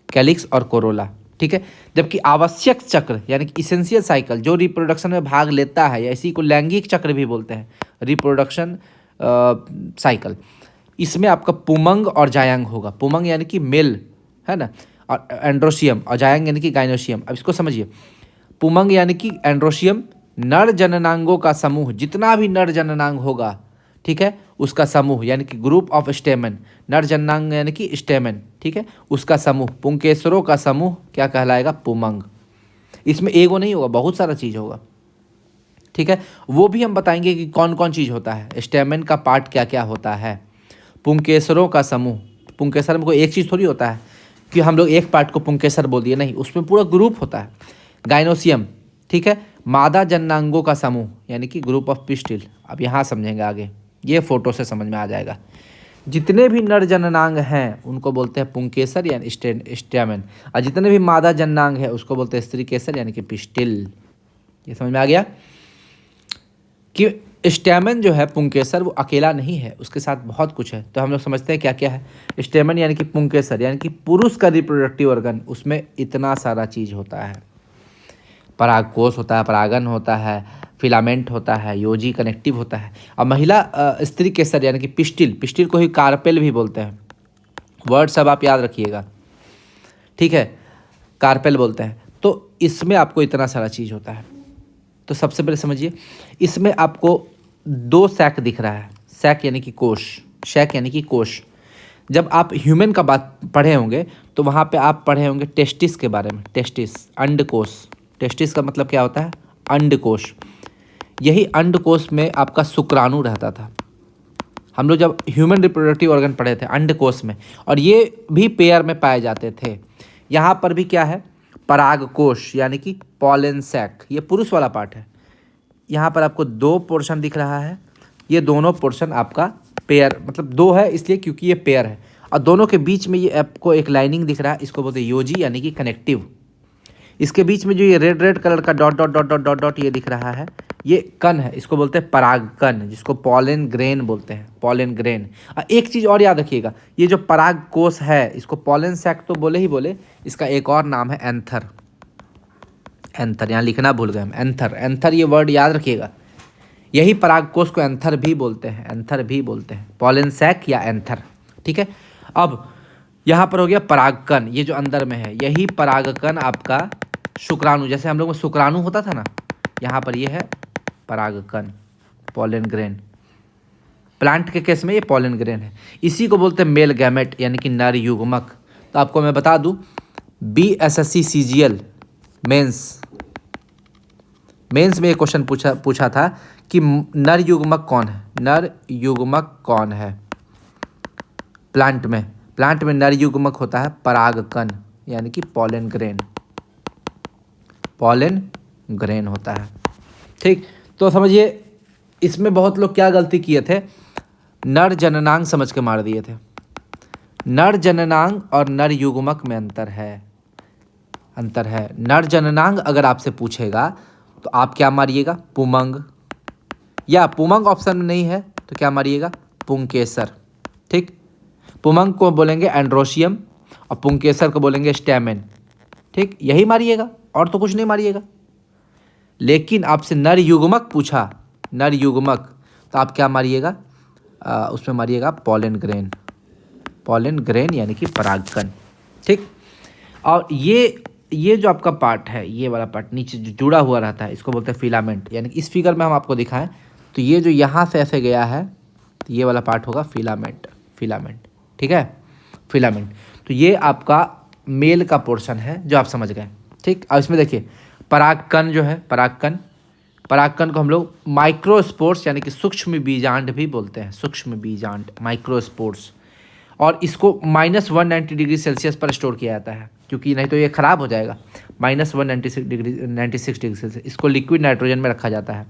कैलिक्स और कोरोला, ठीक है। जबकि आवश्यक चक्र यानी कि इसेंशियल साइकिल जो रिप्रोडक्शन में भाग लेता है, या इसी को लैंगिक चक्र भी बोलते हैं, रिप्रोडक्शन साइकिल, इसमें आपका पुमंग और जायंग होगा। पुमंग यानी कि मेल है ना, और एंड्रोशियम, और जायंग यानी कि गाइनोशियम। अब इसको समझिए, पुमंग यानी कि एंड्रोशियम, नर जननांगों का समूह, जितना भी नर जननांग होगा, ठीक है, उसका समूह यानी कि ग्रुप ऑफ स्टेमन, नर जननांग यानी कि स्टेमन, ठीक है, उसका समूह, पुंकेसरों का समूह क्या कहलाएगा, पुमंग। इसमें एगो नहीं होगा, बहुत सारा चीज़ होगा, ठीक है। वो भी हम बताएंगे कि कौन कौन चीज़ होता है, स्टेमन का पार्ट क्या क्या होता है, पुंकेसरों का समूह, पुंकेसर में कोई एक चीज़ थोड़ी होता है कि हम लोग एक पार्ट को पुंकेसर बोल दिए, नहीं, उसमें पूरा ग्रुप होता है। गाइनोसियम, ठीक है, मादा जननांगों का समूह यानी कि ग्रुप ऑफ पिस्टिल। अब यहाँ समझेंगे आगे, ये फोटो से समझ में आ जाएगा। जितने भी नर जननांग हैं उनको बोलते हैं पुंकेसर यानी स्टेमन, और जितने भी मादा जननांग है उसको बोलते हैं स्त्री केसर यानी कि पिस्टिल। ये समझ में आ गया कि स्टेमन जो है पुंकेसर वो अकेला नहीं है, उसके साथ बहुत कुछ है। तो हम लोग समझते हैं क्या क्या है। स्टेमन यानी कि पुंकेसर यानी कि पुरुष का रिप्रोडक्टिव ऑर्गन, उसमें इतना सारा चीज़ होता है, परागकोश होता है, परागन होता है, फिलामेंट होता है, योजी कनेक्टिव होता है। और महिला स्त्री केसर यानी कि पिस्टिल, पिस्टिल को ही कार्पेल भी बोलते हैं, वर्ड सब आप याद रखिएगा, ठीक है, कार्पेल बोलते हैं। तो इसमें आपको इतना सारा चीज़ होता है। तो सबसे पहले समझिए, इसमें आपको दो सैक दिख रहा है, सैक यानी कि कोश, शैक यानी कि कोश। जब आप ह्यूमन का बात पढ़े होंगे तो वहाँ पे आप पढ़े होंगे टेस्टिस के बारे में, टेस्टिस, अंडकोश। टेस्टिस का मतलब क्या होता है, अंडकोश। यही अंडकोश में आपका शुक्राणु रहता था। हम लोग जब ह्यूमन रिप्रोडक्टिव ऑर्गन पढ़े थे अंडकोश में, और ये भी पेयर में पाए जाते थे। यहाँ पर भी क्या है, परागकोश यानी कि पॉलन सैक, ये पुरुष वाला पार्ट है। यहाँ पर आपको दो पोर्शन दिख रहा है, ये दोनों पोर्शन आपका पेयर, मतलब दो है इसलिए क्योंकि ये पेयर है, और दोनों के बीच में ये आपको एक लाइनिंग दिख रहा है, इसको बोलते हैं योजी यानी कि कनेक्टिव। इसके बीच में जो ये रेड रेड कलर का dot dot dot dot dot dot ये दिख रहा है, ये कण है, इसको बोलते हैं परागकण, जिसको पॉलन ग्रेन बोलते हैं, पॉलन ग्रेन। और एक चीज़ और याद रखिएगा, ये जो पराग कोश है इसको पॉलन सैक तो बोले ही बोले, इसका एक और नाम है एंथर। एंथर यहाँ लिखना भूल गए हम, एंथर, एंथर ये वर्ड याद रखिएगा। यही परागकोश को एंथर भी बोलते हैं, एंथर भी बोलते हैं, पॉलन सैक या एंथर, ठीक है। अब यहाँ पर हो गया परागकण, ये जो अंदर में है यही परागकण आपका शुक्राणु, जैसे हम लोग में शुक्राणु होता था ना, यहाँ पर ये है परागकण, पॉलन ग्रेन। प्लांट के केस में ये पॉलन ग्रेन है, इसी को बोलते हैं मेल गैमेट यानी कि नर युग्मक। तो आपको मैं बता दूं, BSSC CGL मेंस में एक क्वेश्चन पूछा था कि नर युग्मक कौन है, नर युग्मक कौन है प्लांट में। प्लांट में नर युग्मक होता है परागकण यानी कि पॉलन ग्रेन, पॉलन ग्रेन होता है, ठीक। तो समझिए इसमें बहुत लोग क्या गलती किए थे, नर जननांग समझ के मार दिए थे। नर जननांग और नर युग्मक में अंतर है, अंतर है। नर जननांग अगर आपसे पूछेगा तो आप क्या मारिएगा, पुमंग, या पुमंग ऑप्शन में नहीं है तो क्या मारिएगा, पुंकेसर, ठीक। पुमंग को बोलेंगे एंड्रोशियम और पुंकेसर को बोलेंगे स्टेमन, ठीक, यही मारिएगा और तो कुछ नहीं मारिएगा। लेकिन आपसे नर युग्मक पूछा, नर युग्मक, तो आप क्या मारिएगा, उसमें मारिएगा पॉलन ग्रेन, पॉलन ग्रेन यानी कि परागकण। ठीक। और ये जो आपका पार्ट है, ये वाला पार्ट नीचे जो जुड़ा हुआ रहता है, इसको बोलते हैं फिलामेंट। यानी कि इस फिगर में हम आपको दिखाएं तो ये जो यहाँ से ऐसे गया है, तो ये वाला पार्ट होगा फिलामेंट, फिलामेंट। ठीक है, फिलामेंट। तो ये आपका मेल का पोर्शन है जो आप समझ गए। ठीक। अब इसमें देखिए परागकण जो है, परागकण, परागकण को हम लोग माइक्रोस्पोर्स यानी कि सूक्ष्म बीजांड भी बोलते हैं, सूक्ष्म बीजांड, माइक्रोस्पोर्स। और इसको -190 डिग्री सेल्सियस पर स्टोर किया जाता है, क्योंकि नहीं तो ये ख़राब हो जाएगा। -196 डिग्री इसको लिक्विड नाइट्रोजन में रखा जाता है।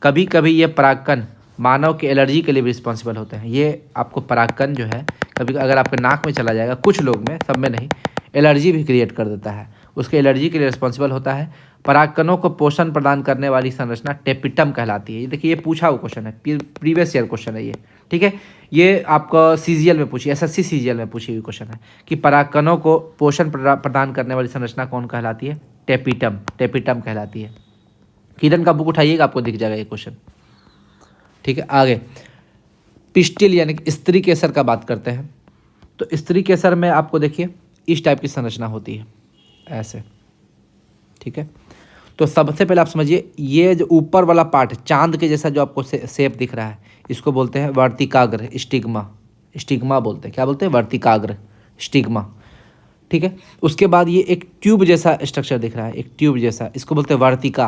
कभी कभी ये परागकण मानव के एलर्जी के लिए भी रिस्पॉन्सिबल होते हैं। ये आपको परागकण जो है कभी अगर आपके नाक में चला जाएगा, कुछ लोग में, सब में नहीं, एलर्जी भी क्रिएट कर देता है, उसके एलर्जी के लिए रिस्पॉन्सिबल होता है। परागकणों को पोषण प्रदान करने वाली संरचना टेपिटम कहलाती है। ये देखिए, ये पूछा हुआ क्वेश्चन है, प्रीवियस ईयर क्वेश्चन है ये। ठीक है, ये आपका सीजीएल में पूछी, एसएससी सीजीएल में पूछी हुई क्वेश्चन है कि परागकणों को पोषण प्रदान करने वाली संरचना कौन कहलाती है? टेपिटम, टेपिटम कहलाती है। किरण का बुक उठाइएगा, आपको दिख जाएगा ये क्वेश्चन। ठीक है, आगे पिस्टिल यानी कि स्त्री केसर का बात करते हैं। तो स्त्री केसर में आपको देखिए इस टाइप की संरचना होती है, ऐसे। ठीक है, तो सबसे पहले आप समझिए, ये जो ऊपर वाला पार्ट चांद के जैसा जो आपको शेप दिख रहा है, इसको बोलते हैं वर्तिकाग्र, स्टिग्मा, स्टिग्मा बोलते हैं। क्या बोलते हैं? वर्तिकाग्र, स्टिग्मा। ठीक है, उसके बाद ये एक ट्यूब जैसा स्ट्रक्चर दिख रहा है, एक ट्यूब जैसा, इसको बोलते हैं वर्तिका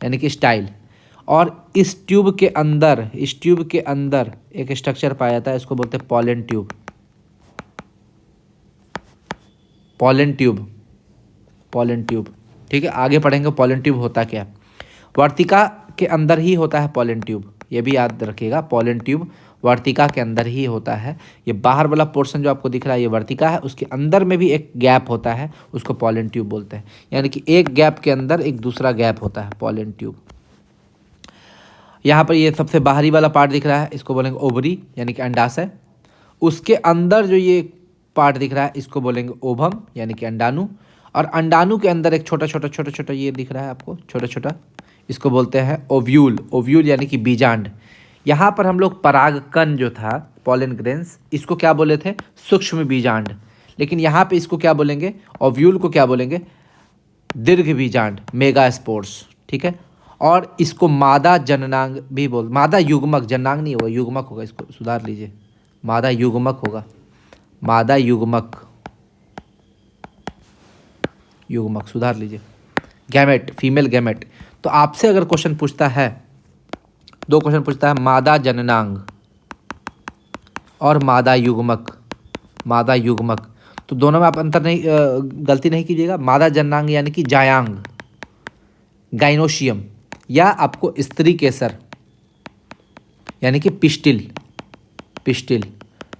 यानी कि स्टाइल। और इस ट्यूब के अंदर, इस ट्यूब के अंदर एक स्ट्रक्चर पाया जाता है, इसको बोलते हैं pollen tube, pollen tube, pollen tube. ठीक है, आगे पढ़ेंगे पॉलन ट्यूब होता क्या। वर्तिका के अंदर ही होता है पॉलन ट्यूब, ये भी याद रखिएगा, पॉलन ट्यूब वर्तिका के अंदर ही होता है। ये बाहर वाला पोर्शन जो आपको दिख रहा है ये वर्तिका है, उसके अंदर में भी एक गैप होता है, उसको पॉलन ट्यूब बोलते हैं। यानी कि एक गैप के अंदर एक दूसरा गैप होता है, पॉलन ट्यूब। यहाँ पर ये सबसे बाहरी वाला पार्ट दिख रहा है, इसको बोलेंगे ओवरी यानी कि अंडाशय। उसके अंदर जो ये पार्ट दिख रहा है इसको बोलेंगे ओभम यानी कि अंडाणु। और अंडाणु के अंदर एक छोटा छोटा छोटा छोटा ये दिख रहा है आपको, छोटा छोटा, इसको बोलते हैं ओव्यूल, ओव्यूल यानी कि बीजांड। यहाँ पर हम लोग परागकण जो था, पॉलन ग्रेन्स, इसको क्या बोले थे? सूक्ष्म बीजांड। लेकिन यहाँ पे इसको क्या बोलेंगे? ओव्यूल को क्या बोलेंगे? दीर्घ बीजांड, मेगास्पोर्स। ठीक है, और इसको मादा जननांग भी बोल, मादा युग्मक, जननांग नहीं होगा, युग्मक होगा, इसको सुधार लीजिए, मादा युग्मक होगा, मादा युग्मक, युग्मक सुधार लीजिए। Gamete, female gamete. तो आपसे अगर क्वेश्चन पूछता है, दो क्वेश्चन पूछता है, मादा जननांग और मादा युग्मक, मादा युग्मक, तो दोनों में आप अंतर नहीं, गलती नहीं कीजिएगा। मादा जननांग यानी कि जायांग, गाइनोशियम, या आपको स्त्री केसर यानी कि पिस्टिल, पिस्टिल,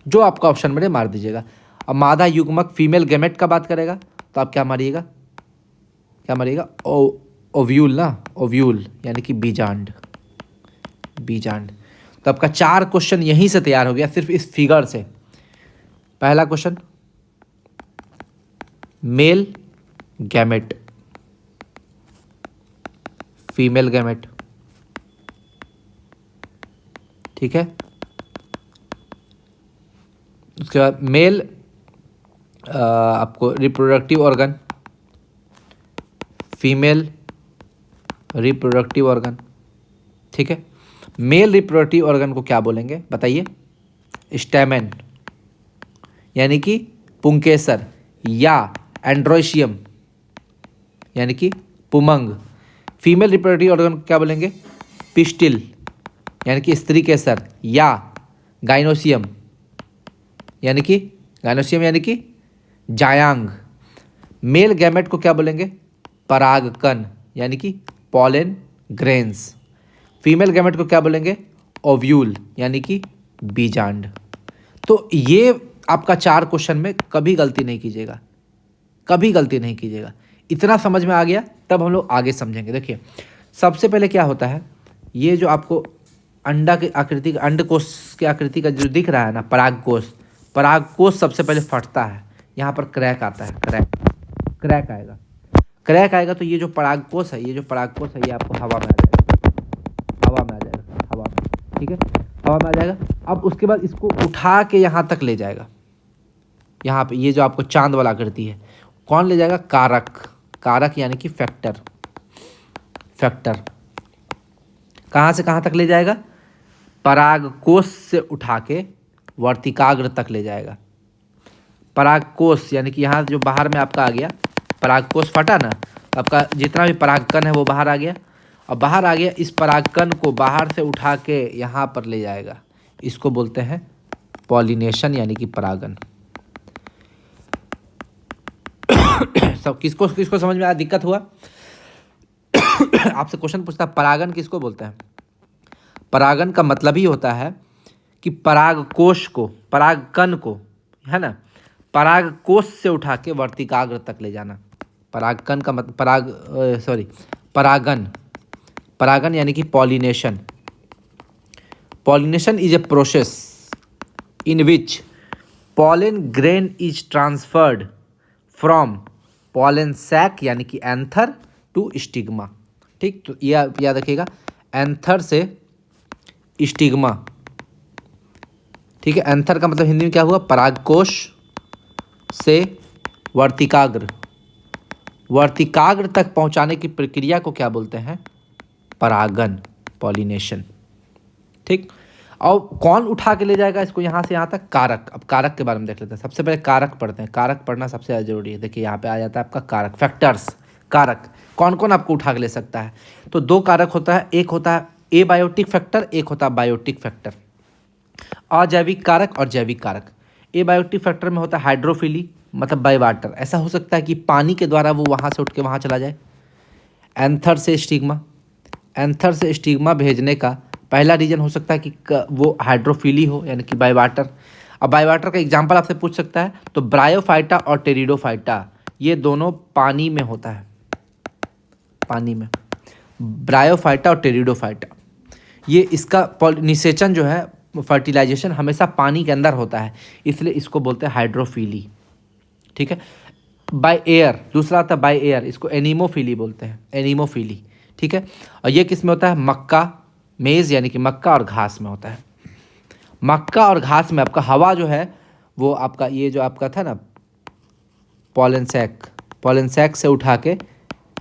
जो आपका ऑप्शन में मार दीजिएगा। अब मादा युग्मक फीमेल गैमेट का बात करेगा तो आप क्या मारिएगा? क्या मारिएगा? ओव्यूल ना, ओव्यूल यानी कि बीजांड, बीजांड। तो आपका 4 क्वेश्चन यहीं से तैयार हो गया, सिर्फ इस फिगर से। पहला question, male gamete, female gamete. ठीक है, उसके बाद मेल आपको reproductive organ, female reproductive organ. ठीक है, मेल रिप्रोडक्टिव ऑर्गन को क्या बोलेंगे बताइए? स्टैमेन यानी कि पुंकेसर, या एंड्रोशियम यानी कि पुमंग। फीमेल रिप्रोडक्टिव ऑर्गन को क्या बोलेंगे? पिस्टिल यानी कि स्त्री केसर, या गाइनोसियम यानी कि, गाइनोसियम यानी कि जायांग। मेल गैमेट को क्या बोलेंगे? परागकण यानी कि पॉलन ग्रेन्स। फीमेल गैमेट को क्या बोलेंगे? ओव्यूल यानी कि बीजांड। तो ये आपका 4 क्वेश्चन में कभी गलती नहीं कीजिएगा, कभी गलती नहीं कीजिएगा। इतना समझ में आ गया, तब हम लोग आगे समझेंगे। देखिए, सबसे पहले क्या होता है, ये जो आपको अंडा की आकृति, अंडकोश की आकृति का जो दिख रहा है ना, परागकोश, परागकोश सबसे पहले फटता है, यहाँ पर क्रैक आता है, क्रैक, क्रैक आएगा। क्रैक आएगा तो ये जो परागकोश है, ये आपको हवा में आ जाएगा, हवा में, ठीक है, हवा में आ जाएगा। अब उसके बाद इसको उठा के यहाँ तक ले जाएगा, यहाँ पे ये जो आपको चांद वाला आकृति है, कौन ले जाएगा? कारक यानी कि फैक्टर। कहाँ से कहाँ तक ले जाएगा? परागकोश से उठा के वर्तिकाग्र तक ले जाएगा। परागकोश यानी कि यहाँ जो बाहर में आपका आ गया, परागकोश फटा ना, आपका जितना भी परागकण है वो बाहर आ गया, और बाहर आ गया, इस परागकण को बाहर से उठा के यहाँ पर ले जाएगा। इसको बोलते हैं पॉलिनेशन यानी कि परागन। सब किसको किसको समझ में आया? दिक्कत हुआ? आपसे क्वेश्चन पूछता है परागन किसको बोलते हैं? परागन का मतलब ही होता है कि परागकोश को, परागकण को, है ना, परागकोश से उठा के वर्तिकाग्र तक ले जाना। परागकण का मतलब परागन यानी कि pollination. Pollination is a process in which pollen grain is transferred from pollen sac यानी कि एंथर टू स्टिग्मा। ठीक, तो ये याद रखिएगा, एंथर से स्टिग्मा। ठीक है, एंथर का मतलब हिंदी में क्या हुआ? परागकोश से वर्तिकाग्र तक पहुंचाने की प्रक्रिया को क्या बोलते हैं? परागन, पॉलिनेशन। ठीक, और कौन उठा के ले जाएगा इसको यहाँ से यहाँ तक? कारक। अब कारक के बारे में देख लेते हैं। सबसे पहले कारक पढ़ते हैं, कारक पढ़ना सबसे ज़्यादा जरूरी है। देखिए यहाँ पे आ जाता है आपका कारक, फैक्टर्स। कारक कौन कौन आपको उठा के ले सकता है? तो दो कारक होता है, एक होता है एबायोटिक फैक्टर, एक होता है बायोटिक फैक्टर। अजैविक कारक और जैविक कारक। एबायोटिक फैक्टर में होता है हाइड्रोफिली, मतलब बाय वाटर। ऐसा हो सकता है कि पानी के द्वारा वो वहाँ से उठ के वहाँ चला जाए। एंथर से स्टिग्मा भेजने का पहला रीजन हो सकता है कि वो हाइड्रोफिली हो, यानी कि बाय वाटर। अब बाय वाटर का एग्जांपल आपसे पूछ सकता है, तो ब्रायोफाइटा और टेरिडोफाइटा, ये दोनों पानी में होता है, पानी में। ब्रायोफाइटा और टेरिडोफाइटा, ये इसका निषेचन जो है, फर्टिलाइजेशन हमेशा पानी के अंदर होता है, इसलिए इसको बोलते हैं हाइड्रोफिली। ठीक है, बाय एयर दूसरा आता है, बाय एयर, इसको एनीमोफिली बोलते हैं, एनीमोफिली। ठीक है, और ये किस में होता है? मक्का, मेज यानी कि मक्का और घास में होता है। मक्का और घास में आपका हवा जो है वो आपका ये जो आपका था ना पॉलन सैक से उठा के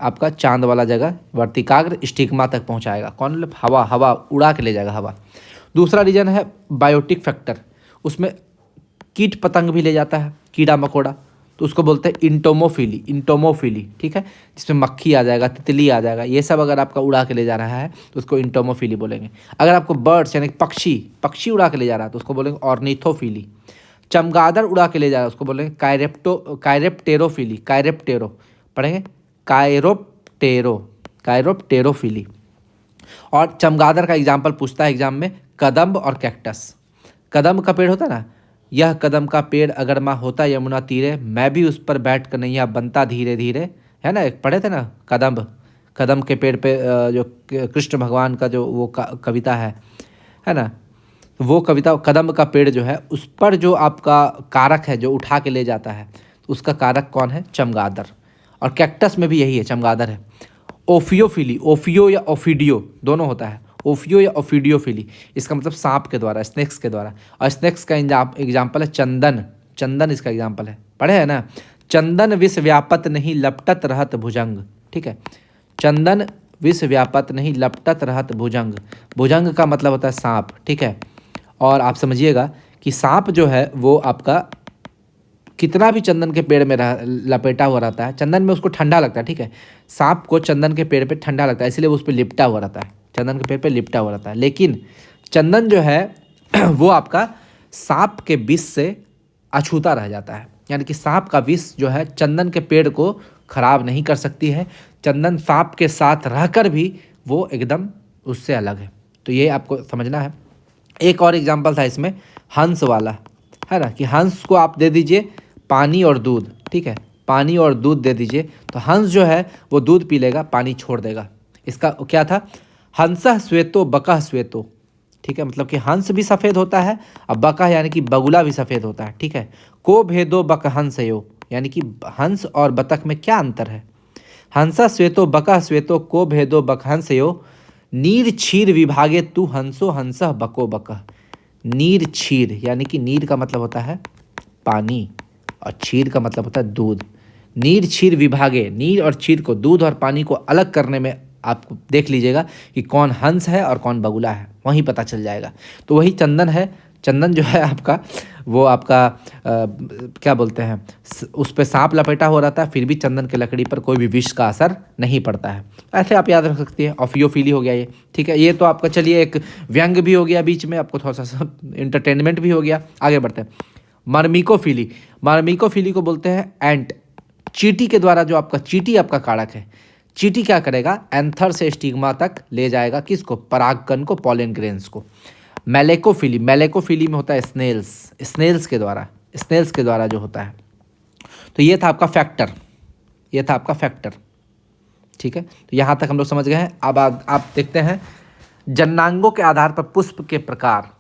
आपका चांद वाला जगह वर्तिकाग्र स्टिग्मा तक पहुंचाएगा। कौन? मतलब हवा उड़ा के ले जाएगा हवा। दूसरा रीजन है बायोटिक फैक्टर, उसमें कीट पतंग भी ले जाता है, कीड़ा मकोड़ा, तो उसको बोलते हैं इंटोमोफिली। ठीक है, जिसमें मक्खी आ जाएगा, तितली आ जाएगा, ये सब अगर आपका उड़ा के ले जा रहा है तो उसको इंटोमोफिली बोलेंगे। अगर आपको बर्ड्स यानी पक्षी उड़ा के ले जा रहा है तो उसको बोलेंगे ऑर्निथोफिली। चमगादड़ उड़ा के ले जा रहा है उसको बोलेंगे कायरेप्टेरो पढ़ेंगे, कायरोप्टेरोफिली। और चमगादड़ का एग्जाम्पल पूछता है एग्जाम में, कदम्ब और कैक्टस। कदम्ब का पेड़ होता है ना, यह कदम का पेड़ अगर माँ होता यमुना तीरे, मैं भी उस पर बैठ कर नैया बनता धीरे धीरे, है ना, एक पढ़े थे ना कदम के पेड़ पे जो कृष्ण भगवान का जो वो कविता है ना, वो कविता कदम का पेड़ जो है उस पर जो आपका कारक है जो उठा के ले जाता है, तो उसका कारक कौन है? चमगादड़। और कैक्टस में भी यही है, चमगादड़ है। ओफियोफिली, ओफियो या ओफिडियो दोनों होता है, ओफियो या ओफिडियोफिली, इसका मतलब सांप के द्वारा, स्नेक्स के द्वारा। और स्नेक्स का एग्जाम्पल है चंदन इसका एग्जाम्पल है, पढ़े है ना, चंदन विष व्यापत नहीं लपटत रहत भुजंग। ठीक है, चंदन विष व्यापत नहीं लपटत रहत भुजंग। भुजंग का मतलब होता है सांप। ठीक है, और आप समझिएगा कि सांप जो है वो आपका कितना भी चंदन के पेड़ में लपेटा हुआ रहता है, चंदन में उसको ठंडा लगता है। ठीक है, सांप को चंदन के पेड़ पे ठंडा लगता है, इसलिए वो उस पर लिपटा हुआ रहता है, चंदन के पेड़ पे लिपटा हुआ रहता है। लेकिन चंदन जो है वो आपका सांप के विष से अछूता रह जाता है, यानी कि सांप का विष जो है चंदन के पेड़ को खराब नहीं कर सकती है। चंदन सांप के साथ रहकर भी वो एकदम उससे अलग है, तो ये आपको समझना है। एक और एग्जाम्पल था इसमें हंस वाला, है ना, कि हंस को आप दे दीजिए पानी और दूध। ठीक है, पानी और दूध दे दीजिए तो हंस जो है वो दूध पी लेगा, पानी छोड़ देगा। इसका क्या था? हंसः श्वेतो बकः श्वेतो। ठीक है, मतलब कि हंस भी सफ़ेद होता है और बकः यानी कि बगुला भी सफ़ेद होता है। ठीक है, को भेदो बक हंसयो, यानी कि हंस और बतख में क्या अंतर है? हंसा श्वेतो बका श्वेतो को भेदो बक हंसयो, नीर क्षीर विभागे तू हंसो हंसः बको बकः। नीर क्षीर यानी कि नीर का मतलब होता है पानी और क्षीर का मतलब होता है दूध। नीर क्षीर विभागे, नीर और क्षीर को, दूध और पानी को अलग करने में आप देख लीजिएगा कि कौन हंस है और कौन बगुला है, वहीं पता चल जाएगा। तो वही चंदन है। चंदन जो है आपका, वो आपका क्या बोलते हैं, उस पे सांप लपेटा हो रहता है, फिर भी चंदन की लकड़ी पर कोई भी विष का असर नहीं पड़ता है। ऐसे आप याद रख सकती हैं। ऑफियोफिली हो गया ये, ठीक है। ये तो आपका चलिए एक व्यंग भी हो गया, बीच में आपको थोड़ा सा इंटरटेनमेंट भी हो गया। आगे बढ़ते हैं। मर्मिकोफिली, मर्मिकोफिली को बोलते हैं एंट, चींटी के द्वारा जो आपका, चींटी आपका कारक है। चींटी क्या करेगा, एंथर से स्टिग्मा तक ले जाएगा किसको, परागकण को, पॉलन ग्रेन्स को। मेलेकोफिली, मेलेकोफिली में होता है स्नेल्स, स्नेल्स के द्वारा जो होता है। तो ये था आपका फैक्टर, ये था आपका फैक्टर, ठीक है। तो यहाँ तक हम लोग समझ गए हैं। अब आप देखते हैं जन्नांगों के आधार पर पुष्प के प्रकार।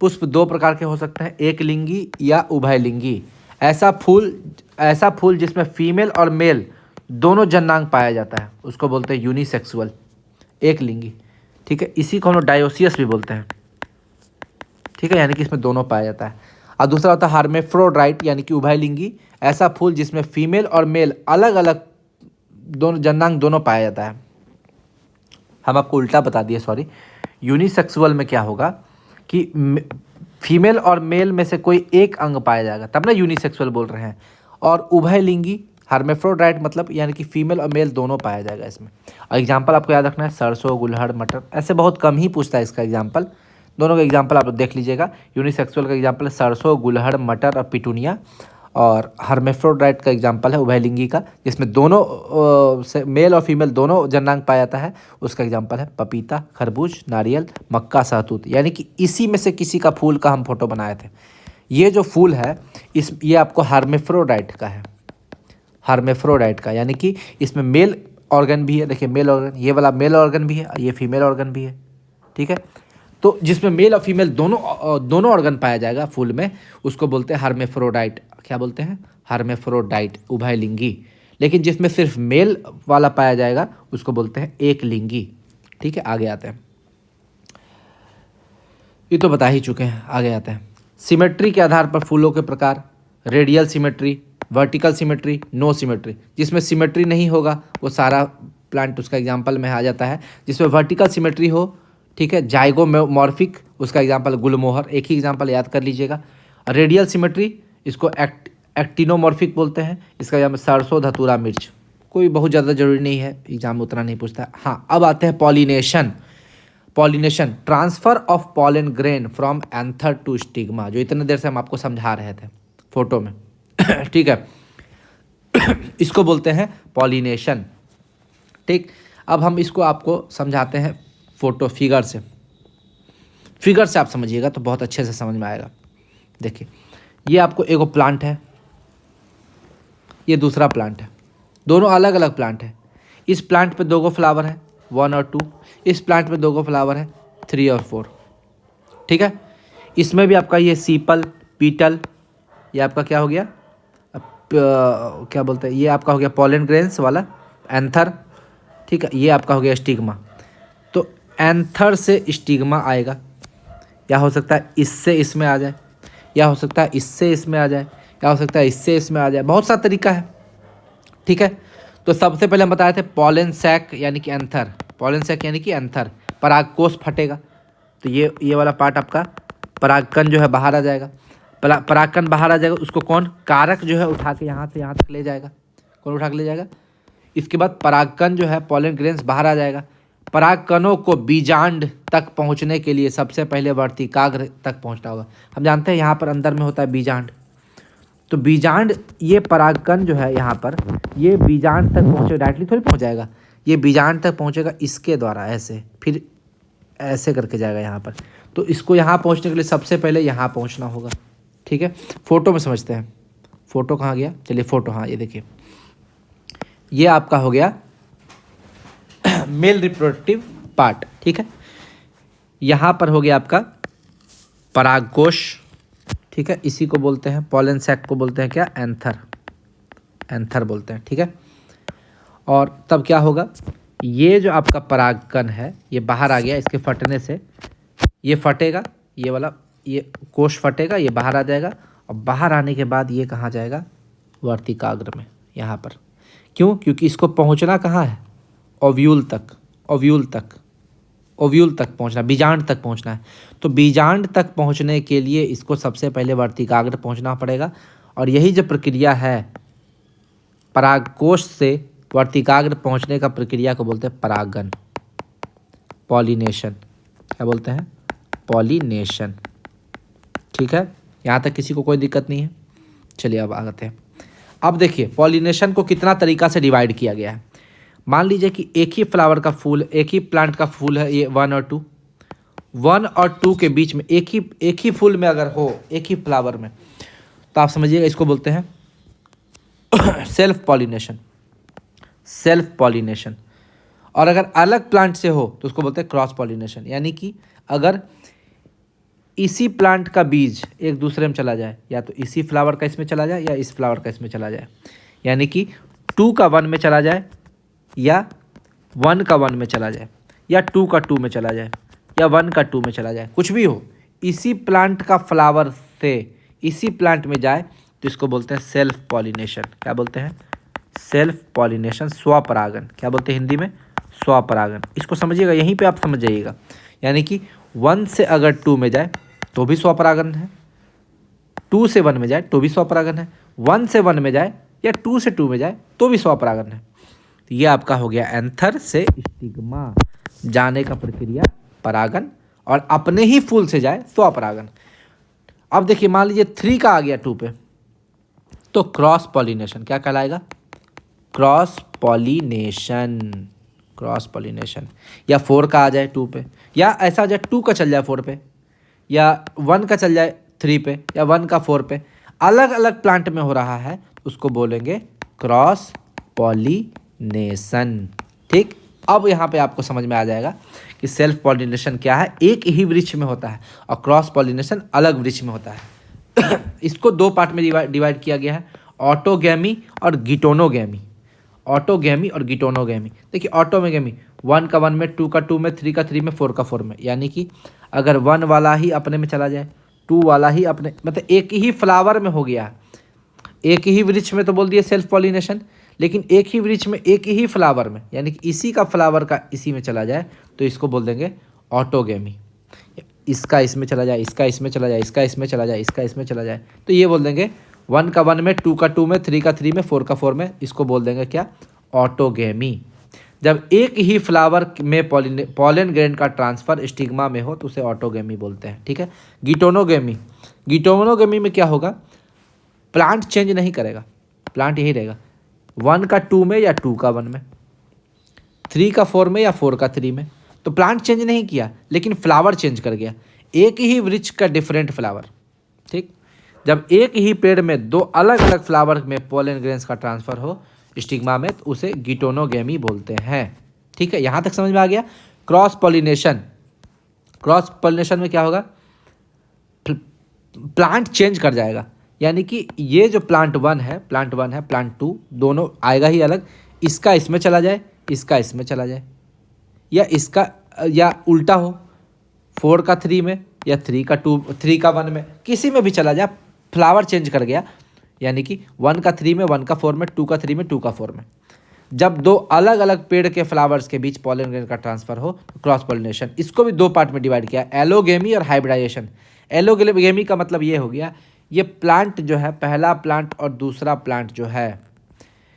पुष्प दो प्रकार के हो सकते हैं, एक लिंगी या उभयलिंगी। ऐसा फूल जिसमें फीमेल और मेल दोनों जन्नांग पाया जाता है, उसको बोलते हैं यूनिसेक्सुअल, एक लिंगी, ठीक है। इसी को हम लोग डायोसियस भी बोलते हैं, ठीक है, यानी कि इसमें दोनों पाया जाता है। और दूसरा होता है हार्मेफ्रोडाइट, यानी कि उभयलिंगी, ऐसा फूल जिसमें फीमेल और मेल अलग अलग दोनों जन्नांग दोनों पाया जाता है। हम आपको उल्टा बता दिए, सॉरी। यूनिसेक्सुअल में क्या होगा कि फीमेल और मेल में से कोई एक अंग पाया जाएगा, तब ना यूनिसेक्सुअल बोल रहे हैं। और उभयलिंगी, हार्मेफ्रोडाइट मतलब यानी कि फीमेल और मेल दोनों पाया जाएगा इसमें। और एग्जाम्पल आपको याद रखना है, सरसों, गुलहड़, मटर, ऐसे बहुत कम ही पूछता है इसका एग्जाम्पल। दोनों का एग्जाम्पल आप लोग देख लीजिएगा। यूनिसेक्सुअल का एग्जाम्पल है सरसों, गुलहड़, मटर और पिटूनिया। और हार्मेफ्रोडाइट का एग्जाम्पल है उभयलिंगी का, जिसमें दोनों से मेल और फीमेल दोनों जन्नांग पाया जाता है, उसका एग्जाम्पल है पपीता, खरबूज, नारियल, मक्का, सहतूत। यानी कि इसी में से किसी का फूल का हम फोटो बनाए थे। ये जो फूल है ये आपको हार्मेफ्रोडाइट का है, हार्मेफ्रोडाइट का, यानी कि इसमें मेल ऑर्गन भी है। देखिए मेल ऑर्गन, ये वाला मेल ऑर्गन भी है, ये फीमेल ऑर्गन भी है, ठीक है। तो जिसमें मेल और फीमेल दोनों ऑर्गन पाया जाएगा फूल में, उसको बोलते हैं हार्मेफ्रोडाइट। क्या बोलते हैं, हार्मेफ्रोडाइट, उभयलिंगी। लेकिन जिसमें सिर्फ मेल वाला पाया जाएगा उसको बोलते हैं एक लिंगी, ठीक है। आगे आते हैं, ये तो बता ही चुके हैं। आगे आते हैं सिमेट्री के आधार पर फूलों के प्रकार। Radial symmetry, vertical symmetry, no symmetry. जिसमें सिमेट्री नहीं होगा वो सारा प्लांट उसका एग्जाम्पल में आ जाता है। जिसमें वर्टिकल सिमेट्री हो, ठीक है, जाइगोमॉर्फिक, उसका एग्जाम्पल गुलमोहर, एक ही एग्जाम्पल याद कर लीजिएगा। रेडियल सिमेट्री, इसको एक्टिनोमॉर्फिक बोलते हैं, इसका एग्जाम्पल सरसों, धतूरा, मिर्च। कोई बहुत ज़्यादा जरूरी नहीं है, एग्जाम में उतना नहीं पूछता। हाँ, अब आते हैं pollination. Pollination, transfer of pollen grain from anther to stigma, जो इतने देर से हम आपको समझा रहे थे फोटो में ठीक है इसको बोलते हैं पॉलिनेशन, ठीक। अब हम इसको आपको समझाते हैं फोटो फिगर से। फिगर से आप समझिएगा तो बहुत अच्छे से समझ में आएगा। देखिए, ये आपको एगो प्लांट है, ये दूसरा प्लांट है, दोनों अलग अलग प्लांट है। इस प्लांट पे 2 फ्लावर है, 1 और 2। इस प्लांट पे 2 फ्लावर है, 3 और 4, ठीक है। इसमें भी आपका ये सीपल, पीटल, ये आपका क्या हो गया, क्या बोलते हैं, ये आपका हो गया पॉलन ग्रेन्स वाला एंथर, ठीक है। ये आपका हो गया स्टिग्मा। तो एंथर से स्टिग्मा आएगा, या हो सकता है इससे इसमें आ जाए, या हो सकता है इससे इसमें आ जाए, या हो सकता है इससे इसमें आ जाए, बहुत सा तरीका है, ठीक है। तो सबसे पहले हम बताए थे पॉलन सैक यानी कि एंथर, पॉलन सैक यानी कि एंथर, परागकोश फटेगा तो ये वाला पार्ट आपका परागकण जो है बाहर आ जाएगा। परागकण बाहर आ जाएगा, उसको कौन, कारक जो है उठा के यहाँ से यहाँ तक ले जाएगा। कौन उठा के ले जाएगा? इसके बाद परागकण जो है पॉलन ग्रेन्स बाहर आ जाएगा। परागकणों को बीजांड तक पहुँचने के लिए सबसे पहले वर्तिकाग्र तक पहुँचना होगा। हम जानते हैं यहाँ पर अंदर में होता है बीजांड, तो बीजांड, ये परागकण जो है यहाँ पर, ये बीजांड तक पहुँचे, डायरेक्टली थोड़ी पहुँच जाएगा, ये बीजांड तक पहुँचेगा इसके द्वारा, ऐसे, फिर ऐसे करके जाएगा यहाँ पर। तो इसको यहाँ पहुँचने के लिए सबसे पहले यहाँ पहुँचना होगा, ठीक है। फोटो में समझते हैं, फोटो कहाँ गया, चलिए फोटो, हाँ ये देखिए, ये आपका हो गया मेल रिप्रोडक्टिव पार्ट, ठीक है। यहाँ पर हो गया आपका परागकोश, ठीक है, इसी को बोलते हैं पॉलन सैक को बोलते हैं क्या, एंथर, एंथर बोलते हैं, ठीक है। और तब क्या होगा, ये जो आपका परागकण है ये बाहर आ गया, इसके फटने से ये फटेगा, ये वाला ये कोश फटेगा, ये बाहर आ जाएगा और बाहर आने के बाद ये कहाँ जाएगा, वर्तिकाग्र में, यहाँ पर। क्यों? क्योंकि इसको पहुँचना कहाँ है, ओव्यूल तक, ओव्यूल तक पहुँचना, बीजांड तक पहुँचना है। तो बीजांड तक पहुँचने के लिए इसको सबसे पहले वर्तिकाग्र पहुँचना पड़ेगा और यही जो प्रक्रिया है परागकोश से वर्तिकाग्र पहुँचने का प्रक्रिया को बोलते हैं परागन, पॉलिनेशन। क्या बोलते हैं? पॉलिनेशन। ठीक है, यहाँ तक किसी को कोई दिक्कत नहीं है? चलिए अब आते हैं। अब देखिए पॉलिनेशन को कितना तरीका से डिवाइड किया गया है। मान लीजिए कि एक ही फ्लावर का फूल, एक ही प्लांट का फूल है, ये 1 और 2, 1 और 2 के बीच में एक ही फूल में अगर हो, एक ही फ्लावर में, तो आप समझिएगा इसको बोलते हैं सेल्फ पॉलिनेशन, सेल्फ पॉलिनेशन। और अगर अलग प्लांट से हो तो उसको बोलते हैं क्रॉस पॉलिनेशन। यानी कि अगर इसी प्लांट का बीज एक दूसरे में चला जाए, या तो इसी फ्लावर का इसमें चला जाए या इस फ्लावर का इसमें चला जाए, यानी कि 2 का 1 में चला जाए या 1 का 1 में चला जाए या 2 का 2 में चला जाए या 1 का 2 में चला जाए, कुछ भी हो, इसी प्लांट का फ्लावर से इसी प्लांट में जाए तो इसको बोलते हैं सेल्फ पॉलिनेशन। क्या बोलते हैं? सेल्फ पॉलिनेशन, स्वपरागन। क्या बोलते हैं हिंदी में? स्वपरागन। इसको समझिएगा, यहीं पे आप समझ जाइएगा। यानी कि 1 से अगर 2 में जाए तो भी स्वपरागन है, 2 से 1 में जाए तो भी स्वपरागन है, 1 से 1 में जाए या 2 से 2 में जाए तो भी स्वपरागन है। तो ये आपका हो गया एंथर से स्टिग्मा जाने का प्रक्रिया परागन, और अपने ही फूल से जाए स्वपरागन। अब देखिए मान लीजिए 3 का आ गया 2 पे, तो क्रॉस पॉलिनेशन। क्या कहलाएगा? Cross pollination, cross pollination. या 4 का आ जाए 2 पे, या ऐसा आ जाए 2 का चल जाए 4 पे, या 1 का चल जाए 3 पे, या 1 का 4 पे, अलग अलग प्लांट में हो रहा है, उसको बोलेंगे क्रॉस पॉलिनेशन। ठीक, अब यहाँ पे आपको समझ में आ जाएगा कि सेल्फ पॉलिनेशन क्या है, एक ही वृक्ष में होता है, और क्रॉस पॉलिनेशन अलग वृक्ष में होता है। इसको 2 पार्ट में डिवाइड किया गया है, ऑटोगैमी और गिटोनोगैमी। ऑटोगैमी और गिटोनोगैमी। देखिए ऑटोगैमी 1 का 1 में, 2 का 2 में, 3 का 3 में, 4 का 4 में। यानी कि अगर 1 वाला ही अपने में चला जाए, 2 वाला ही अपने, मतलब एक ही फ्लावर में हो गया, एक ही वृक्ष में तो बोल दिए सेल्फ पॉलिनेशन, लेकिन एक ही वृक्ष में एक ही फ्लावर में, यानी कि इसी का फ्लावर का इसी में चला जाए तो इसको बोल देंगे ऑटोगैमी। इसका इसमें चला जाए, इसका इसमें चला जाए, इसका इसमें चला जाए, इसका इसमें चला जाए, तो ये बोल देंगे 1 का 1 में, 2 का 2 में, 3 का 3 में, 4 का 4 में, इसको बोल देंगे क्या? ऑटोगैमी। जब एक ही फ्लावर में पॉलन ग्रेन का ट्रांसफर स्टिग्मा में हो तो उसे ऑटोगैमी बोलते हैं। ठीक है। गिटोनोगैमी, गिटोनोगैमी में क्या होगा? प्लांट चेंज नहीं करेगा, प्लांट यही रहेगा, 1 का 2 में या 2 का 1 में, 3 का 4 में या 4 का 3 में। तो प्लांट चेंज नहीं किया, लेकिन फ्लावर चेंज कर गया, एक ही वृक्ष का डिफरेंट फ्लावर। ठीक, जब एक ही पेड़ में 2 अलग अलग फ्लावर में पोलन ग्रेन्स का ट्रांसफर हो स्टिग्मा में, तो उसे गिटोनोगैमी बोलते हैं। ठीक है, यहाँ तक समझ में आ गया। क्रॉस पॉलिनेशन, क्रॉस पॉलिनेशन में क्या होगा? प्लांट चेंज कर जाएगा, यानी कि ये जो प्लांट 1 है, प्लांट 1 है, प्लांट 2, दोनों आएगा ही अलग, इसका इसमें चला जाए, इसका इसमें चला जाए, या इसका, या उल्टा हो, 4 का 3 में या 3 का 2, 3 का 1 में, किसी में भी चला जाए, फ्लावर चेंज कर गया, यानी कि 1 का 3 में, 1 का 4 में, 2 का 3 में, 2 का 4 में। जब 2 अलग अलग पेड़ के फ्लावर्स के बीच पॉलन ग्रेन का ट्रांसफर हो तो क्रॉस पॉलिनेशन। इसको भी 2 पार्ट में डिवाइड किया, एलोगेमी और हाइब्रिडाइजेशन। एलोगेमी का मतलब ये हो गया, ये प्लांट जो है, पहला प्लांट और दूसरा प्लांट जो है,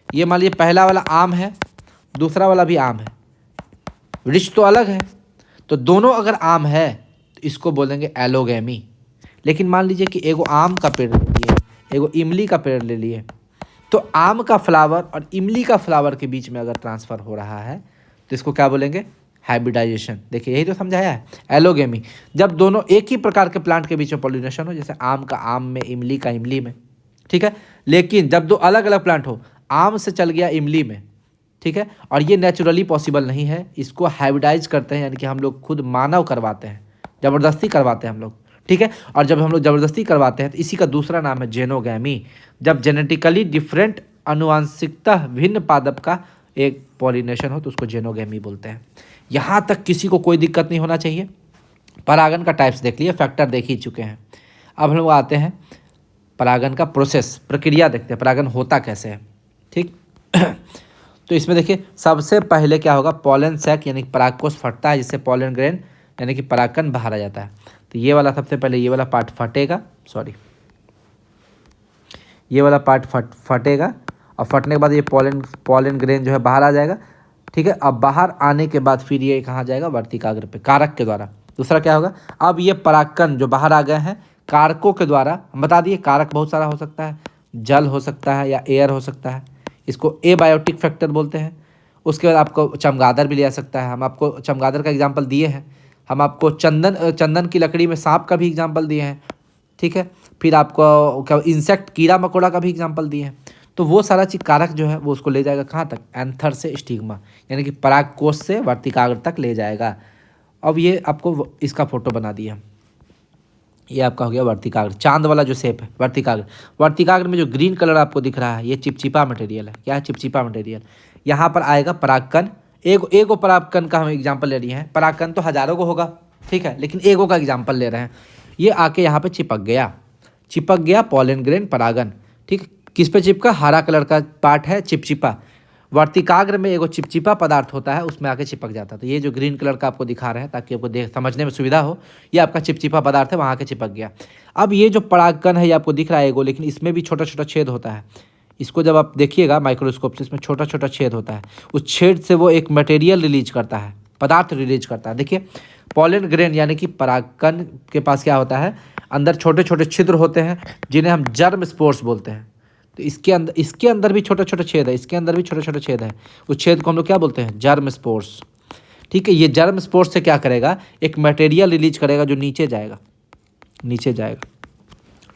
ये मान लीजिए पहला वाला आम है, दूसरा वाला भी आम है, वृक्ष तो अलग है, तो दोनों अगर आम है तो इसको बोलेंगे एलोगेमी। लेकिन मान लीजिए कि एगो आम का पेड़ ले लिए, एगो इमली का पेड़ ले लिए, तो आम का फ्लावर और इमली का फ्लावर के बीच में अगर ट्रांसफ़र हो रहा है तो इसको क्या बोलेंगे? हाइब्रिडाइजेशन। देखिए यही तो समझाया है, एलोगेमी। जब दोनों एक ही प्रकार के प्लांट के बीच में पॉलिनेशन हो, जैसे आम का आम में, इमली का इमली में। ठीक है, लेकिन जब 2 अलग अलग प्लांट हो, आम से चल गया इमली में, ठीक है, और ये नेचुरली पॉसिबल नहीं है, इसको हाइब्रिडाइज करते हैं, यानी कि हम लोग खुद मानव करवाते हैं, ज़बरदस्ती करवाते हैं हम लोग। ठीक है, और जब हम लोग ज़बरदस्ती करवाते हैं तो इसी का दूसरा नाम है जेनोगैमी। जब जेनेटिकली डिफरेंट, अनुवांशिकता भिन्न पादप का एक पॉलिनेशन हो तो उसको जेनोगेमी बोलते हैं। यहाँ तक किसी को कोई दिक्कत नहीं होना चाहिए। परागन का टाइप्स देख लिए, फैक्टर देख ही चुके हैं। अब हम लोग आते हैं परागन का प्रोसेस, प्रक्रिया देखते हैं, परागन होता कैसे है। ठीक तो इसमें देखिए सबसे पहले क्या होगा, पॉलन सैक यानी कि परागकोश फटता है, जिससे पॉलन ग्रेन यानी कि परागकण बाहर आ जाता है। तो ये वाला सबसे पहले ये वाला पार्ट फटेगा, ये वाला पार्ट फटेगा और फटने के बाद ये पॉलन ग्रेन जो है बाहर आ जाएगा। ठीक है, अब बाहर आने के बाद फिर ये कहाँ जाएगा, वर्तिकाग्र पे कारक के द्वारा। दूसरा क्या होगा, अब ये परागकण जो बाहर आ गए हैं कारकों के द्वारा, हम बता दिए कारक बहुत सारा हो सकता है, जल हो सकता है या एयर हो सकता है, इसको एबायोटिक फैक्टर बोलते हैं। उसके बाद आपको चमगादड़ भी लिया सकता है, हम आपको चमगादड़ का एग्जाम्पल दिए हैं। हम आपको चंदन की लकड़ी में सांप का भी एग्जाम्पल दिए हैं। ठीक है, फिर आपको क्या इंसेक्ट कीड़ा मकोड़ा का भी एग्जाम्पल दिए हैं। तो वो सारा चीज कारक जो है वो उसको ले जाएगा कहाँ तक, एंथर से स्टिग्मा यानी कि परागकोश से वर्तिकाग्र तक ले जाएगा। अब ये आपको इसका फोटो बना दिया, ये आपका हो गया वर्तिकाग्र, चांद वाला जो शेप है वर्तिकाग्र। वर्तिकाग्र में जो ग्रीन कलर आपको दिख रहा है ये चिपचिपा मटेरियल है। क्या है, चिपचिपा मटेरियल। यहाँ पर आएगा परागकण, एगो परागकण का हम एग्जाम्पल ले रहे हैं, परागकण तो हजारों को होगा, ठीक है, लेकिन एगो का एग्जाम्पल ले रहे हैं। ये आके यहाँ पे चिपक गया पॉलन ग्रेन परागन। ठीक, किस पे चिपका, हरा कलर का पार्ट है चिपचिपा, वर्तिकाग्र में एगो चिपचिपा पदार्थ होता है उसमें आके चिपक जाता है। तो ये जो ग्रीन कलर का आपको दिखा रहे हैं ताकि आपको देख समझने में सुविधा हो, ये आपका चिपचिपा पदार्थ है, वहाँ आके चिपक गया। अब ये जो परागकण है ये आपको दिख रहा है एगो, लेकिन इसमें भी छोटा छोटा छेद होता है। इसको जब आप देखिएगा माइक्रोस्कोप से, इसमें छोटा छोटा छेद होता है, उस छेद से वो एक मटेरियल रिलीज करता है, पदार्थ रिलीज करता है। देखिए पॉलन ग्रेन यानी कि परागकण के पास क्या होता है, अंदर छोटे छोटे छिद्र होते हैं जिन्हें हम जर्म स्पोर्स बोलते हैं। तो इसके अंदर भी छोटे छोटे छेद है, इसके अंदर भी छोटे छोटे छेद है, उस छेद को हम लोग क्या बोलते हैं, जर्म स्पोर्स। ठीक है, ये जर्म स्पोर्स से क्या करेगा, एक मटेरियल रिलीज करेगा जो नीचे जाएगा।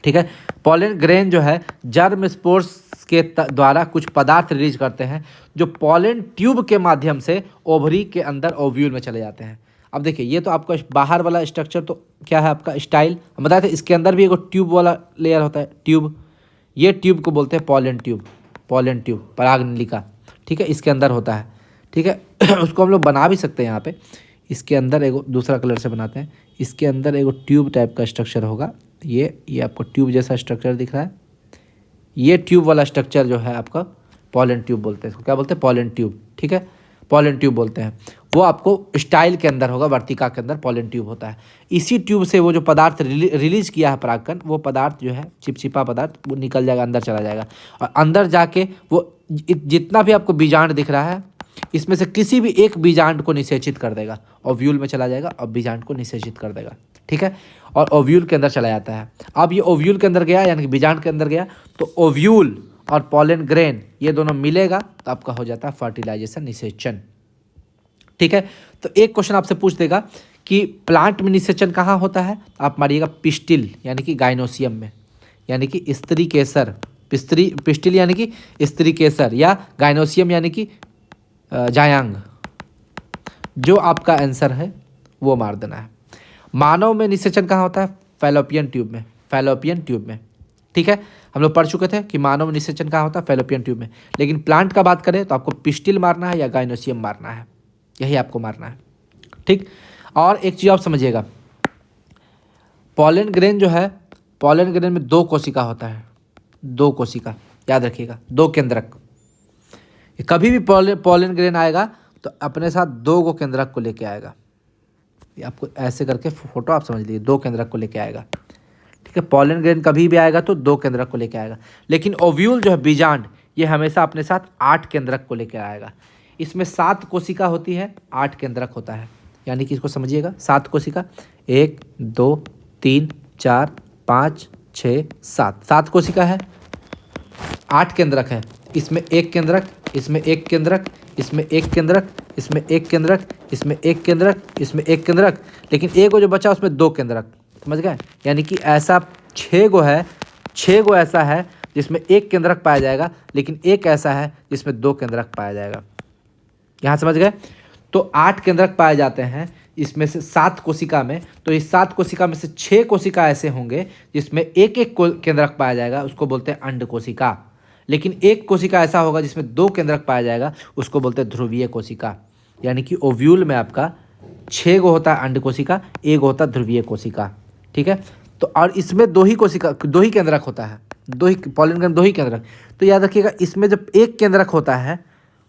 ठीक है, पॉलन ग्रेन जो है जर्म स्पोर्स के द्वारा कुछ पदार्थ रिलीज करते हैं जो पॉलन ट्यूब के माध्यम से ओवरी के अंदर ओव्यूल में चले जाते हैं। अब देखिए ये तो आपका बाहर वाला स्ट्रक्चर तो क्या है आपका स्टाइल, हम बताए थे इसके अंदर भी एक ट्यूब वाला लेयर होता है, ट्यूब, ये ट्यूब को बोलते हैं पॉलन ट्यूब परागनलिका। ठीक है, इसके अंदर होता है। ठीक है उसको हम लोग बना भी सकते हैं यहाँ पे, इसके अंदर एगो दूसरा कलर से बनाते हैं, इसके अंदर एगो ट्यूब टाइप का स्ट्रक्चर होगा, ये आपको ट्यूब जैसा स्ट्रक्चर दिख रहा है, ये ट्यूब वाला स्ट्रक्चर जो है आपका पॉलन ट्यूब बोलते हैं, इसको क्या बोलते हैं, पॉलन ट्यूब। ठीक है, पॉलन ट्यूब बोलते हैं, वो आपको स्टाइल के अंदर होगा, वर्तिका के अंदर पॉलन ट्यूब होता है। इसी ट्यूब से वो जो पदार्थ रिलीज किया है परागकण, वो पदार्थ जो है चिपचिपा पदार्थ वो निकल जाएगा, अंदर चला जाएगा, और अंदर जाके वो जितना भी आपको बीजांड दिख रहा है इसमें से किसी भी एक बीजांड को निषेचित कर देगा, ओव्यूल में चला जाएगा और बीजांड को निषेचित कर देगा। ठीक है, और ओव्यूल के अंदर चला जाता है। अब ये ओव्यूल के अंदर गया यानी कि बीजांड के अंदर गया, तो ओव्यूल और पॉलन ग्रेन ये दोनों मिलेगा तो आपका हो जाता है फर्टिलाइजेशन, निषेचन। ठीक है, तो एक क्वेश्चन आपसे पूछ देगा कि प्लांट में निषेचन कहाँ होता है, आप मारिएगा पिस्टिल यानी कि गाइनोसियम में, यानी कि स्त्री केसर, पिस्टिल यानी कि स्त्री केसर, या गाइनोसियम यानी कि जायांग। जो आपका आंसर है वो मार देना है। मानव में निषेचन कहाँ होता है, फैलोपियन ट्यूब में। ठीक है, हम लोग पढ़ चुके थे कि मानव में निषेचन कहाँ होता है, फैलोपियन ट्यूब में। लेकिन प्लांट का बात करें तो आपको पिस्टिल मारना है या गाइनोसियम मारना है, यही आपको मारना है। ठीक, और एक चीज़ आप समझिएगा, पॉलन ग्रेन जो है, पॉलन ग्रेन में 2 कोशिका होता है, 2 कोशिका, याद रखिएगा, 2 केंद्रक। कभी भी पॉलन ग्रेन आएगा तो अपने साथ 2 केंद्रक को लेके आएगा। ये आपको ऐसे करके फोटो आप समझ लीजिए, 2 केंद्रक को लेके आएगा। ठीक है, पॉलन ग्रेन कभी भी आएगा तो 2 केंद्रक को लेके आएगा, लेकिन ओव्यूल जो है बीजांड, ये हमेशा अपने साथ 8 केंद्रक को लेकर आएगा। इसमें 7 कोशिका होती है, 8 केंद्रक होता है, यानी कि इसको समझिएगा 7 कोशिका, 1 2 3 4 5 6 7, 7 कोशिका है, 8 केंद्रक है। इसमें 1 केंद्रक, इसमें 1 केंद्रक, इसमें 1 केंद्रक, इसमें 1 केंद्रक, इसमें 1 केंद्रक, इसमें 1 केंद्रक, लेकिन एक जो बचा उसमें 2 केंद्रक, समझ गए। यानी कि ऐसा 6 गो है, 6 गो ऐसा है जिसमें 1 केंद्रक पाया जाएगा, लेकिन एक ऐसा है जिसमें 2 केंद्रक पाया जाएगा। यहाँ समझ गए। तो 8 केंद्रक पाए जाते हैं इसमें से 7 कोशिका में। तो इस 7 कोशिका में से 6 कोशिका ऐसे होंगे जिसमें एक एक केंद्रक पाया जाएगा, उसको बोलते हैं अंड कोशिका। लेकिन एक कोशिका ऐसा होगा जिसमें 2 केंद्रक पाया जाएगा, उसको बोलते हैं ध्रुवीय कोशिका। यानी कि ओव्यूल में आपका 6 गो होता है अंड कोशिका, 1 होता है ध्रुवीय कोशिका। ठीक है, तो और इसमें 2 ही कोशिका, 2 ही केंद्रक होता है, 2 ही पॉलन ग्रैंड, 2 ही केंद्रक। तो याद रखिएगा, इसमें जब एक केंद्रक होता है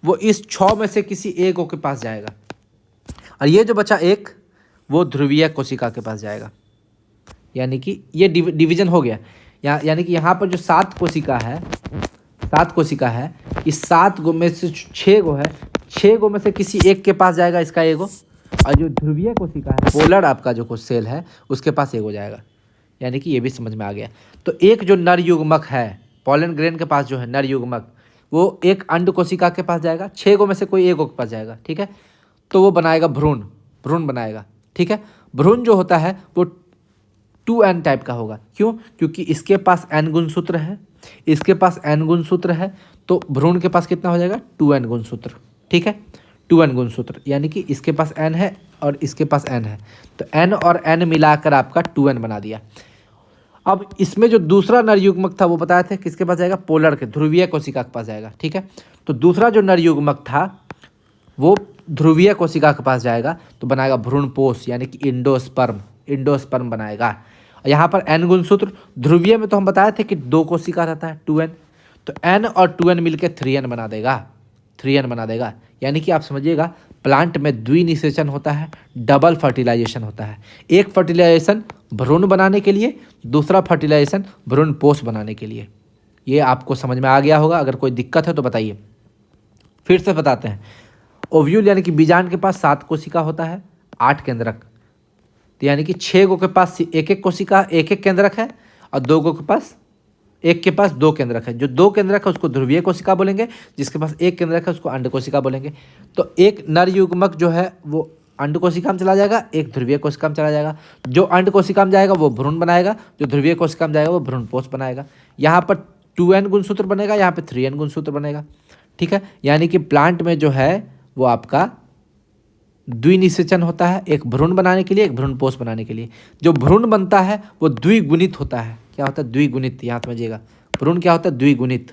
वो इस 6 में से किसी एक के पास जाएगा, और ये जो बचा एक, वो ध्रुवीय कोशिका के पास जाएगा। यानी कि ये डिवीजन हो गया। यानी कि यहाँ पर जो 7 कोशिका है, 7 कोशिका है, इस 7 गो में से 6 गो है, 6 गो में से किसी एक के पास जाएगा इसका एगो, और जो ध्रुवीय कोशिका है, पोलर आपका जो कुछ सेल है, उसके पास एगो जाएगा। यानी कि ये भी समझ में आ गया। तो एक जो नर युग्मक है, पॉलन ग्रेन के पास जो है नर युग्मक, वो एक अंड कोशिका के पास जाएगा, 6 गो में से कोई एक के पास जाएगा। ठीक है, तो वो बनाएगा भ्रूण, भ्रूण बनाएगा। ठीक है, भ्रूण जो होता है वो 2n टाइप का होगा। क्यों? क्योंकि इसके पास n गुणसूत्र है, इसके पास n गुणसूत्र है, तो भ्रूण के पास कितना हो जाएगा? 2n गुणसूत्र। ठीक है, 2n गुणसूत्र, यानी कि इसके पास n है और इसके पास n है, तो n और n मिलाकर आपका 2n बना दिया। अब इसमें जो दूसरा नर युग्मक था वो बताया था किसके पास जाएगा? पोलर के, ध्रुवीय कोशिका के पास जाएगा। ठीक है, तो दूसरा जो नर युग्मक था वो ध्रुवीय कोशिका के पास जाएगा, तो बनाएगा भ्रूणपोष, यानी कि इंडोस्पर्म, इंडोस्पर्म बनाएगा। यहाँ पर n गुणसूत्र, ध्रुवीय में तो हम बताए थे कि 2 कोशिका रहता है, 2n, तो n और 2n मिलकर 3n बना देगा, 3n बना देगा। यानी कि आप समझिएगा, प्लांट में द्विनिषेचन होता है, डबल फर्टिलाइजेशन होता है। एक फर्टिलाइजेशन भ्रूण बनाने के लिए, दूसरा फर्टिलाइजेशन भ्रूणपोष बनाने के लिए। ये आपको समझ में आ गया होगा। अगर कोई दिक्कत है तो बताइए। फिर से बताते हैं। ओव्यूल यानी कि बीजांड के पास 7 कोशिका होता है, 8 केंद्रक, तो यानी कि 6 गो के पास एक एक कोशिका, एक एक केंद्रक है, और 2 गो के पास, एक के पास 2 केंद्रक है। जो 2 केंद्रक है उसको ध्रुवीय कोशिका बोलेंगे, जिसके पास 1 केंद्रक है उसको अंड कोशिका बोलेंगे। तो एक नर युग्मक जो है वो अंड कोशिका में चला जाएगा, एक ध्रुवीय कोशिका में चला जाएगा। जो अंड कोशिका में जाएगा वो भ्रूण बनाएगा, जो ध्रुवीय कोशिका में जाएगा वो भ्रूणपोष बनाएगा। यहाँ पर 2n गुणसूत्र बनेगा, यहाँ पर 3n गुणसूत्र बनेगा। ठीक है, यानी कि प्लांट में जो है वो आपका द्विनिषेचन होता है, एक भ्रूण बनाने के लिए, एक भ्रूणपोष बनाने के लिए। जो भ्रूण बनता है वो द्विगुणित होता है। क्या होता है? द्विगुणित। यहाँ समझिएगा, भ्रूण क्या होता है? द्विगुणित,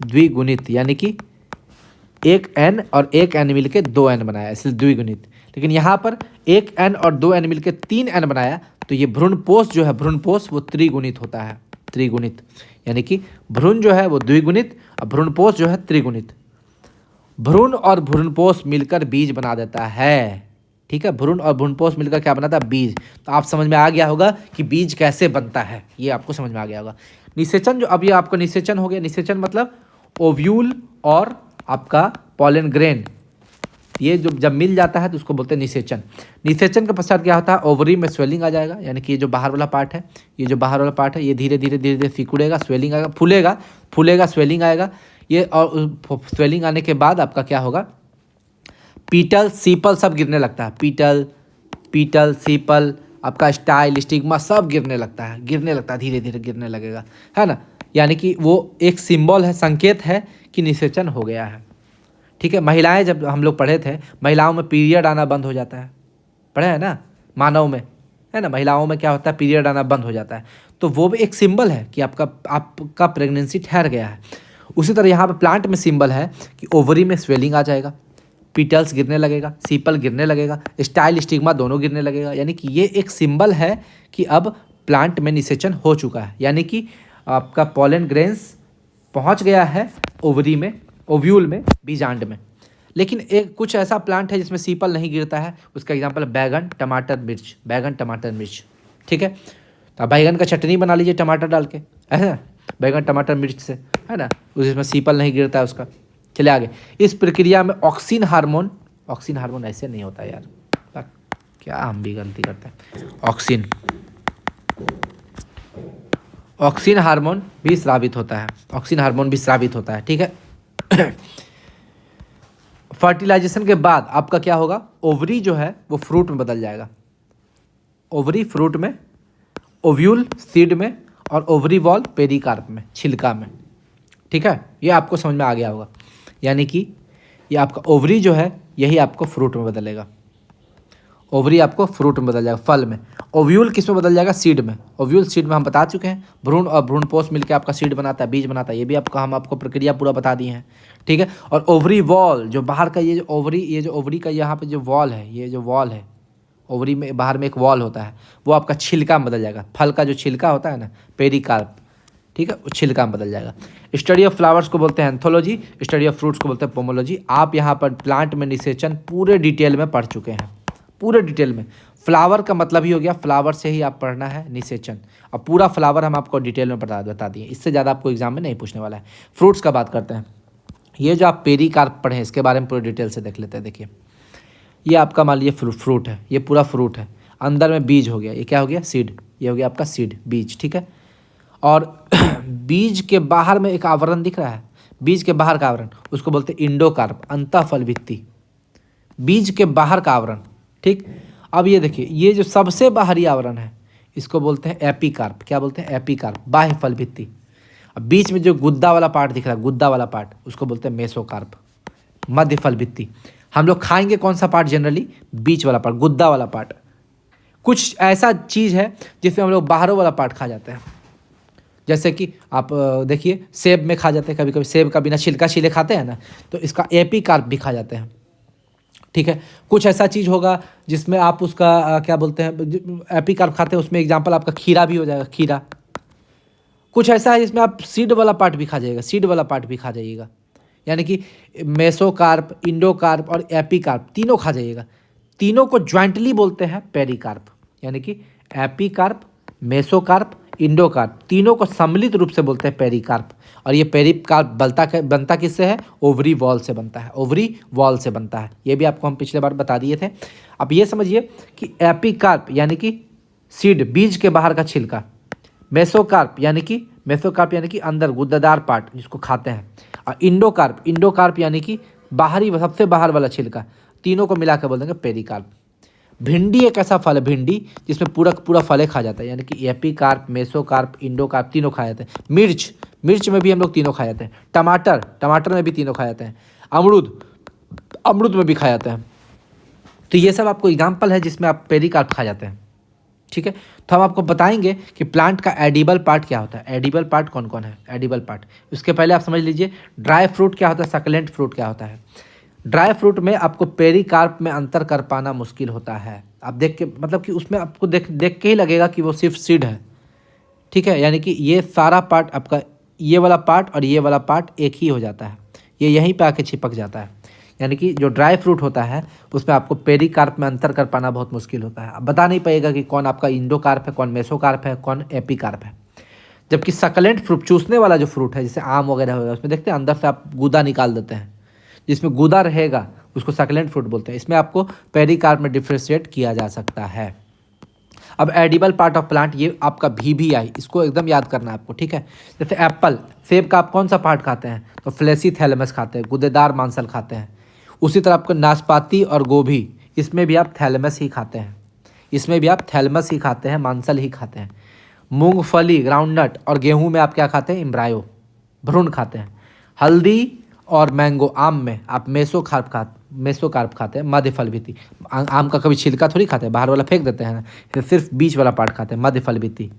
द्विगुणित, यानी कि एक n और एक n मिलके 2n बनाया, इसलिए द्विगुणित। लेकिन यहाँ पर एक n और 2n मिलके 3n बनाया, तो ये भ्रूणपोष जो है, भ्रूणपोष वो त्रिगुणित होता है, त्रिगुणित। यानी कि भ्रूण जो है वो द्विगुणित और भ्रूणपोष जो है त्रिगुणित। भ्रूण और भ्रूणपोष मिलकर बीज बना देता है। ठीक है, भ्रूण और भ्रूणपोष मिलकर क्या बनाता है? बीज। तो आप समझ में आ गया होगा कि बीज कैसे बनता है, ये आपको समझ में आ गया होगा। निषेचन जो अब ये आपका निषेचन हो गया, निषेचन मतलब ओव्यूल और आपका पॉलन ग्रेन, ये जो जब मिल जाता है तो उसको बोलते हैं निषेचन। निषेचन के पश्चात क्या होता है? ओवरी में स्वेलिंग आ जाएगा, यानी कि ये जो बाहर वाला पार्ट है, ये जो बाहर वाला पार्ट है, ये धीरे धीरे धीरे धीरे सिकुड़ेगा, स्वेलिंग आएगा, फूलेगा, फूलेगा, स्वेलिंग आएगा। ये और स्वेलिंग आने के बाद आपका क्या होगा? पीटल, सीपल सब गिरने लगता है। पीटल, पीटल, सीपल, आपका स्टाइल, स्टिग्मा सब गिरने लगता है, गिरने लगता है, धीरे धीरे गिरने लगेगा, है ना। यानी कि वो एक सिंबल है, संकेत है कि निषेचन हो गया है। ठीक है, महिलाएं, जब हम लोग पढ़े थे, महिलाओं में पीरियड आना बंद हो जाता है, पढ़े है ना, मानव में, है ना, महिलाओं में क्या होता है? पीरियड आना बंद हो जाता है। तो वो भी एक सिंबल है कि आपका प्रेगनेंसी ठहर गया है। उसी तरह यहाँ पे प्लांट में सिंबल है कि ओवरी में स्वेलिंग आ जाएगा, पीटल्स गिरने लगेगा, सीपल गिरने लगेगा, स्टाइल, स्टिग्मा दोनों गिरने लगेगा। यानी कि ये एक सिंबल है कि अब प्लांट में निषेचन हो चुका है, यानी कि आपका पॉलन ग्रेन्स पहुंच गया है ओवरी में, ओव्यूल में, बीजांड में। लेकिन एक कुछ ऐसा प्लांट है जिसमें सीपल नहीं गिरता है, उसका एग्जाम्पल बैगन, टमाटर, मिर्च, बैगन, टमाटर, मिर्च। ठीक है, तो बैगन का चटनी बना लीजिए टमाटर डाल के, है ना, बैगन, टमाटर, मिर्च से, है ना, उसमें सीपल नहीं गिरता है उसका। चले आगे। इस प्रक्रिया में ऑक्सिन हार्मोन, ऑक्सिन हार्मोन ऐसे नहीं होता यार, क्या हम भी गलती करते हैं। ऑक्सिन, ऑक्सिन हार्मोन भी स्रावित होता है, ऑक्सिन हार्मोन भी स्रावित होता है। ठीक है, फर्टिलाइजेशन के बाद आपका क्या होगा? ओवरी जो है वो फ्रूट में बदल जाएगा, ओवरी फ्रूट में, ओव्यूल सीड में, और ओवरी वॉल पेरिकार्प में, छिलका में। ठीक है, ये आपको समझ में आ गया होगा। यानी कि ये आपका ओवरी जो है यही आपको फ्रूट में बदलेगा, ओवरी आपको फ्रूट में बदल जाएगा, फल में। ओव्यूल किस में बदल जाएगा? सीड में। ओव्यूल सीड में हम बता चुके हैं, भ्रूण और भ्रूणपोष मिलकर आपका सीड बनाता है, बीज बनाता है। ये भी हम आपको प्रक्रिया पूरा बता दिए हैं, ठीक है। और ओवरी वॉल, जो बाहर का ये जो ओवरी का यहाँ पे जो वॉल है, ये जो वॉल है ओवरी में, बाहर में एक वॉल होता है, वो आपका छिलका में बदल जाएगा। फल का जो छिलका होता है ना, पेरिकार्प, ठीक है, वो छिलका में बदल जाएगा। स्टडी ऑफ फ्लावर्स को बोलते हैं एंथोलॉजी, स्टडी ऑफ फ्रूट्स को बोलते हैं पोमोलॉजी। आप यहाँ पर प्लांट में निषेचन पूरे डिटेल में पढ़ चुके हैं, पूरे डिटेल में। फ्लावर का मतलब ही हो गया, फ्लावर से ही आप पढ़ना है निषेचन। अब पूरा फ्लावर हम आपको डिटेल में बता दिए, इससे ज़्यादा आपको एग्जाम में नहीं पूछने वाला है। फ्रूट्स का बात करते हैं। ये जो आप पेरिकार्प पढ़े हैं, इसके बारे में पूरे डिटेल से देख लेते हैं। देखिए, ये आपका मान लीजिए फ्रूट है, ये पूरा फ्रूट है, अंदर में बीज हो गया, ये क्या हो गया? सीड। ये हो गया आपका सीड, बीज, ठीक है। और बीज के बाहर में एक आवरण दिख रहा है, बीज के बाहर का आवरण, उसको बोलते हैं इंडोकार्प, अंतःफल भित्ति, बीज के बाहर का आवरण, ठीक। अब ये देखिए, ये जो सबसे बाहरी आवरण है, इसको बोलते हैं एपीकार्प। क्या बोलते हैं? एपीकार्प, बाह्य फल भित्ति। अब बीच में जो गुद्दा वाला पार्ट दिख रहा है, गुद्दा वाला पार्ट, उसको बोलते हैं मेसोकार्प, मध्य फल भित्ति। हम लोग खाएंगे कौन सा पार्ट जनरली? बीच वाला पार्ट, गुद्दा वाला पार्ट। कुछ ऐसा चीज़ है जिसमें हम लोग बाहरों वाला पार्ट खा जाते हैं, जैसे कि आप देखिए, सेब में खा जाते हैं, कभी कभी सेब का बिना छिलका छिले खाते हैं ना, तो इसका एपीकार्प भी खा जाते हैं, ठीक है। कुछ ऐसा चीज़ होगा जिसमें आप उसका क्या बोलते हैं, एपीकार्प खाते हैं, उसमें एग्जाम्पल आपका खीरा भी हो जाएगा, खीरा। कुछ ऐसा है जिसमें आप सीड वाला पार्ट भी खा जाइएगा, सीड वाला पार्ट भी खा जाइएगा, यानी कि मेसोकार्प, इंडोकार्प और एपीकार्प तीनों खा जाइएगा। तीनों को ज्वाइंटली बोलते हैं पेरिकार्प, यानी कि एपीकार्प, मेसोकार्प, इंडोकार्प, तीनों को सम्मिलित रूप से बोलते हैं पेरिकार्प। और ये पेरिकार्प बनता किससे है? ओवरी वॉल से बनता है, ओवरी वॉल से बनता है। ये भी आपको हम पिछले बार बता दिए थे। अब ये समझिए कि एपीकार्प यानी कि सीड, बीज के बाहर का छिलका, मेसोकार्प यानी कि अंदर गुद्दादार पार्ट जिसको खाते हैं, और इंडोकार्प यानी कि बाहरी, सबसे बाहर वाला छिलका। तीनों को मिलाकर बोल देंगे पेरिकार्प। भिंडी एक ऐसा फल है, भिंडी, जिसमें पूरा फल खा जाता है, यानी कि एपीकार्प, मेसोकार्प, इंडोकार्प तीनों खा जाते हैं। मिर्च में भी हम लोग तीनों खा जाते हैं। टमाटर में भी तीनों खा जाते हैं। अमरूद में भी खा जाते हैं। तो ये सब आपको एग्जाम्पल है जिसमें आप पेरिकार्प खा जाते हैं, ठीक है। तो हम आपको बताएंगे कि प्लांट का एडिबल पार्ट क्या होता है। एडिबल पार्ट कौन कौन है? एडिबल पार्ट, उसके पहले आप समझ लीजिए ड्राई फ्रूट क्या होता है, सकलेंट फ्रूट क्या होता है। ड्राई फ्रूट में आपको पेरिकार्प में अंतर कर पाना मुश्किल होता है। आप देख के, मतलब कि उसमें आपको देख के ही लगेगा कि वो सिर्फ सीड है, ठीक है। यानी कि ये सारा पार्ट आपका, ये वाला पार्ट और ये वाला पार्ट एक ही हो जाता है, ये यहीं पे आके चिपक जाता है। यानी कि जो ड्राई फ्रूट होता है उसमें आपको पेरिकार्प में अंतर कर पाना बहुत मुश्किल होता है। आप बता नहीं पाएगा कि कौन आपका इंडोकार्प है, कौन मेसोकार्प है, कौन एपीकार्प है। जबकि सकलेंट फ्रूट, चूसने वाला जो फ्रूट है, जैसे आम वगैरह होगा, उसमें देखते हैं अंदर से आप गूदा निकाल देते हैं, जिसमें गूदा रहेगा उसको सकलेंट फ्रूट बोलते हैं। इसमें आपको पेरिकार्प में डिफ्रेंशिएट किया जा सकता है। अब एडिबल पार्ट ऑफ प्लांट, ये आपका VBI, इसको एकदम याद करना है आपको, ठीक है। जैसे एप्पल, सेब का आप कौन सा पार्ट खाते हैं? तो फ्लेसी थैलेमस खाते हैं, गुदेदार मांसल खाते हैं। उसी तरह आपको नाशपाती और गोभी, इसमें भी आप थैलेमस ही खाते हैं, इसमें भी आप थैलेमस ही खाते हैं, मांसल ही खाते हैं। मूंगफली, ग्राउंडनट और गेहूं में आप क्या खाते हैं? एम्ब्रायो, भ्रूण खाते हैं। हल्दी और मैंगो, आम में आप मेसोकार्प खाते हैं, मध्य फल भित्ति। आम का कभी छिलका थोड़ी खाते हैं, बाहर वाला फेंक देते हैं ना, सिर्फ बीच वाला पार्ट खाते हैं, मध्य फल भित्ति।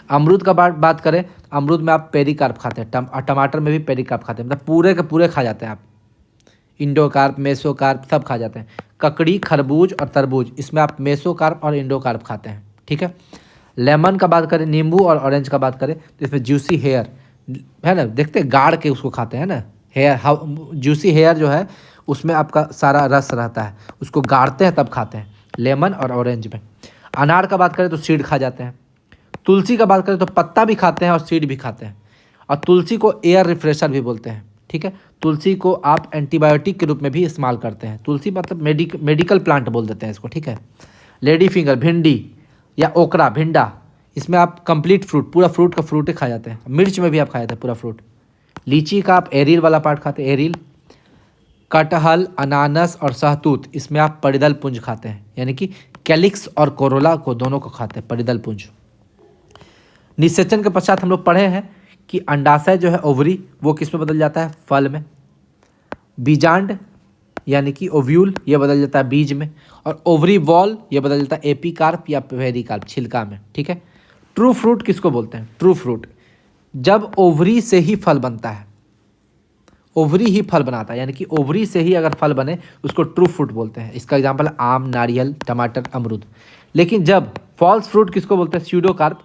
अमरूद का बात करें, अमरूद में आप पेरिकार्प खाते हैं, टमाटर में भी पेरिकार्प खाते हैं, मतलब पूरे के पूरे खा जाते हैं आप। इंडोकार्प, मेसोकार्प सब खा जाते हैं। ककड़ी, खरबूज और तरबूज, इसमें आप मेसोकार्प और इंडोकार्प खाते हैं, ठीक है। लेमन का बात करें, नींबू और ऑरेंज का बात करें, तो इसमें जूसी हेयर है ना, देखते हैं गाड़ के उसको खाते हैं ना, जूसी हेयर जो है उसमें आपका सारा रस रहता है, उसको गाड़ते हैं तब खाते हैं, लेमन और ऑरेंज में। अनार का बात करें तो सीड खा जाते हैं। तुलसी का बात करें तो पत्ता भी खाते हैं और सीड भी खाते हैं। और तुलसी को एयर रिफ्रेशर भी बोलते हैं, ठीक है। तुलसी को आप एंटीबायोटिक के रूप में भी इस्तेमाल करते हैं। तुलसी मतलब मेडिकल प्लांट बोल देते हैं इसको, ठीक है। लेडी फिंगर, भिंडी या ओकरा, भिंडा, इसमें आप कंप्लीट फ्रूट, पूरा फ्रूट का फ्रूट ही खा जाते हैं। मिर्च में भी आप खा जाते हैं पूरा फ्रूट। लीची का आप एरिल वाला पार्ट खाते हैं, एरिल। कटहल, अनानस और सहतूत, इसमें आप परिदल पुंज खाते हैं, यानी कि कैलिक्स और कोरोला को दोनों को खाते हैं, परिदल पुंज। निषेचन के पश्चात हम लोग पढ़े हैं कि अंडाशय जो है, ओवरी, वो किस में बदल जाता है? फल में। बीजांड यानी कि ओव्यूल, ये बदल जाता है बीज में, और ओवरी वॉल ये बदल जाता है एपीकार्प या पेरिकार्प, छिलका में। ठीक है। ट्रू फ्रूट किसको बोलते हैं? ट्रू फ्रूट जब ओवरी से ही फल बनता है, ओवरी ही फल बनाता है, यानी कि ओवरी से ही अगर फल बने उसको ट्रू फ्रूट बोलते हैं। इसका एग्जाम्पल है आम, नारियल, टमाटर, अमरूद। लेकिन जब फॉल्स फ्रूट किसको बोलते हैं? स्यूडोकार्प,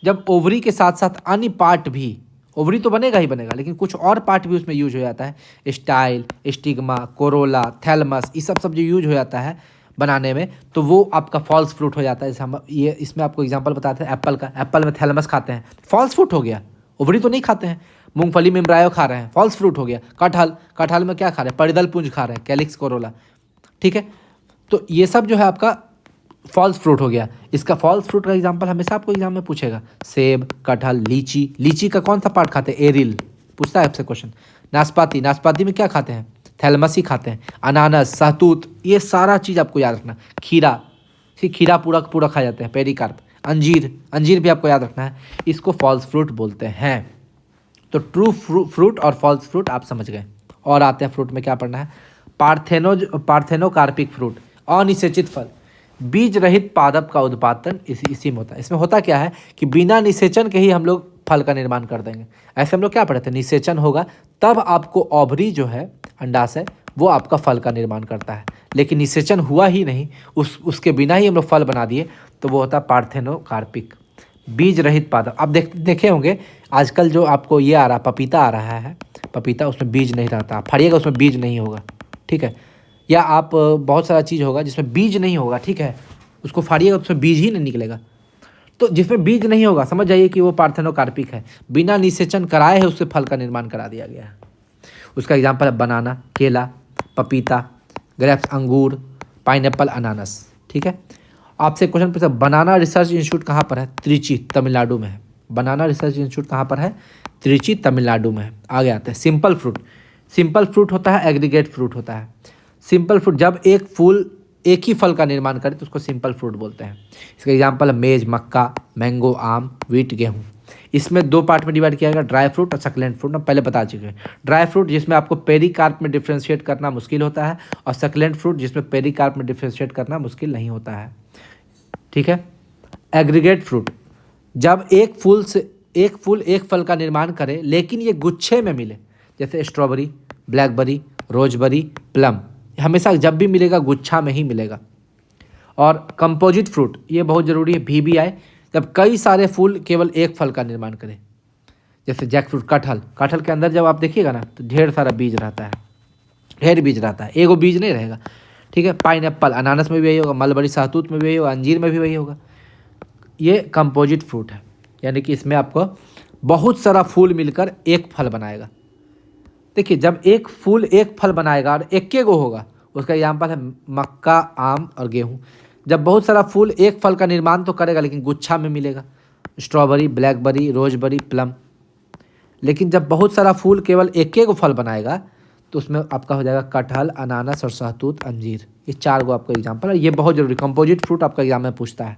जब ओवरी के साथ साथ अन्य पार्ट भी, ओवरी तो बनेगा ही बनेगा लेकिन कुछ और पार्ट भी उसमें यूज हो जाता है, स्टाइल, स्टिग्मा, कोरोला, थैलमस, ये सब जो यूज हो जाता है बनाने में, तो वो आपका फॉल्स फ्रूट हो जाता है। जैसे हम ये इसमें आपको एग्जांपल बताते हैं एप्पल का, एप्पल में थैलमस खाते हैं, फॉल्स फ्रूट हो गया, ओवरी तो नहीं खाते हैं। मूंगफली में एम्ब्रायो खा रहे हैं, फॉल्स फ्रूट हो गया। कटहल, कटहल में क्या खा रहे हैं? परिदल पुंज खा रहे हैं, कैलिक्स कोरोला। ठीक है। तो ये सब जो है आपका फॉल्स फ्रूट हो गया। इसका फॉल्स फ्रूट का एग्जांपल हमेशा आपको एग्जाम में पूछेगा, सेब, कटहल, लीची। लीची का कौन सा पार्ट खाते हैं? एरिल, पूछता है आपसे क्वेश्चन। नाशपाती, नाशपाती में क्या खाते हैं? थैलमस ही खाते हैं। अनानस, सहतूत, ये सारा चीज़ आपको याद रखना। खीरा, खीरा पूरा पूरा खा जाते हैं, पेरिकार्प। अंजीर, अंजीर भी आपको याद रखना है, इसको फॉल्स फ्रूट बोलते हैं। तो ट्रू फ्रूट और फॉल्स फ्रूट आप समझ गए। और आते हैं फ्रूट में क्या पढ़ना है? पार्थेनोकार्पिक फ्रूट, अनिषेचित फल, बीज रहित पादप का उत्पादन इसी में होता है। इसमें होता क्या है कि बिना निषेचन के ही हम लोग फल का निर्माण कर देंगे। ऐसे हम लोग क्या पढ़े थे? निषेचन होगा तब आपको ओवरी जो है, अंडाशय, वो आपका फल का निर्माण करता है। लेकिन निषेचन हुआ ही नहीं, उसके बिना ही हम लोग फल बना दिए, तो वो होता है पार्थेनोकार्पिक, बीज रहित पादप। आप देखे होंगे आजकल जो आपको ये आ रहा, पपीता आ रहा है, पपीता, उसमें बीज नहीं रहता, आप फाड़िएगा उसमें बीज नहीं होगा। ठीक है। या आप बहुत सारा चीज़ होगा जिसमें बीज नहीं होगा। ठीक है। उसको फाड़िएगा उसमें बीज ही नहीं निकलेगा। तो जिसमें बीज नहीं होगा समझ जाइए कि वो पार्थेनोकार्पिक है, बिना निषेचन कराए है उससे फल का निर्माण करा दिया गया है। उसका एग्जाम्पल है बनाना, केला, पपीता, ग्रेप्स, अंगूर, पाइनएप्पल, अनानस। ठीक है। आपसे क्वेश्चन पूछा, बनाना रिसर्च इंस्टीट्यूट कहाँ पर है? त्रिची, तमिलनाडु में है। बनाना रिसर्च इंस्टीट्यूट कहाँ पर है? त्रिची, तमिलनाडु में है। आगे आते हैं सिंपल फ्रूट। सिंपल फ्रूट होता है, एग्रीगेट फ्रूट होता है। सिंपल फ्रूट जब एक फूल एक ही फल का निर्माण करे तो उसको सिंपल फ्रूट बोलते हैं। इसका एग्जाम्पल है मेज, मक्का, मैंगो, आम, व्हीट, गेहूँ। इसमें दो पार्ट में डिवाइड किया गया, ड्राई फ्रूट और सक्लेंट फ्रूट। हम पहले बता चुके हैं। ड्राई फ्रूट जिसमें आपको पेरिकार्प में डिफ्रेंशिएट करना मुश्किल होता है, और सक्लेंट फ्रूट जिसमें पेरिकार्प में डिफ्रेंशिएट करना मुश्किल नहीं होता है। ठीक है। एग्रीगेट फ्रूट जब एक फूल एक फल का निर्माण करे लेकिन ये गुच्छे में मिले, जैसे स्ट्रॉबेरी, ब्लैकबेरी, रोजबेरी, प्लम, हमेशा जब भी मिलेगा गुच्छा में ही मिलेगा। और कंपोजिट फ्रूट, ये बहुत ज़रूरी है, VBI, जब कई सारे फूल केवल एक फल का निर्माण करें, जैसे जैक फ्रूट, कटहल के अंदर जब आप देखिएगा ना तो ढेर सारा बीज रहता है, ढेर बीज रहता है, एगो बीज नहीं रहेगा। ठीक है। पाइनएप्पल, अनानस में भी वही होगा, मलबरी, सहतूत में भी वही होगा, अंजीर में भी वही होगा। ये कंपोजिट फ्रूट है, यानी कि इसमें आपको बहुत सारा फूल मिलकर एक फल बनाएगा। देखिए जब एक फूल एक फल बनाएगा और एक गो होगा, उसका एग्जाम्पल है मक्का, आम और गेहूँ। जब बहुत सारा फूल एक फल का निर्माण तो करेगा लेकिन गुच्छा में मिलेगा, स्ट्रॉबेरी, ब्लैकबेरी, रोजबेरी, प्लम। लेकिन जब बहुत सारा फूल केवल एक गो फल बनाएगा तो उसमें आपका हो जाएगा कटहल, अनानस और सहतूत, अंजीर। ये 4 गो आपका एग्जाम्पल है। ये बहुत जरूरी, कंपोजिट फ्रूट आपका एग्जाम में पूछता है।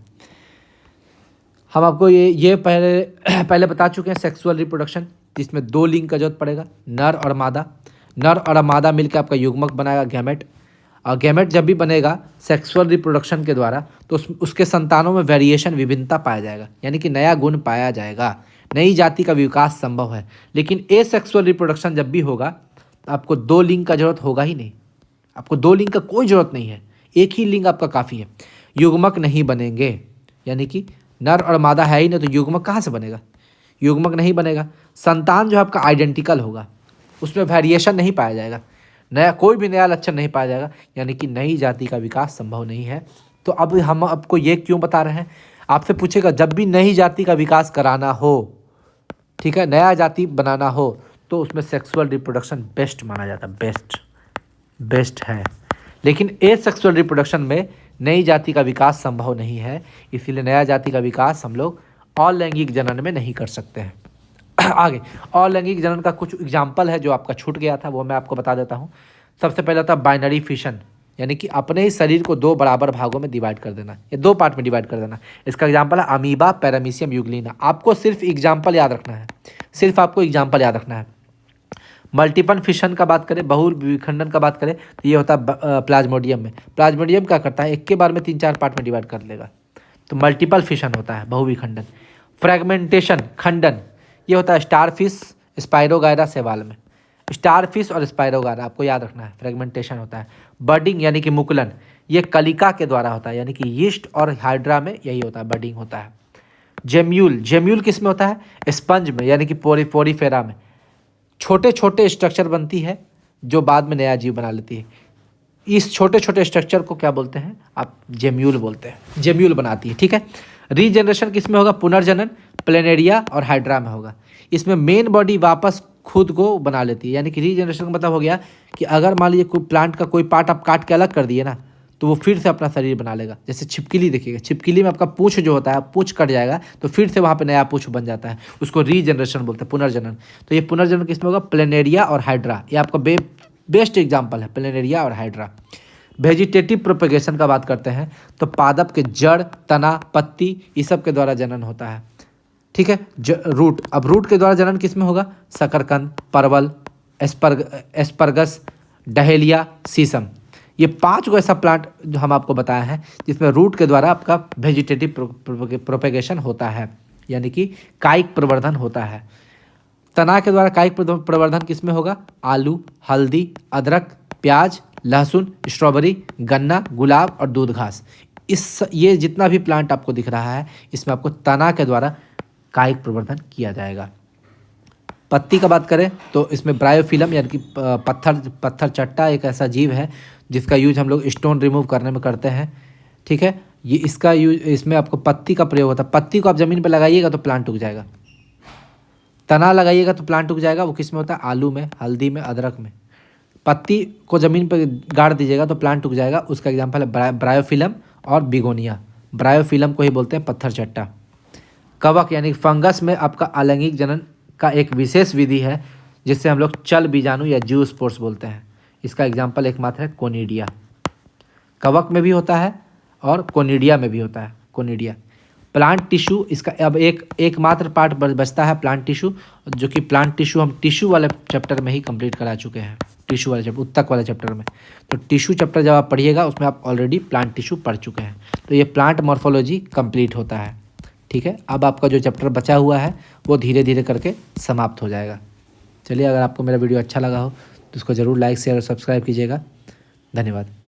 हम आपको ये पहले बता चुके हैं सेक्सुअल रिप्रोडक्शन, जिसमें 2 लिंग का जरूरत पड़ेगा, नर और मादा। नर और मादा मिलकर आपका युग्मक बनाएगा, गैमेट। और गैमेट जब भी बनेगा सेक्सुअल रिप्रोडक्शन के द्वारा तो उसके संतानों में वेरिएशन, विभिन्नता पाया जाएगा, यानी कि नया गुण पाया जाएगा, नई जाति का विकास संभव है। लेकिन एसेक्सुअल रिप्रोडक्शन जब भी होगा आपको 2 लिंग का जरूरत होगा ही नहीं, आपको 2 लिंग का कोई जरूरत नहीं है, एक ही लिंग आपका काफ़ी है। युग्मक नहीं बनेंगे, यानी कि नर और मादा है ही नहीं तो युग्मक कहाँ से बनेगा? युग्मक नहीं बनेगा। संतान जो है आपका आइडेंटिकल होगा, उसमें वेरिएशन नहीं पाया जाएगा, नया कोई भी नया लक्षण नहीं पाया जाएगा, यानी कि नई जाति का विकास संभव नहीं है। तो अब हम आपको ये क्यों बता रहे हैं? आपसे पूछेगा जब भी नई जाति का विकास कराना हो, ठीक है, नया जाति बनाना हो, तो उसमें सेक्सुअल रिप्रोडक्शन बेस्ट माना जाता है, बेस्ट है। लेकिन एसेक्सुअल रिप्रोडक्शन में नई जाति का विकास संभव नहीं है, इसीलिए नया जाति का विकास हम लोग अलैंगिक जनन में नहीं कर सकते हैं। आगे अलैंगिक जनन का कुछ एग्जाम्पल है जो आपका छूट गया था, वो मैं आपको बता देता हूँ। सबसे पहला था बाइनरी फिशन, यानी कि अपने ही शरीर को 2 बराबर भागों में डिवाइड कर देना, या 2 पार्ट में डिवाइड कर देना। इसका एग्जाम्पल है अमीबा, पैरामीशियम यूग्लिना। आपको सिर्फ एग्जाम्पल याद रखना है, सिर्फ आपको एग्जाम्पल याद रखना है। मल्टीपल फिशन का बात करें, बहु विखंडन का बात करें, तो ये होता है प्लाज्मोडियम में। प्लाज्मोडियम क्या करता है, एक के बार में 3-4 पार्ट में डिवाइड कर लेगा, तो मल्टीपल फिशन होता है, बहु विखंडन। फ्रेगमेंटेशन, खंडन, ये होता है स्टारफिश, स्पाइरोगायरा, शैवाल में। स्टारफिश और स्पाइरोगायरा आपको याद रखना है, फ्रेगमेंटेशन होता है। बडिंग यानी कि मुकुलन, ये कलिका के द्वारा होता है, यानी कि यीस्ट और हाइड्रा में यही होता है, बडिंग होता है। जेम्यूल, जेम्यूल किस में होता है, स्पंज में, यानी कि पोरीफेरा में। छोटे छोटे स्ट्रक्चर बनती है जो बाद में नया जीव बना लेती है। इस छोटे छोटे स्ट्रक्चर को क्या बोलते हैं आप, जेम्यूल बोलते हैं, जेम्यूल बनाती है, ठीक है। रीजनरेशन किस में होगा, पुनर्जनन प्लेनेरिया और हाइड्रा में होगा। इसमें मेन बॉडी वापस खुद को बना लेती है, यानी कि रीजनरेशन का मतलब हो गया कि अगर मान लीजिए कोई प्लांट का कोई पार्ट आप काट के अलग कर दिए ना, तो वो फिर से अपना शरीर बना लेगा। जैसे छिपकली देखिएगा, छिपकली में आपका पूंछ जो होता है, पूंछ कट जाएगा तो फिर से वहाँ पे नया पूंछ बन जाता है, उसको रीजनरेशन बोलते हैं, पुनर्जनन। तो ये पुनर्जनन किसमें होगा, प्लेनेरिया और हाइड्रा। ये आपका बेस्ट एग्जाम्पल है, प्लेनेरिया और हाइड्रा। वेजिटेटिव प्रोपेगेशन का बात करते हैं तो पादप के जड़, तना, पत्ती, इस सब के द्वारा जनन होता है, ठीक है। रूट, अब रूट के द्वारा जनन किस में होगा, शकरकंद, परवल, एस्परगस, डहेलिया, सीसम। ये 5 को ऐसा प्लांट जो हम आपको बताया है जिसमें रूट के द्वारा आपका वेजिटेटिव प्रोपेगेशन होता है, यानी कि कायिक प्रवर्धन होता है। तना के द्वारा कायिक प्रवर्धन किस में होगा, आलू, हल्दी, अदरक, प्याज, लहसुन, स्ट्रॉबेरी, गन्ना, गुलाब और दूध घास। ये जितना भी प्लांट आपको दिख रहा है इसमें आपको तना के द्वारा कायिक प्रवर्धन किया जाएगा। पत्ती का बात करें तो इसमें ब्रायोफिलम यानी कि पत्थर चट्टा एक ऐसा जीव है जिसका यूज हम लोग स्टोन रिमूव करने में करते हैं, ठीक है। ये इसका यूज, इसमें आपको पत्ती का प्रयोग होता है। पत्ती को आप ज़मीन पर लगाइएगा तो प्लांट उग जाएगा, तना लगाइएगा तो प्लांट उग जाएगा। वो किस में होता है, आलू में, हल्दी में, अदरक में। पत्ती को ज़मीन पर गाड़ दीजिएगा तो प्लांट उग जाएगा। उसका एग्जाम्पल है ब्रायोफिलम और बिगोनिया। ब्रायोफिलम को ही बोलते हैं पत्थर चट्टा। कवक यानी फंगस में आपका अलैंगिक जनन का एक विशेष विधि है जिससे हम लोग चल बीजाणु या जू स्पोर्स बोलते हैं। इसका एग्जाम्पल एकमात्र है कोनिडिया। कवक में भी होता है और कोनिडिया में भी होता है। कोनिडिया प्लांट टिश्यू, इसका अब एकमात्र पार्ट बचता है प्लांट टिश्यू, जो कि प्लांट टिश्यू हम टिश्यू वाले चैप्टर में ही कंप्लीट करा चुके हैं। टिश्यू वाले चैप्टर, उत्तक वाले चैप्टर में। तो टिश्यू चैप्टर जब आप पढ़िएगा उसमें आप ऑलरेडी प्लांट टिश्यू पढ़ चुके हैं। तो ये प्लांट मॉर्फोलॉजी कंप्लीट होता है, ठीक है। अब आपका जो चैप्टर बचा हुआ है वो धीरे धीरे करके समाप्त हो जाएगा। चलिए, अगर आपको मेरा वीडियो अच्छा लगा हो तो उसको ज़रूर लाइक, शेयर और सब्सक्राइब कीजिएगा। धन्यवाद।